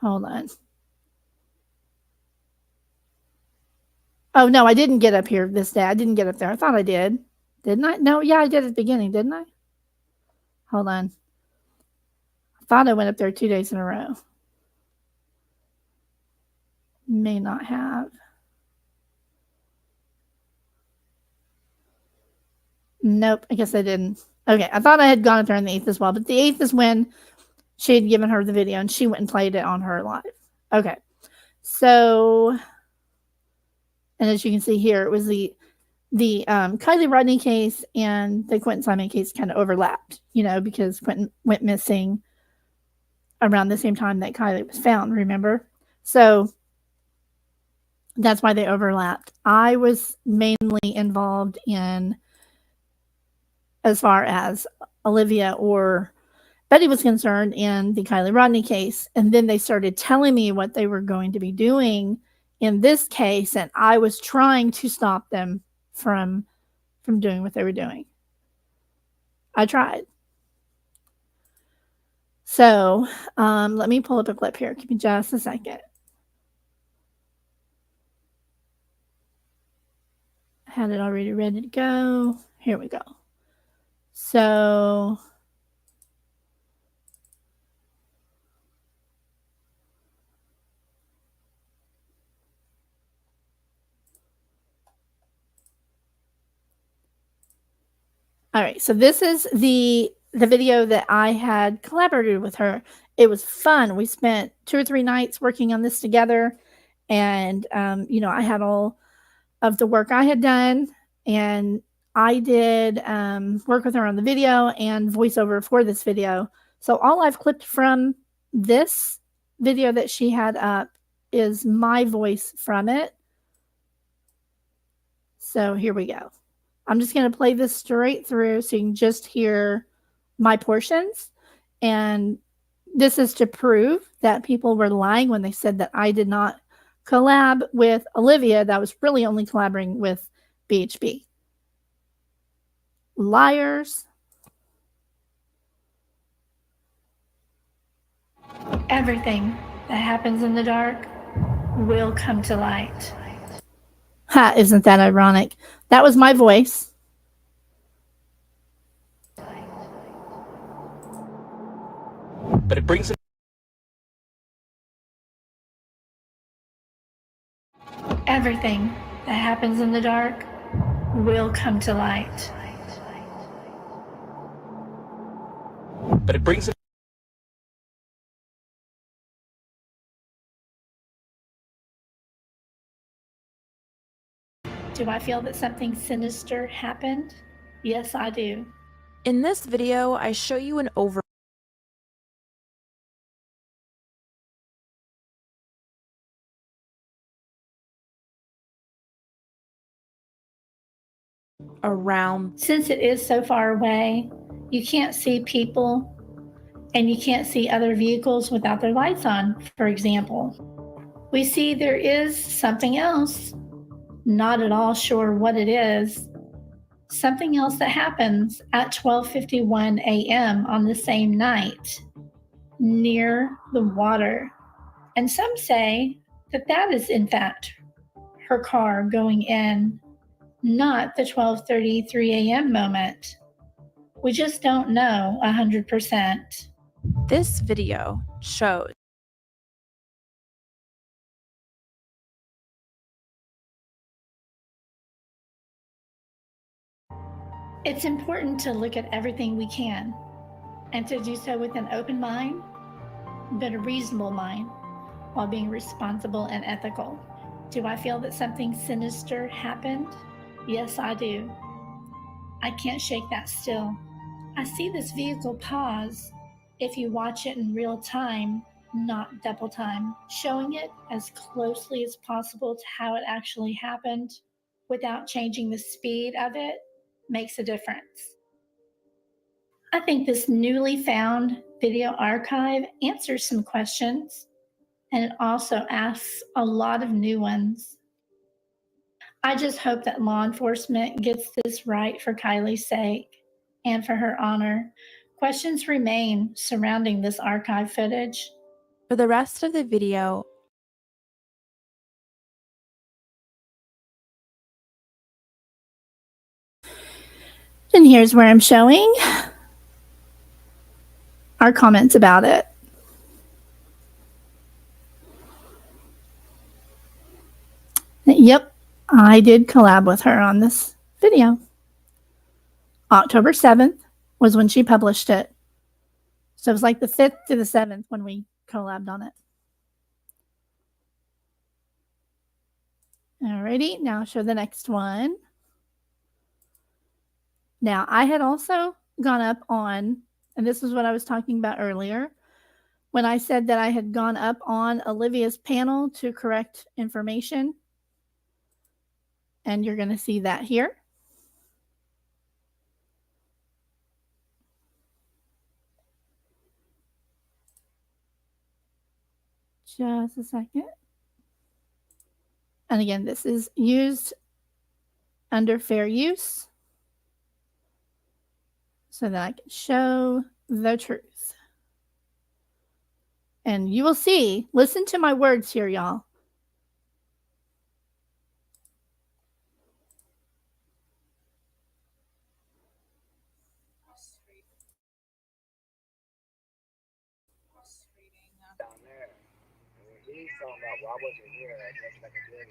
[SPEAKER 1] Hold on. Oh, no, I didn't get up here this day. I didn't get up there. I thought I did. Didn't I? No, yeah, I did at the beginning, didn't I? Hold on. I thought I went up there 2 days in a row. May not have. Nope, I guess I didn't. Okay, I thought I had gone up there on the 8th as well, but the 8th is when she had given her the video and she went and played it on her live. Okay, so, and as you can see here, it was the Kylie Rodney case and the Quentin Simon case kind of overlapped, you know, because Quentin went missing around the same time that Kylie was found, remember? So that's why they overlapped. I was mainly involved in, as far as Olivia or Betty was concerned, in the Kylie Rodney case. And then they started telling me what they were going to be doing in this case. And I was trying to stop them from doing what they were doing. I tried. So let me pull up a clip here. Give me just a second. I had it already ready to go. Here we go. So all right, so this is the video that I had collaborated with her. It was fun. We spent 2 or 3 nights working on this together. And, you know, I had all of the work I had done. And I did work with her on the video and voiceover for this video. So all I've clipped from this video that she had up is my voice from it. So here we go. I'm just going to play this straight through so you can just hear my portions. And this is to prove that people were lying when they said that I did not collab with Olivia. That was really only collaborating with BHB. Liars. Everything that happens in the dark will come to light. Ha, isn't that ironic? That was my voice.
[SPEAKER 11] But it brings it.
[SPEAKER 1] Everything that happens in the dark will come to light.
[SPEAKER 11] But it brings it.
[SPEAKER 1] Do I feel that something sinister happened? Yes, I do.
[SPEAKER 12] In this video, I show you an over around.
[SPEAKER 1] Since it is so far away, you can't see people and you can't see other vehicles without their lights on, for example. We see there is something else, not at all sure what it is, Something else that happens at 12:51 a.m. on the same night near the water. And some say that that is, in fact, her car going in, not the 12:33 a.m. moment. We just don't know 100%.
[SPEAKER 12] This video shows
[SPEAKER 1] It's important to look at everything we can and to do so with an open mind, but a reasonable mind, while being responsible and ethical. Do I feel that something sinister happened? Yes, I do. I can't shake that still. I see this vehicle pause, if you watch it in real time, not double time, showing it as closely as possible to how it actually happened without changing the speed of it makes a difference. I think this newly found video archive answers some questions, and it also asks a lot of new ones. I just hope that law enforcement gets this right for Kylie's sake and for her honor. Questions remain surrounding this archive footage.
[SPEAKER 12] for the rest of the video.
[SPEAKER 1] And here's where I'm showing our comments about it. Yep, I did collab with her on this video. October 7th was when she published it. So it was like the 5th to the 7th when we collabed on it. Alrighty, now I'll show the next one. Now, I had also gone up on, and this is what I was talking about earlier, when I said that I had gone up on Olivia's panel to correct information. And you're going to see that here. Just a second. And again, this is used under fair use so that I can show the truth. And you will see, listen to my words here, y'all.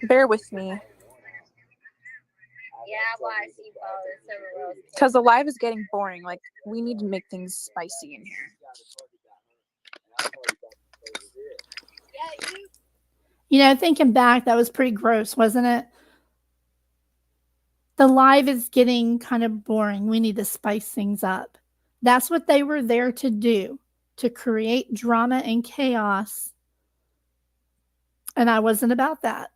[SPEAKER 13] Bear with me. Because the live is getting boring. Like, we need to make things spicy in here.
[SPEAKER 1] You know, thinking back, that was pretty gross, wasn't it? The live is getting kind of boring. We need to spice things up. That's what they were there to do, to create drama and chaos. And I wasn't about that.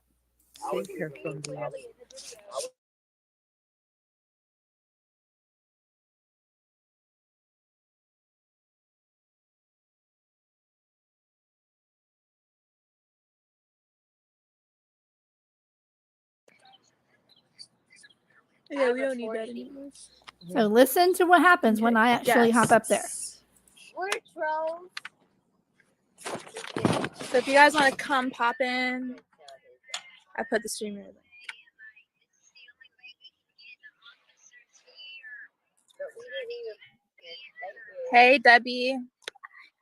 [SPEAKER 13] Yeah, we don't need that anymore.
[SPEAKER 1] So listen to what happens when I actually hop up there.
[SPEAKER 13] We're trolls. So if you guys want to come pop in, I put the streamer link. Hey, Debbie.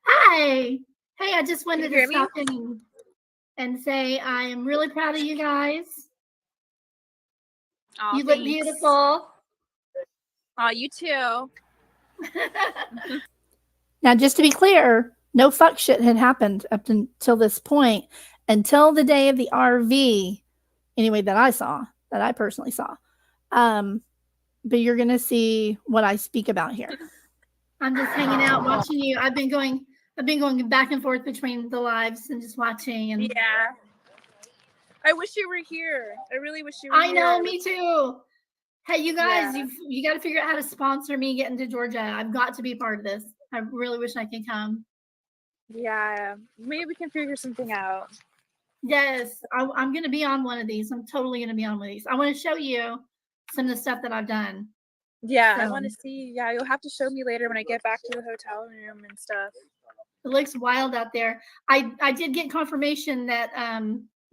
[SPEAKER 1] Hi. Hey, I just wanted
[SPEAKER 13] Can you
[SPEAKER 1] to
[SPEAKER 13] hear me?
[SPEAKER 1] stop in and say I am really proud of you guys.
[SPEAKER 13] Aw,
[SPEAKER 1] You look
[SPEAKER 13] thanks.
[SPEAKER 1] beautiful.
[SPEAKER 13] Aw, you too.
[SPEAKER 1] Now, just to be clear, no fuck shit had happened up until this point, until the day of the RV, anyway, that I saw, that I personally saw. But you're going to see what I speak about here. I'm just hanging out watching you. I've been going back and forth between the lives and just watching. And
[SPEAKER 13] Yeah. I wish you were here. I really wish you were
[SPEAKER 1] I
[SPEAKER 13] here.
[SPEAKER 1] know, me too. Hey, you guys,
[SPEAKER 13] Yeah.
[SPEAKER 1] you got to figure out how to sponsor me getting to Georgia. I've got to be part of this. I really wish I could come.
[SPEAKER 13] Yeah. Maybe we can figure something out.
[SPEAKER 1] Yes, I'm going to be on one of these. I'm totally going to be on one of these. I want to show you some of the stuff that I've done.
[SPEAKER 13] Yeah, I
[SPEAKER 1] So,
[SPEAKER 13] want to see. Yeah, you'll have to show me later when I get back to the hotel room and stuff.
[SPEAKER 1] it looks wild out there. I did get confirmation that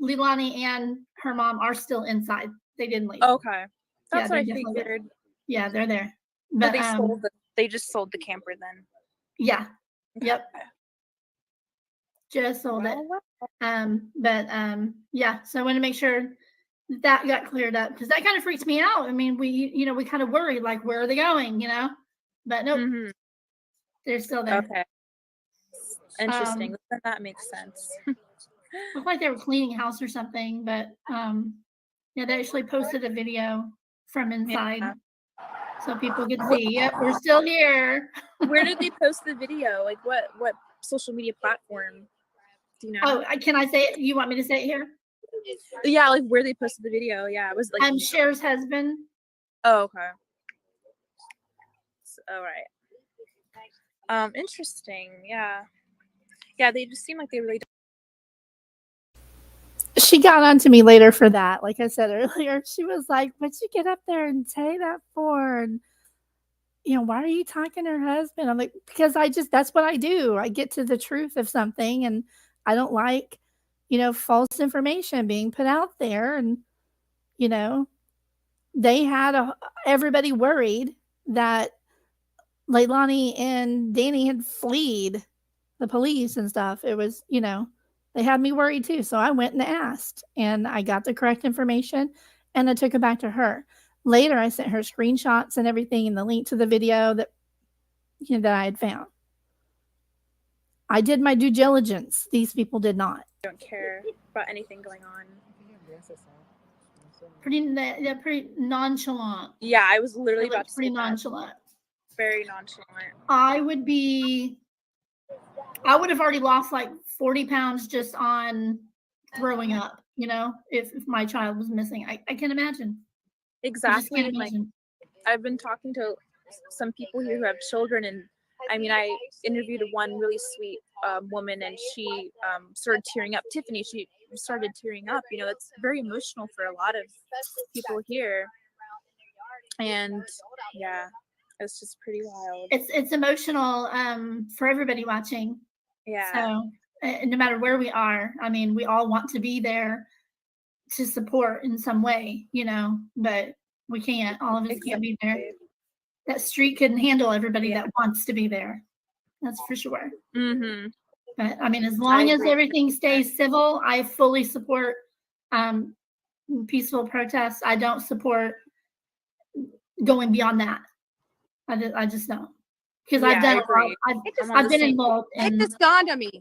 [SPEAKER 1] Leilani and her mom are still inside. They didn't leave.
[SPEAKER 13] Okay, that's
[SPEAKER 1] they're
[SPEAKER 13] what I
[SPEAKER 1] definitely there.
[SPEAKER 13] figured.
[SPEAKER 1] Yeah, they're there.
[SPEAKER 13] So
[SPEAKER 1] But
[SPEAKER 13] they just sold the camper then.
[SPEAKER 1] yeah. Yep. Just sold it. Yeah, so I want to make sure that got cleared up because that kind of freaks me out. I mean, we kind of worried, like, where are they going, But nope, they're still there.
[SPEAKER 13] Okay. Interesting. Then that makes sense.
[SPEAKER 1] Looked like they were cleaning a house or something, but yeah, they actually posted a video from inside.
[SPEAKER 13] Yeah.
[SPEAKER 1] So people could see, yep, we're still here.
[SPEAKER 13] Where did they post the video? Like what social media platform? Do you know?
[SPEAKER 1] Oh, can I say it? You want me to say it here?
[SPEAKER 13] Yeah, like where they posted the video. Yeah, it was like
[SPEAKER 1] Cher's husband.
[SPEAKER 13] Oh, okay. All right. Interesting. Yeah. Yeah, they just seem like they really.
[SPEAKER 1] She got onto me later for that. Like I said earlier, she was like, "What'd you get up there and say that for?" And why are you talking to her husband? I'm like, because that's what I do. I get to the truth of something, and I don't like, false information being put out there. And, they had everybody worried that Leilani and Danny had fled the police and stuff. It was, they had me worried too. So I went and asked, and I got the correct information, and I took it back to her. Later, I sent her screenshots and everything and the link to the video that I had found. I did my due diligence. These people did not.
[SPEAKER 13] I don't care about anything going on.
[SPEAKER 1] They're pretty nonchalant.
[SPEAKER 13] Yeah, I was literally about to
[SPEAKER 1] pretty
[SPEAKER 13] say
[SPEAKER 1] nonchalant.
[SPEAKER 13] Very nonchalant.
[SPEAKER 1] I would have already lost like 40 pounds just on throwing up, if my child was missing. I can imagine.
[SPEAKER 13] Exactly.
[SPEAKER 1] Can't imagine.
[SPEAKER 13] I've been talking to some people here who have children, and I mean, I interviewed one really sweet woman, and she started tearing up. Tiffany, she started tearing up. That's very emotional for a lot of people here. And yeah, it's just pretty wild.
[SPEAKER 1] It's emotional for everybody watching.
[SPEAKER 13] Yeah.
[SPEAKER 1] So no matter where we are, I mean, we all want to be there to support in some way, but we can't. All of us can't be there. That street couldn't handle everybody that wants to be there. That's for sure.
[SPEAKER 13] Mm-hmm.
[SPEAKER 1] But I mean, as long as everything stays civil, I fully support peaceful protests. I don't support going beyond that. I just don't, because I've done. I've been involved.
[SPEAKER 14] It just dawned on me.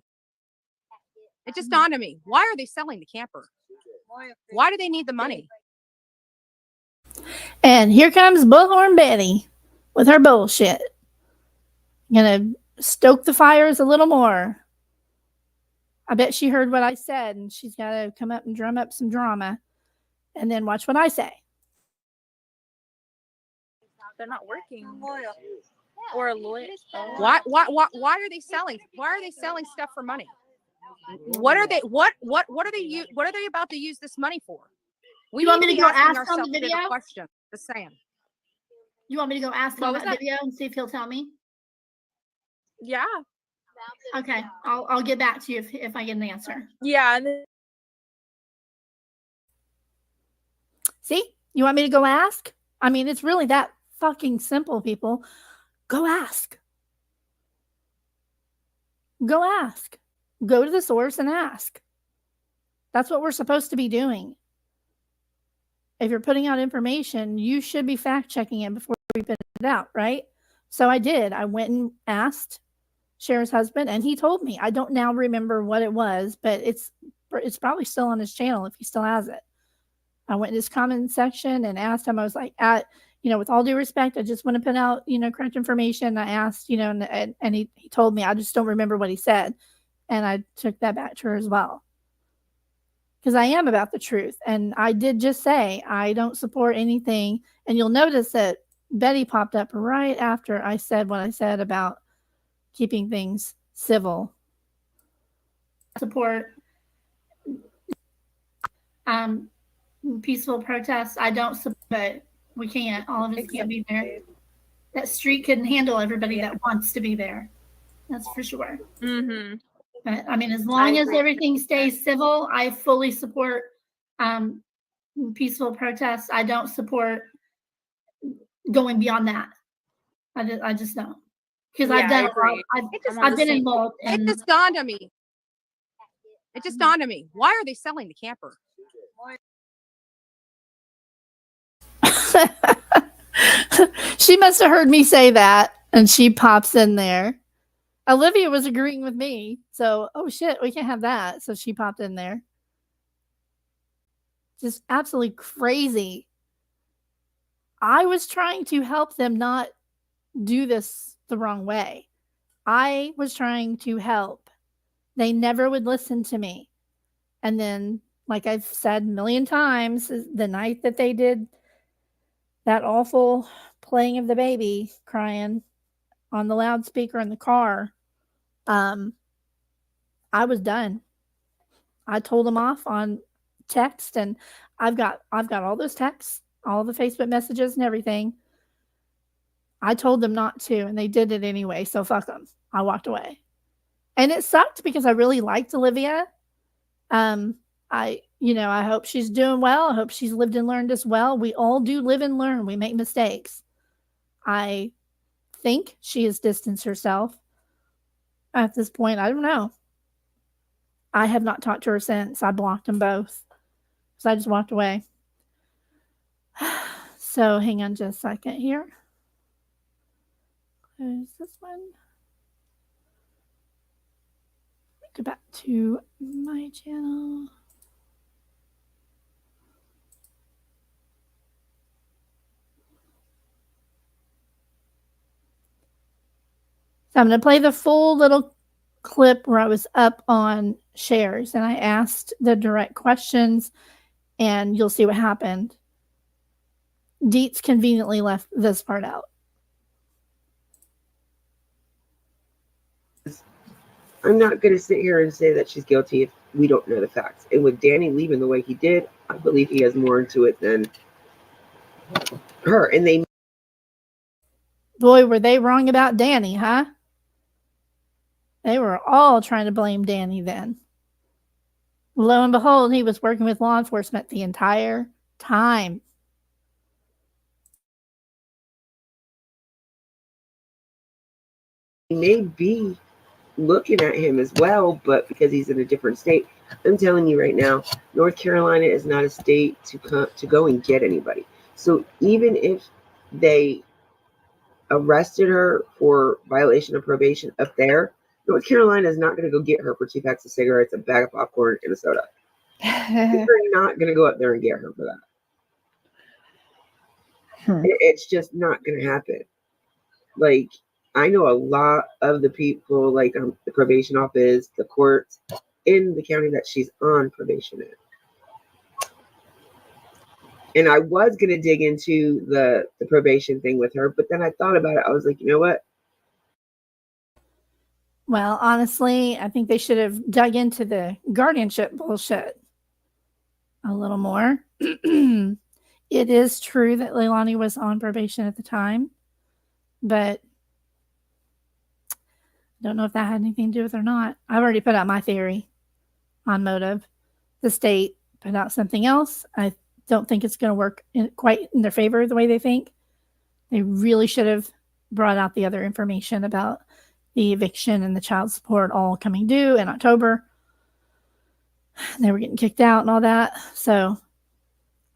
[SPEAKER 14] It just dawned on me. Why are they selling the camper? Why do they need the money?
[SPEAKER 1] And here comes Bullhorn Betty with her bullshit. Gonna stoke the fires a little more. I bet she heard what I said, and she's got to come up and drum up some drama, and then watch what I say.
[SPEAKER 13] They're not working. Or a lawyer.
[SPEAKER 14] Why are they selling? Why are they selling stuff for money? What are they? What are they about to use this money for?
[SPEAKER 1] You want me to go ask on the video?
[SPEAKER 14] Question. Just saying.
[SPEAKER 1] You want me to go ask on that video and see if he'll tell me?
[SPEAKER 13] Yeah.
[SPEAKER 1] Okay, I'll get back to you if I get an answer.
[SPEAKER 13] Yeah.
[SPEAKER 1] See, you want me to go ask? I mean, it's really that fucking simple, people. Go ask. Go ask. Go to the source and ask. That's what we're supposed to be doing. If you're putting out information, you should be fact checking it before we put it out, right? So I did. I went and asked Cher's husband, and he told me. I don't now remember what it was, but it's probably still on his channel if he still has it. I went in his comment section and asked him. I was like, with all due respect, I just want to put out, correct information. I asked, and he told me. I just don't remember what he said. And I took that back to her as well. Because I am about the truth. And I did just say I don't support anything. And you'll notice that Betty popped up right after I said what I said about keeping things civil. Support peaceful protests. I don't support, but we can't. All of us can't be there. That street couldn't handle everybody that wants to be there. That's for sure.
[SPEAKER 13] Mm-hmm.
[SPEAKER 1] But I mean, as long as everything stays civil, I fully support peaceful protests. I don't support going beyond that. I just don't. Because I've done I've been involved in.
[SPEAKER 14] It just dawned on me. It just dawned on me. Why are they selling the camper?
[SPEAKER 1] She must have heard me say that, and she pops in there. Olivia was agreeing with me, so oh shit, we can't have that. So she popped in there. Just absolutely crazy. I was trying to help them not do this the wrong way. I was trying to help. They never would listen to me. And then, like I've said a million times, the night that they did that awful playing of the baby crying on the loudspeaker in the car, I was done. I told them off on text, and I've got all those texts, all the Facebook messages and everything. I told them not to, and they did it anyway, so fuck them. I walked away. And it sucked because I really liked Olivia. I hope she's doing well. I hope she's lived and learned as well. We all do live and learn. We make mistakes. I think she has distanced herself at this point. I don't know. I have not talked to her since. I blocked them both. So I just walked away. So hang on just a second here. Close this one. Go back to my channel. So I'm going to play the full little clip where I was up on shares and I asked the direct questions, and you'll see what happened. Deets conveniently left this part out.
[SPEAKER 15] I'm not going to sit here and say that she's guilty if we don't know the facts. And with Danny leaving the way he did, I believe he has more into it than her. And they,
[SPEAKER 1] boy, were they wrong about Danny, huh? They were all trying to blame Danny then. Lo and behold, he was working with law enforcement the entire time.
[SPEAKER 15] may be looking at him as well, but because he's in a different state, I'm telling you right now, North Carolina is not a state to go and get anybody. So even if they arrested her for violation of probation up there, North Carolina is not going to go get her for 2 packs of cigarettes, a bag of popcorn, and a soda. They're not going to go up there and get her for that. It's just not going to happen. Like, I know a lot of the people, like the probation office, the courts in the county that she's on probation in. And I was going to dig into the probation thing with her, but then I thought about it. I was like, you know what?
[SPEAKER 1] Well, honestly, I think they should have dug into the guardianship bullshit a little more. It is true that Leilani was on probation at the time, but I don't know if that had anything to do with it or not. I've already put out my theory on motive. The state put out something else. I don't think it's going to work quite in their favor the way they think. They really should have brought out the other information about the eviction and the child support all coming due in October. They were getting kicked out and all that. So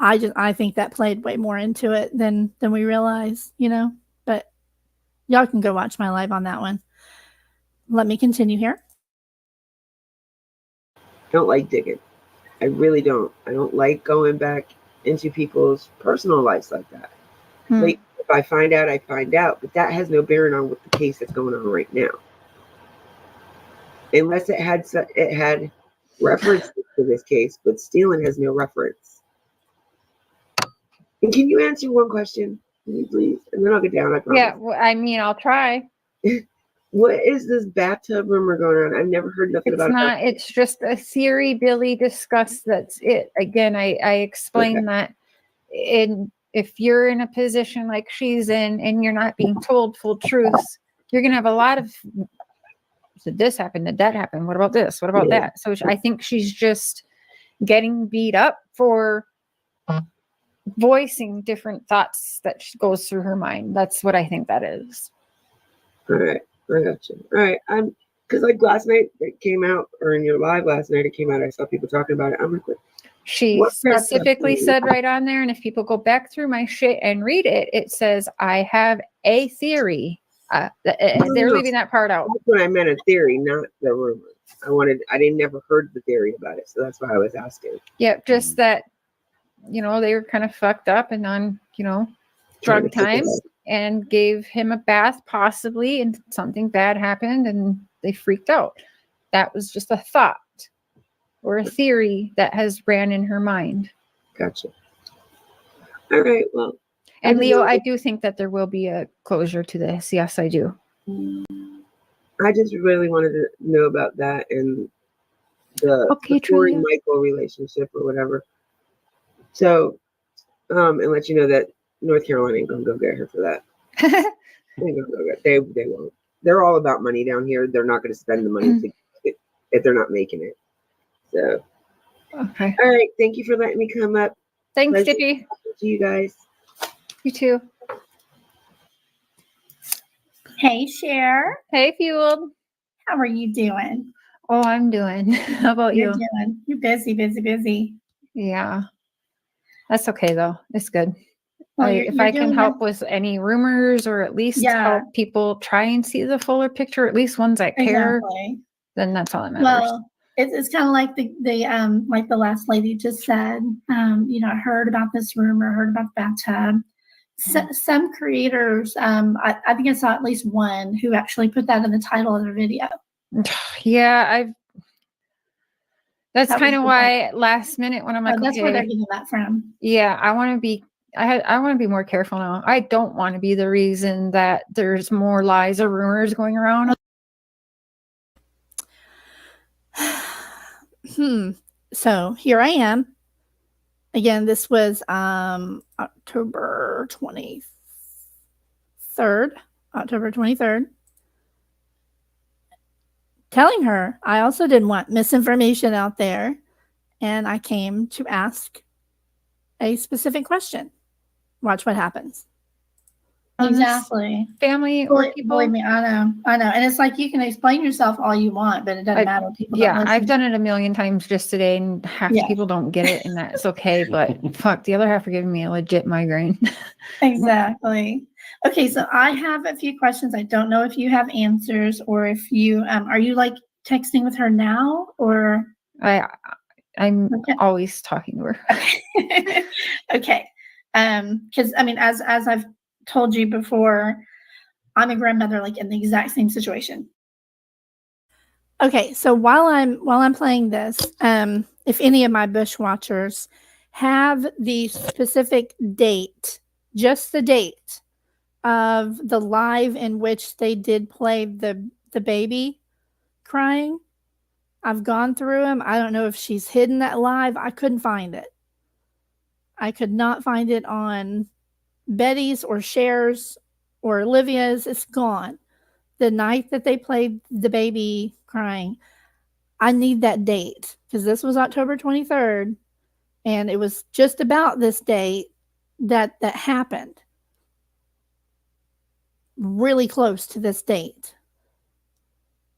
[SPEAKER 1] I think that played way more into it than we realize, you know. But y'all can go watch my live on that one. Let me continue here.
[SPEAKER 15] I don't like digging. I really don't. I don't like going back into people's personal lives like that. Like, if I find out, I find out. But that has no bearing on what the case that's going on right now. Unless it had reference to this case, but stealing has no reference. And can you answer one question, please? And then I'll get down. I promise.
[SPEAKER 2] Yeah, well, I mean, I'll try.
[SPEAKER 15] What is this bathtub rumor going on? I've never heard nothing about it.
[SPEAKER 2] It's just a theory Billy discussed. That's it. Again, I explained that in if you're in a position like she's in and you're not being told full truths, you're going to have a lot of, did this happen? Did that happen? What about this? What about that? So I think she's just getting beat up for voicing different thoughts that goes through her mind. That's what I think that is.
[SPEAKER 15] All right, I got you. All right, because like last night it came out, or in your live last night it came out. I saw people talking about it. I'm like,
[SPEAKER 2] she specifically said right on there, and if people go back through my shit and read it, it says I have a theory. They're leaving that part out.
[SPEAKER 15] That's what I meant, a theory, not the rumor. I didn't never heard the theory about it, so that's why I was asking.
[SPEAKER 2] Yeah, just that, you know, they were kind of fucked up and on, you know, drug time, and gave him a bath possibly, and something bad happened and they freaked out. That was just a thought or a theory that has ran in her mind.
[SPEAKER 15] Gotcha. All right, well.
[SPEAKER 2] And Leo, I do think that there will be a closure to this. Yes, I do.
[SPEAKER 15] I just really wanted to know about that and the Corey Michael relationship or whatever. So, and let you know that North Carolina ain't gonna go get her for that. They won't. They're all about money down here. They're not going to spend the money if they're not making it. So,
[SPEAKER 2] okay.
[SPEAKER 15] All right. Thank you for letting me come up.
[SPEAKER 2] Thanks, Dippy.
[SPEAKER 15] To you guys.
[SPEAKER 2] You too.
[SPEAKER 1] Hey, Cher.
[SPEAKER 2] Hey, Fueled.
[SPEAKER 1] How are you doing?
[SPEAKER 2] Oh, I'm doing. How about you?
[SPEAKER 1] You're busy.
[SPEAKER 2] Yeah. That's okay, though. It's good.
[SPEAKER 1] Well,
[SPEAKER 2] if I can help with any rumors or at least help people try and see the fuller picture, at least ones that care, then that's all that matters.
[SPEAKER 1] Well, it's kind of like the like the last lady just said, you know, I heard about this rumor, heard about the bathtub. Some creators, I think I saw at least one who actually put that in the title of their video.
[SPEAKER 2] Yeah, that's kind of why last minute when I'm like,
[SPEAKER 1] that's where they're getting that from.
[SPEAKER 2] Yeah, I want to be more careful now. I don't want to be the reason that there's more lies or rumors going around.
[SPEAKER 1] So here I am. Again, this was October 23rd. Telling her I also didn't want misinformation out there, and I came to ask a specific question. Watch what happens. Exactly.
[SPEAKER 2] Family or people.
[SPEAKER 1] Believe me, I know. And it's like you can explain yourself all you want, but it doesn't matter. People don't listen.
[SPEAKER 2] I've done it a million times just today, and half the people don't get it, and that's okay. But fuck, the other half are giving me a legit migraine.
[SPEAKER 1] Exactly. Okay, so I have a few questions. I don't know if you have answers, or if you are you like texting with her now, or
[SPEAKER 2] I'm always talking to her.
[SPEAKER 1] Okay. Because I mean, as I've told you before, I'm a grandmother, like in the exact same situation. Okay, so while I'm playing this, if any of my bush watchers have the specific date, just the date of the live in which they did play the baby crying, I've gone through them. I don't know if she's hidden that live. I couldn't find it. I could not find it on Betty's or Cher's or Olivia's. It's gone. The night that they played the baby crying, I need that date because this was October 23rd, and it was just about this date that happened. Really close to this date.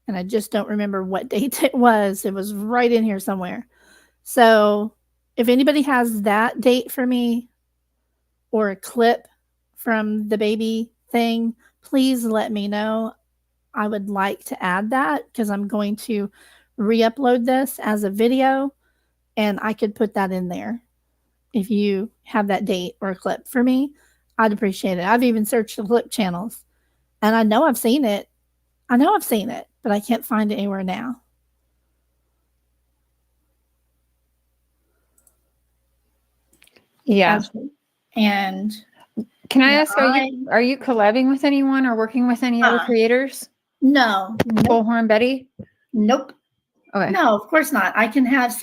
[SPEAKER 1] And I just don't remember what date it was. It was right in here somewhere. So if anybody has that date for me or a clip from the baby thing, please let me know. I would like to add that because I'm going to re-upload this as a video, and I could put that in there. If you have that date or a clip for me, I'd appreciate it. I've even searched the clip channels, and I know I've seen it. But I can't find it anywhere now.
[SPEAKER 2] Yeah.
[SPEAKER 1] And
[SPEAKER 2] can I ask, are you collabing with anyone or working with any other creators?
[SPEAKER 1] No.
[SPEAKER 2] Bullhorn Betty?
[SPEAKER 1] Nope.
[SPEAKER 2] Okay.
[SPEAKER 1] No, of course not. I can have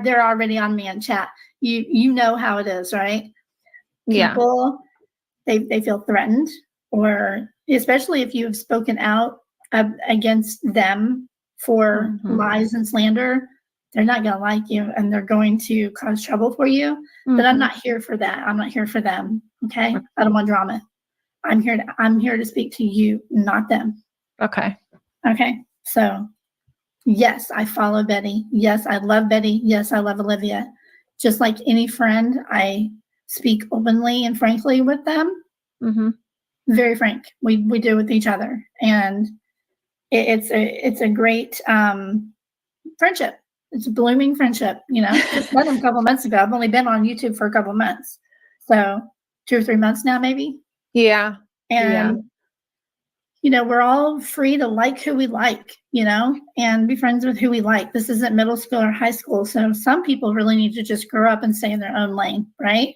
[SPEAKER 1] they're already on me in chat. You know how it is, right?
[SPEAKER 2] Yeah.
[SPEAKER 1] people, they feel threatened, or especially if you have spoken out against them for lies and slander, they're not going to like you and they're going to cause trouble for you. But I'm not here for that. I'm not here for them. Okay. I don't want drama. I'm here to speak to you, not them.
[SPEAKER 2] Okay.
[SPEAKER 1] Okay. So yes, I follow Betty. Yes, I love Betty. Yes, I love Olivia. Just like any friend, I speak openly and frankly with them. Very frank. We do with each other, and it's a great friendship. It's a blooming friendship. You know, just met him a couple months ago. I've only been on YouTube for a couple months, so 2 or 3 months now, maybe.
[SPEAKER 2] Yeah.
[SPEAKER 1] And you know, we're all free to like who we like, you know, and be friends with who we like. This isn't middle school or high school. So some people really need to just grow up and stay in their own lane, right?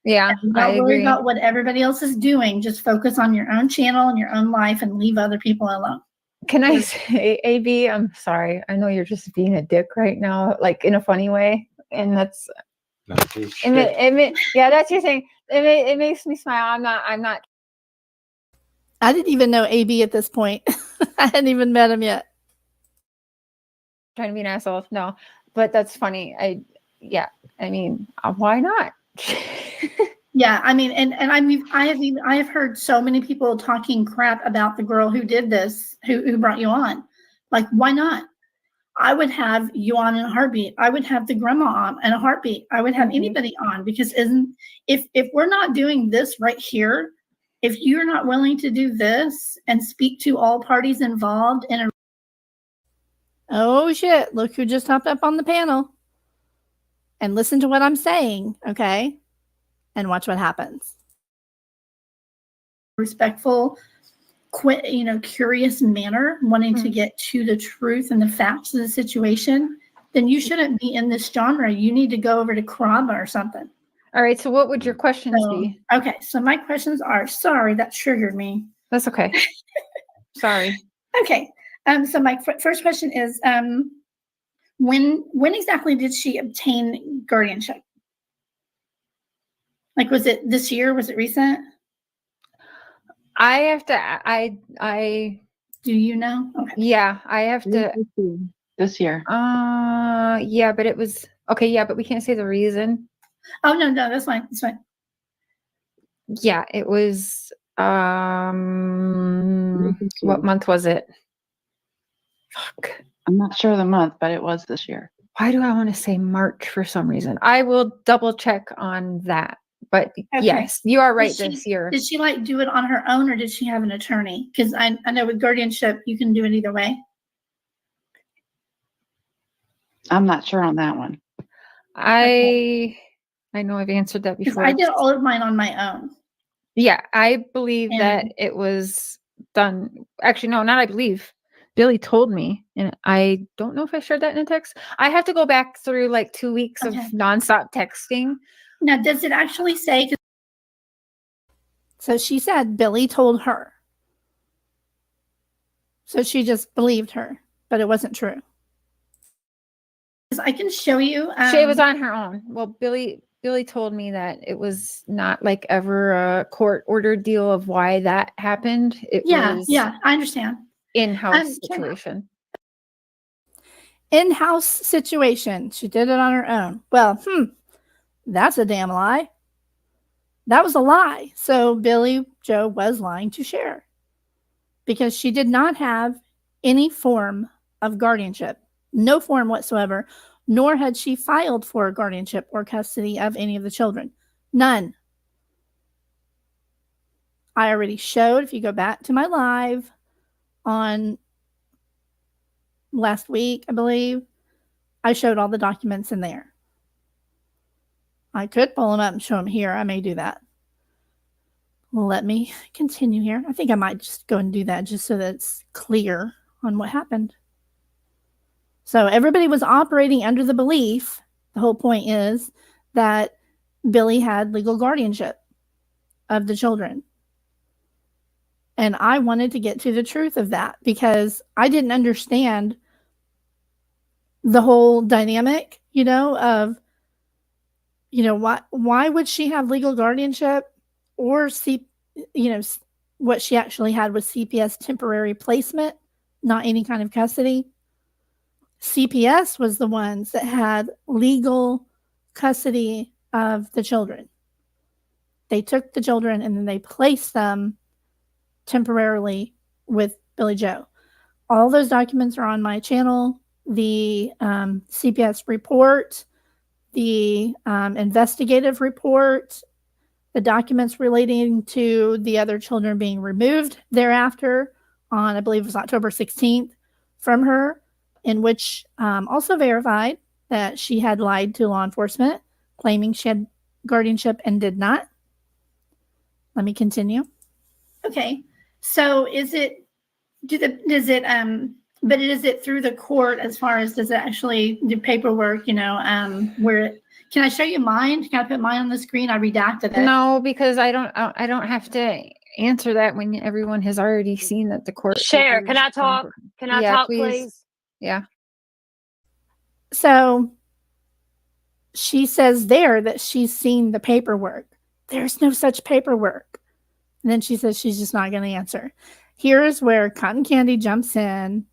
[SPEAKER 2] Yeah,
[SPEAKER 1] and not worry about what everybody else is doing. Just focus on your own channel and your own life and leave other people alone.
[SPEAKER 2] Can I say, AB, I'm sorry. I know you're just being a dick right now, like in a funny way. And that's, yeah, that's your thing. It makes me smile. I'm not.
[SPEAKER 1] I didn't even know AB at this point. I hadn't even met him yet.
[SPEAKER 2] Trying to be an asshole. No, but that's funny. I mean, why not?
[SPEAKER 1] Yeah, I mean, and I mean, I have heard so many people talking crap about the girl who did this, who brought you on. Like, why not? I would have you on in a heartbeat. I would have the grandma on in a heartbeat. I would have anybody on, because if we're not doing this right here, if you're not willing to do this and speak to all parties involved in a oh shit, look who just hopped up on the panel. And listen to what I'm saying, okay? And watch what happens. Respectful, curious manner, wanting to get to the truth and the facts of the situation, then you shouldn't be in this genre. You need to go over to Karama or something.
[SPEAKER 2] All right, so what would your questions be?
[SPEAKER 1] Okay, so my questions are, sorry, that triggered me.
[SPEAKER 2] That's okay. Sorry.
[SPEAKER 1] Okay, so my first question is, when exactly did she obtain guardianship? Like, was it this year? Was it recent?
[SPEAKER 2] I have to, I
[SPEAKER 1] do you know? Okay.
[SPEAKER 2] Yeah, I have to.
[SPEAKER 16] This year.
[SPEAKER 2] Yeah, but it was, okay, yeah, but we can't say the reason.
[SPEAKER 1] Oh, no, that's fine. That's fine.
[SPEAKER 2] Yeah, it was, what month was it? Fuck.
[SPEAKER 16] I'm not sure of the month, but it was this year.
[SPEAKER 2] Why do I want to say March for some reason? I will double check on that. But yes, you are right, this year.
[SPEAKER 1] Did she like do it on her own, or did she have an attorney? Because I know with guardianship, you can do it either way.
[SPEAKER 16] I'm not sure on that one.
[SPEAKER 2] I know I've answered that before.
[SPEAKER 1] I did all of mine on my own.
[SPEAKER 2] Yeah, I believe that it was done. Actually, no, not I believe. Billy told me, and I don't know if I shared that in a text. I have to go back through like 2 weeks of nonstop texting.
[SPEAKER 1] Now, does it actually say? So she said Billy told her. So she just believed her, but it wasn't true. I can show you.
[SPEAKER 2] She was on her own. Well, Billy told me that it was not like ever a court ordered deal of why that happened. It was
[SPEAKER 1] I understand.
[SPEAKER 2] In-house situation.
[SPEAKER 1] In-house situation. She did it on her own. Well, that's a damn lie. That was a lie. So Billy Joe was lying to share, because she did not have any form of guardianship, no form whatsoever, nor had she filed for guardianship or custody of any of the children. None. I already showed, if you go back to my live on last week, I believe, I showed all the documents in there. I could pull them up and show them here. I may do that. Let me continue here. I think I might just go and do that just so that it's clear on what happened. So everybody was operating under the belief, the whole point is, that Billy had legal guardianship of the children. And I wanted to get to the truth of that, because I didn't understand the whole dynamic, of, why would she have legal guardianship or what she actually had was CPS temporary placement, not any kind of custody. CPS was the ones that had legal custody of the children. They took the children and then they placed them temporarily with Billy Joe. All those documents are on my channel. The CPS report, the investigative report, the documents relating to the other children being removed thereafter on, I believe it was October 16th from her, in which also verified that she had lied to law enforcement, claiming she had guardianship and did not. Let me continue. Okay, so is it through the court as far as does it actually do paperwork, where can I show you mine? Can I put mine on the screen? I redacted it.
[SPEAKER 2] No, because I don't have to answer that when everyone has already seen that the court.
[SPEAKER 17] Share, can I talk? Can I talk, please?
[SPEAKER 2] Yeah.
[SPEAKER 1] So she says there that she's seen the paperwork. There's no such paperwork. And then she says she's just not going to answer. Here's where Cotton Candy jumps in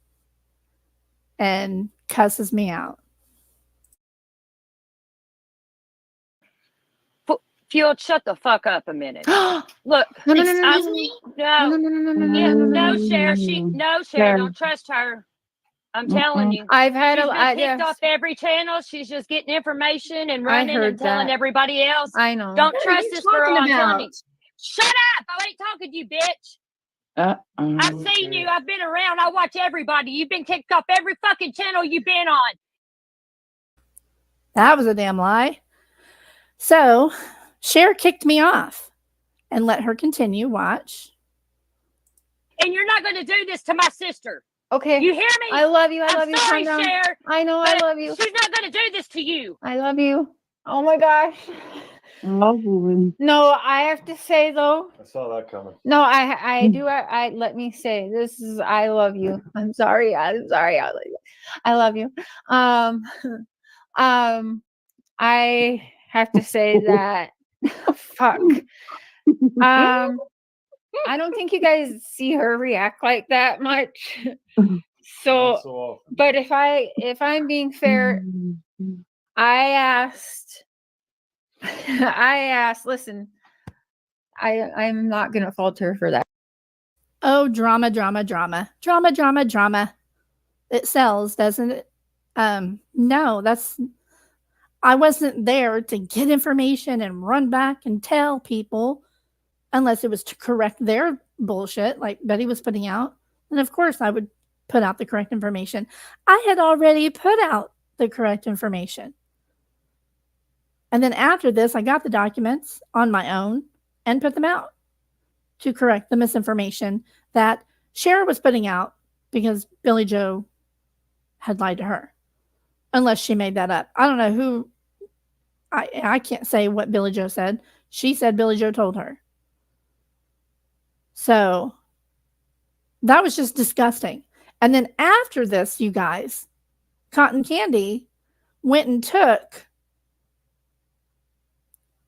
[SPEAKER 1] and cusses me out.
[SPEAKER 17] Fuel, shut the fuck up a minute. Look,
[SPEAKER 2] No,
[SPEAKER 17] Cher, Cher, don't trust her. I'm telling you.
[SPEAKER 2] I've had
[SPEAKER 17] she's been kicked off every channel. She's just getting information and running and telling everybody else.
[SPEAKER 2] I know.
[SPEAKER 17] Don't trust this girl. I'm telling you. Shut up! I ain't talking to you, bitch. I've seen you. I've been around. I watch everybody. You've been kicked off every fucking channel you've been on.
[SPEAKER 1] That was a damn lie. So Cher kicked me off and let her continue. Watch.
[SPEAKER 17] And you're not going to do this to my sister.
[SPEAKER 2] Okay.
[SPEAKER 17] You hear me?
[SPEAKER 2] I love you. I love you.
[SPEAKER 17] Sorry,
[SPEAKER 2] Calm down.
[SPEAKER 17] Cher.
[SPEAKER 2] I know. I love you.
[SPEAKER 17] She's not going to do this to you.
[SPEAKER 2] I love you. Oh my gosh. No, I have to say though.
[SPEAKER 18] I saw that coming.
[SPEAKER 2] No, I do. I let me say this is. I love you. I'm sorry. I love you. I have to say that. Fuck. I don't think you guys see her react like that much. So but if I'm being fair, I asked, listen, I'm not going to fault her for that.
[SPEAKER 1] Oh, drama. It sells, doesn't it? No, I wasn't there to get information and run back and tell people unless it was to correct their bullshit like Betty was putting out. And of course I would put out the correct information. I had already put out the correct information. And then after this, I got the documents on my own and put them out to correct the misinformation that Cher was putting out because Billy Joe had lied to her. Unless she made that up. I don't know who. I can't say what Billy Joe said. She said Billy Joe told her. So that was just disgusting. And then after this, you guys, Cotton Candy went and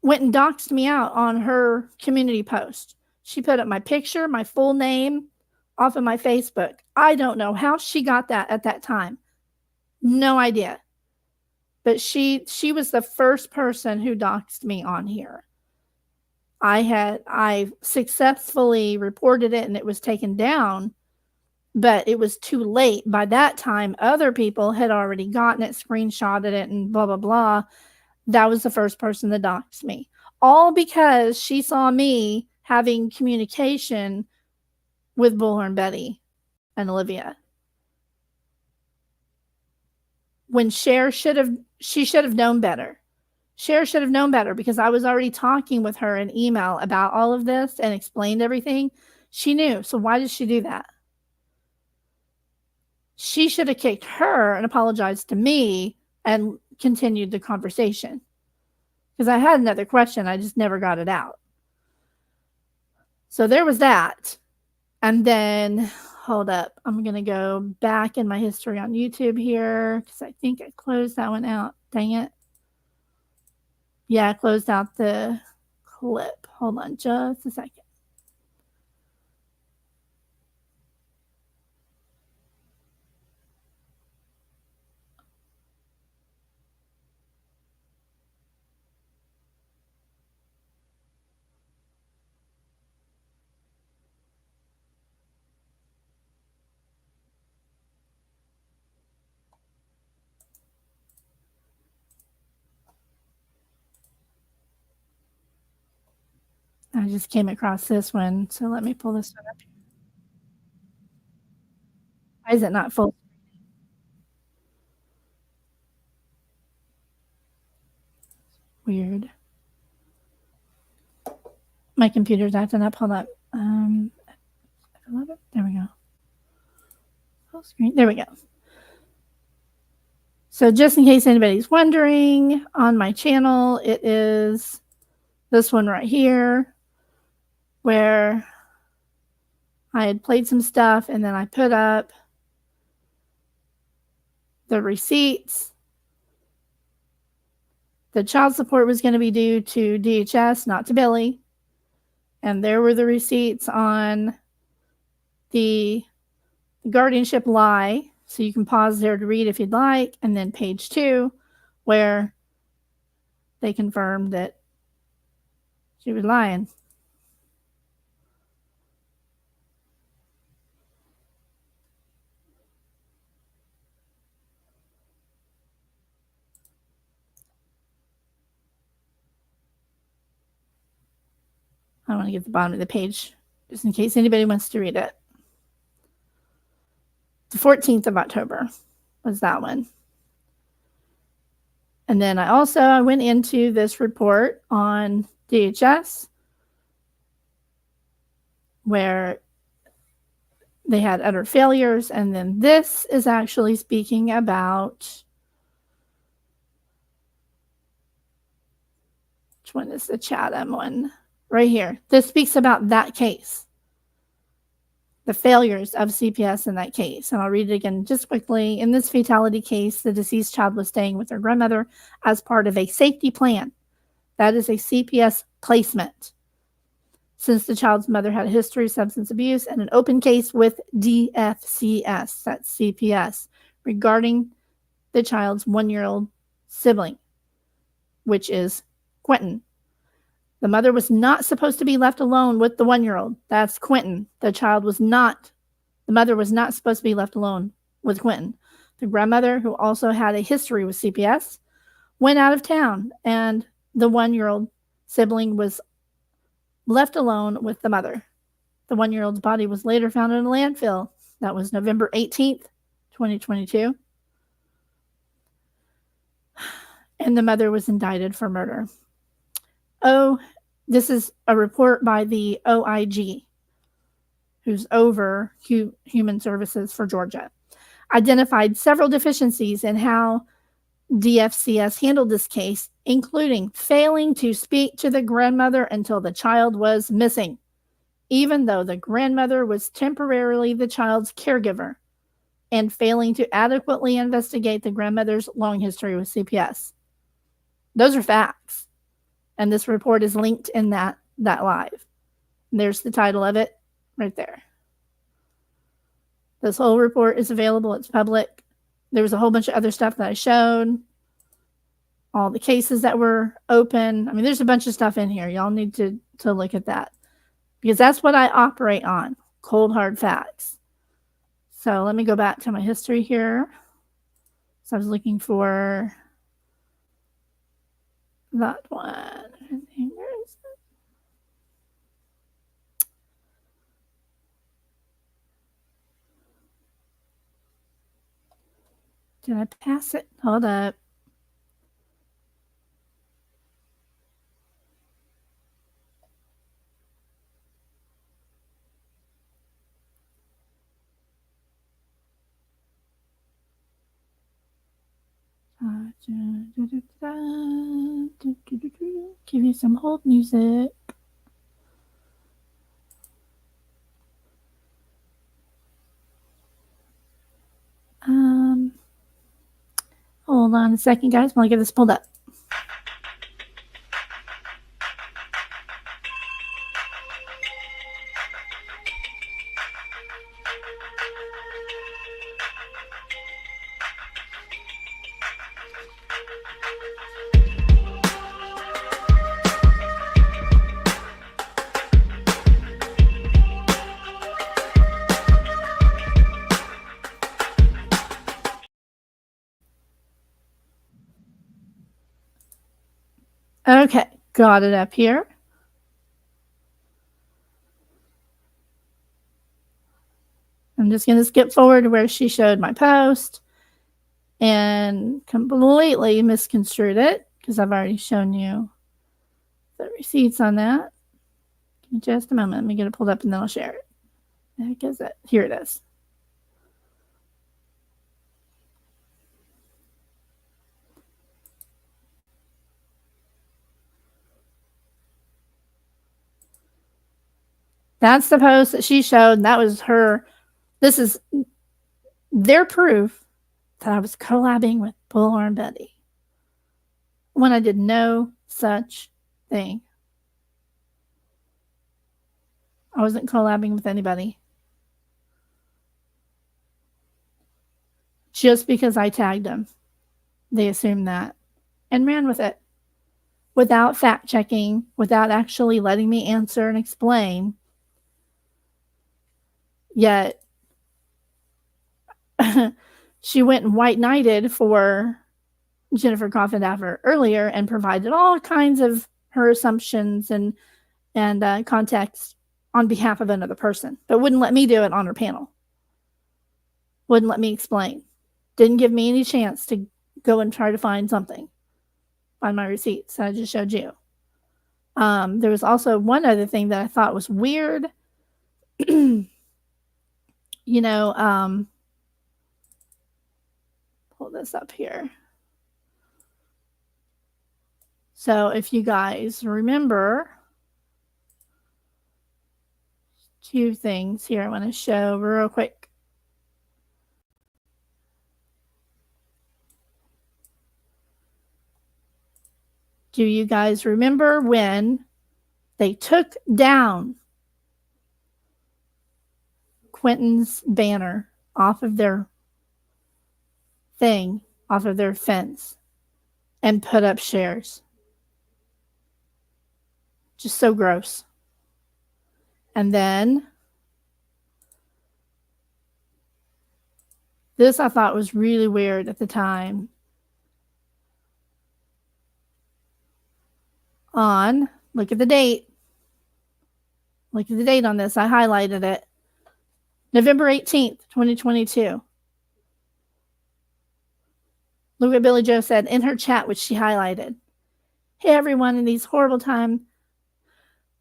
[SPEAKER 1] doxed me out on her community post. She put up my picture, my full name off of my Facebook. I don't know how she got that at that time. No idea. But she was the first person who doxed me on here. I successfully reported it and it was taken down, but it was too late. By that time, other people had already gotten it, screenshotted it, and blah, blah, blah. That was the first person that doxed me. All because she saw me having communication with Bullhorn Betty and Olivia. When Cher should have known better. Cher should have known better because I was already talking with her in email about all of this and explained everything. She knew. So why did she do that? She should have kicked her and apologized to me and continued the conversation. Because I had another question. I just never got it out. So there was that. And then, hold up. I'm going to go back in my history on YouTube here because I think I closed that one out. Dang it. Yeah, I closed out the clip. Hold on just a second. I just came across this one, so let me pull this one up. Why is it not full? Weird. My computer's acting up. Hold up. There we go. Full screen. There we go. So just in case anybody's wondering, on my channel, it is this one right here, where I had played some stuff and then I put up the receipts. The child support was going to be due to DHS, not to Billy. And there were the receipts on the guardianship lie. So you can pause there to read if you'd like. And then page 2, where they confirmed that she was lying. I want to get the bottom of the page just in case anybody wants to read it. The 14th of October was that one. And then I went into this report on DHS where they had utter failures. And then this is actually speaking about, which one is the Chatham one? Right here. This speaks about that case, the failures of CPS in that case. And I'll read it again just quickly. In this fatality case, the deceased child was staying with her grandmother as part of a safety plan. That is a CPS placement. Since the child's mother had a history of substance abuse and an open case with DFCS, that's CPS, regarding the child's 1-year-old sibling, which is Quentin. The mother was not supposed to be left alone with the 1-year-old. That's Quentin. The mother was not supposed to be left alone with Quentin. The grandmother, who also had a history with CPS, went out of town, and the 1-year-old sibling was left alone with the mother. The 1-year-old's body was later found in a landfill. That was November 18th, 2022. And the mother was indicted for murder. This is a report by the OIG, who's over Human Services for Georgia, identified several deficiencies in how DFCS handled this case, including failing to speak to the grandmother until the child was missing, even though the grandmother was temporarily the child's caregiver, and failing to adequately investigate the grandmother's long history with CPS. Those are facts. And this report is linked in that live. And there's the title of it right there. This whole report is available. It's public. There was a whole bunch of other stuff that I showed. All the cases that were open. I mean, there's a bunch of stuff in here. Y'all need to look at that. Because that's what I operate on. Cold, hard facts. So let me go back to my history here. So I was looking for that one. Where is it? Did I pass it? Hold up. Give you some hold music. Hold on a second, guys, while I get this pulled up. Okay, got it up here. I'm just going to skip forward to where she showed my post and completely misconstrued it because I've already shown you the receipts on that. Give me just a moment. Let me get it pulled up and then I'll share it. The heck is it? Here it is. That's the post that she showed, and that was her. This is their proof that I was collabing with Bullhorn Betty when I did no such thing. I wasn't collabing with anybody. Just because I tagged them, they assumed that and ran with it without fact checking, without actually letting me answer and explain. Yet she went and white knighted for Jennifer Coffin-Daffer earlier and provided all kinds of her assumptions and context on behalf of another person, but wouldn't let me do it on her panel. Wouldn't let me explain. Didn't give me any chance to go and try to find something. Find my receipts that I just showed you. There was also one other thing that I thought was weird. You know, pull this up here. So if you guys remember, two things here I want to show real quick. Do you guys remember when they took down Quentin's banner off of their thing, off of their fence, and put up shares? Just so gross. And then this I thought was really weird at the time. Look at the date. Look at the date on this. I highlighted it. November 18th, 2022. Look what Billy Joe said in her chat, which she highlighted. Hey, everyone, in these horrible times,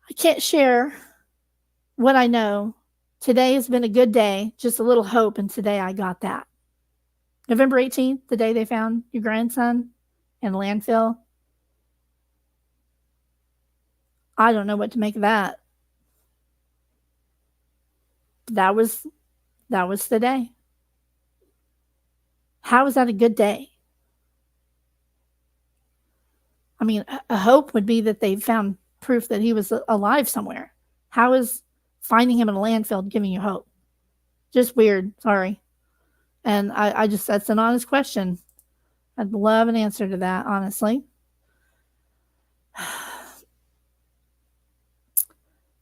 [SPEAKER 1] I can't share what I know. Today has been a good day, just a little hope, and today I got that. November 18th, the day they found your grandson in a landfill. I don't know what to make of that. That was the day. How is that a good day? I mean, a hope would be that they found proof that he was alive somewhere. How is finding him in a landfill giving you hope? Just weird. Sorry. And I just, that's an honest question. I'd love an answer to that, honestly.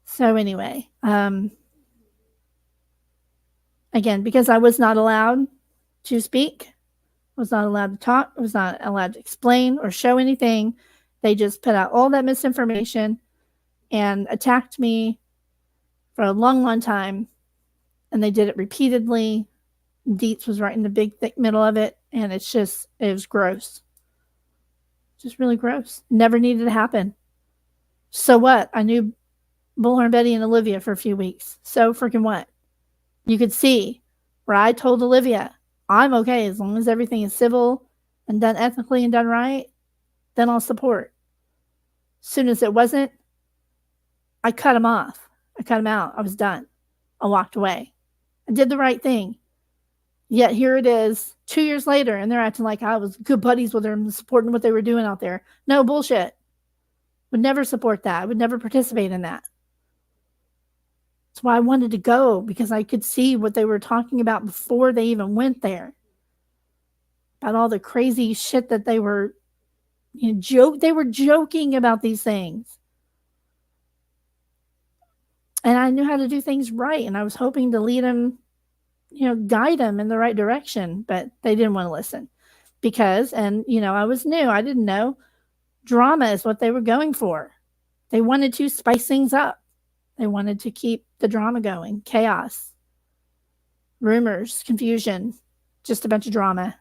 [SPEAKER 1] So anyway, again, because I was not allowed to speak, was not allowed to talk, was not allowed to explain or show anything, they just put out all that misinformation and attacked me for a long, long time. And they did it repeatedly. Deets was right in the big, thick middle of it. And it was gross. Just really gross. Never needed to happen. So what? I knew Bullhorn Betty and Olivia for a few weeks. So freaking what? You could see where I told Olivia, I'm okay as long as everything is civil and done ethically and done right, then I'll support. As soon as it wasn't, I cut him off. I cut him out. I was done. I walked away. I did the right thing. Yet here it is 2 years later, and they're acting like I was good buddies with them, supporting what they were doing out there. No, bullshit. Would never support that. I would never participate in that. That's why I wanted to go, because I could see what they were talking about before they even went there. About all the crazy shit that they were, they were joking about these things. And I knew how to do things right, and I was hoping to lead them, guide them in the right direction, but they didn't want to listen. Because, and I was new, I didn't know, Drama is what they were going for. They wanted to spice things up. They wanted to keep the drama going. Chaos, rumors, confusion, just a bunch of drama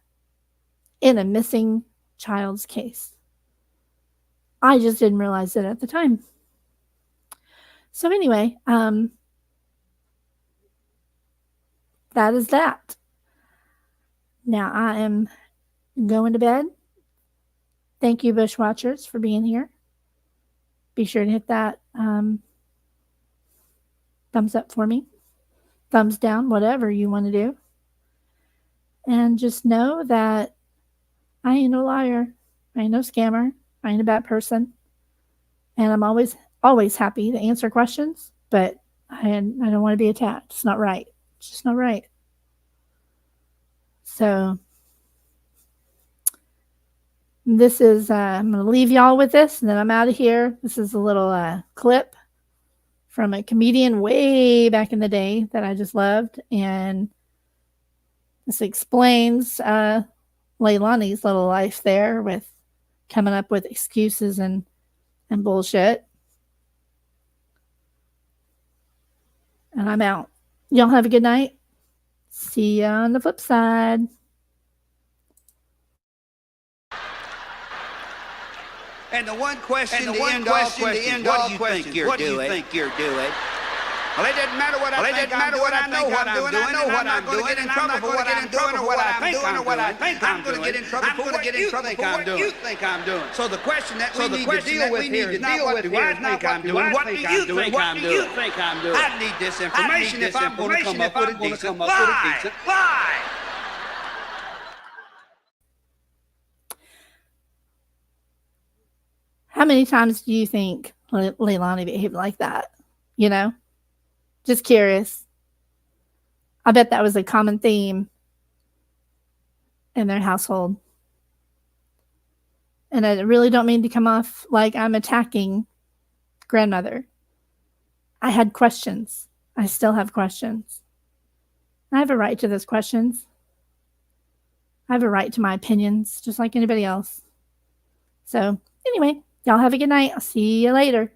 [SPEAKER 1] in a missing child's case. I just didn't realize it at the time. So anyway, that is that. Now I am going to bed. Thank you, Bushwatchers, for being here. Be sure to hit that thumbs up for me, thumbs down, whatever you want to do. And just know that I ain't no liar. I ain't no scammer. I ain't a bad person. And I'm always happy to answer questions, but I don't want to be attacked. It's not right. It's just not right. So this is, I'm going to leave y'all with this, and then I'm out of here. This is a little clip from a comedian way back in the day that I just loved. And this explains Leilani's little life there with coming up with excuses and bullshit. And I'm out. Y'all have a good night. See ya on the flip side.
[SPEAKER 18] And the one question, the end all question, what do you think you're doing? Well, it doesn't matter what I think I'm doing. I know what I'm doing. I know what I'm doing. And I'm not going to get in trouble for what I'm doing or what I think I'm doing. I'm going to get in trouble for what you think I'm doing. So the question that we need to deal with here is not what do I think I'm doing. What do you think I'm doing? I need this information if I'm going to come up with a decent lie.
[SPEAKER 1] How many times do you think Leilani behaved like that? You know? Just curious. I bet that was a common theme in their household. And I really don't mean to come off like I'm attacking grandmother. I had questions. I still have questions. I have a right to those questions. I have a right to my opinions, just like anybody else. So, anyway, y'all have a good night. I'll see you later.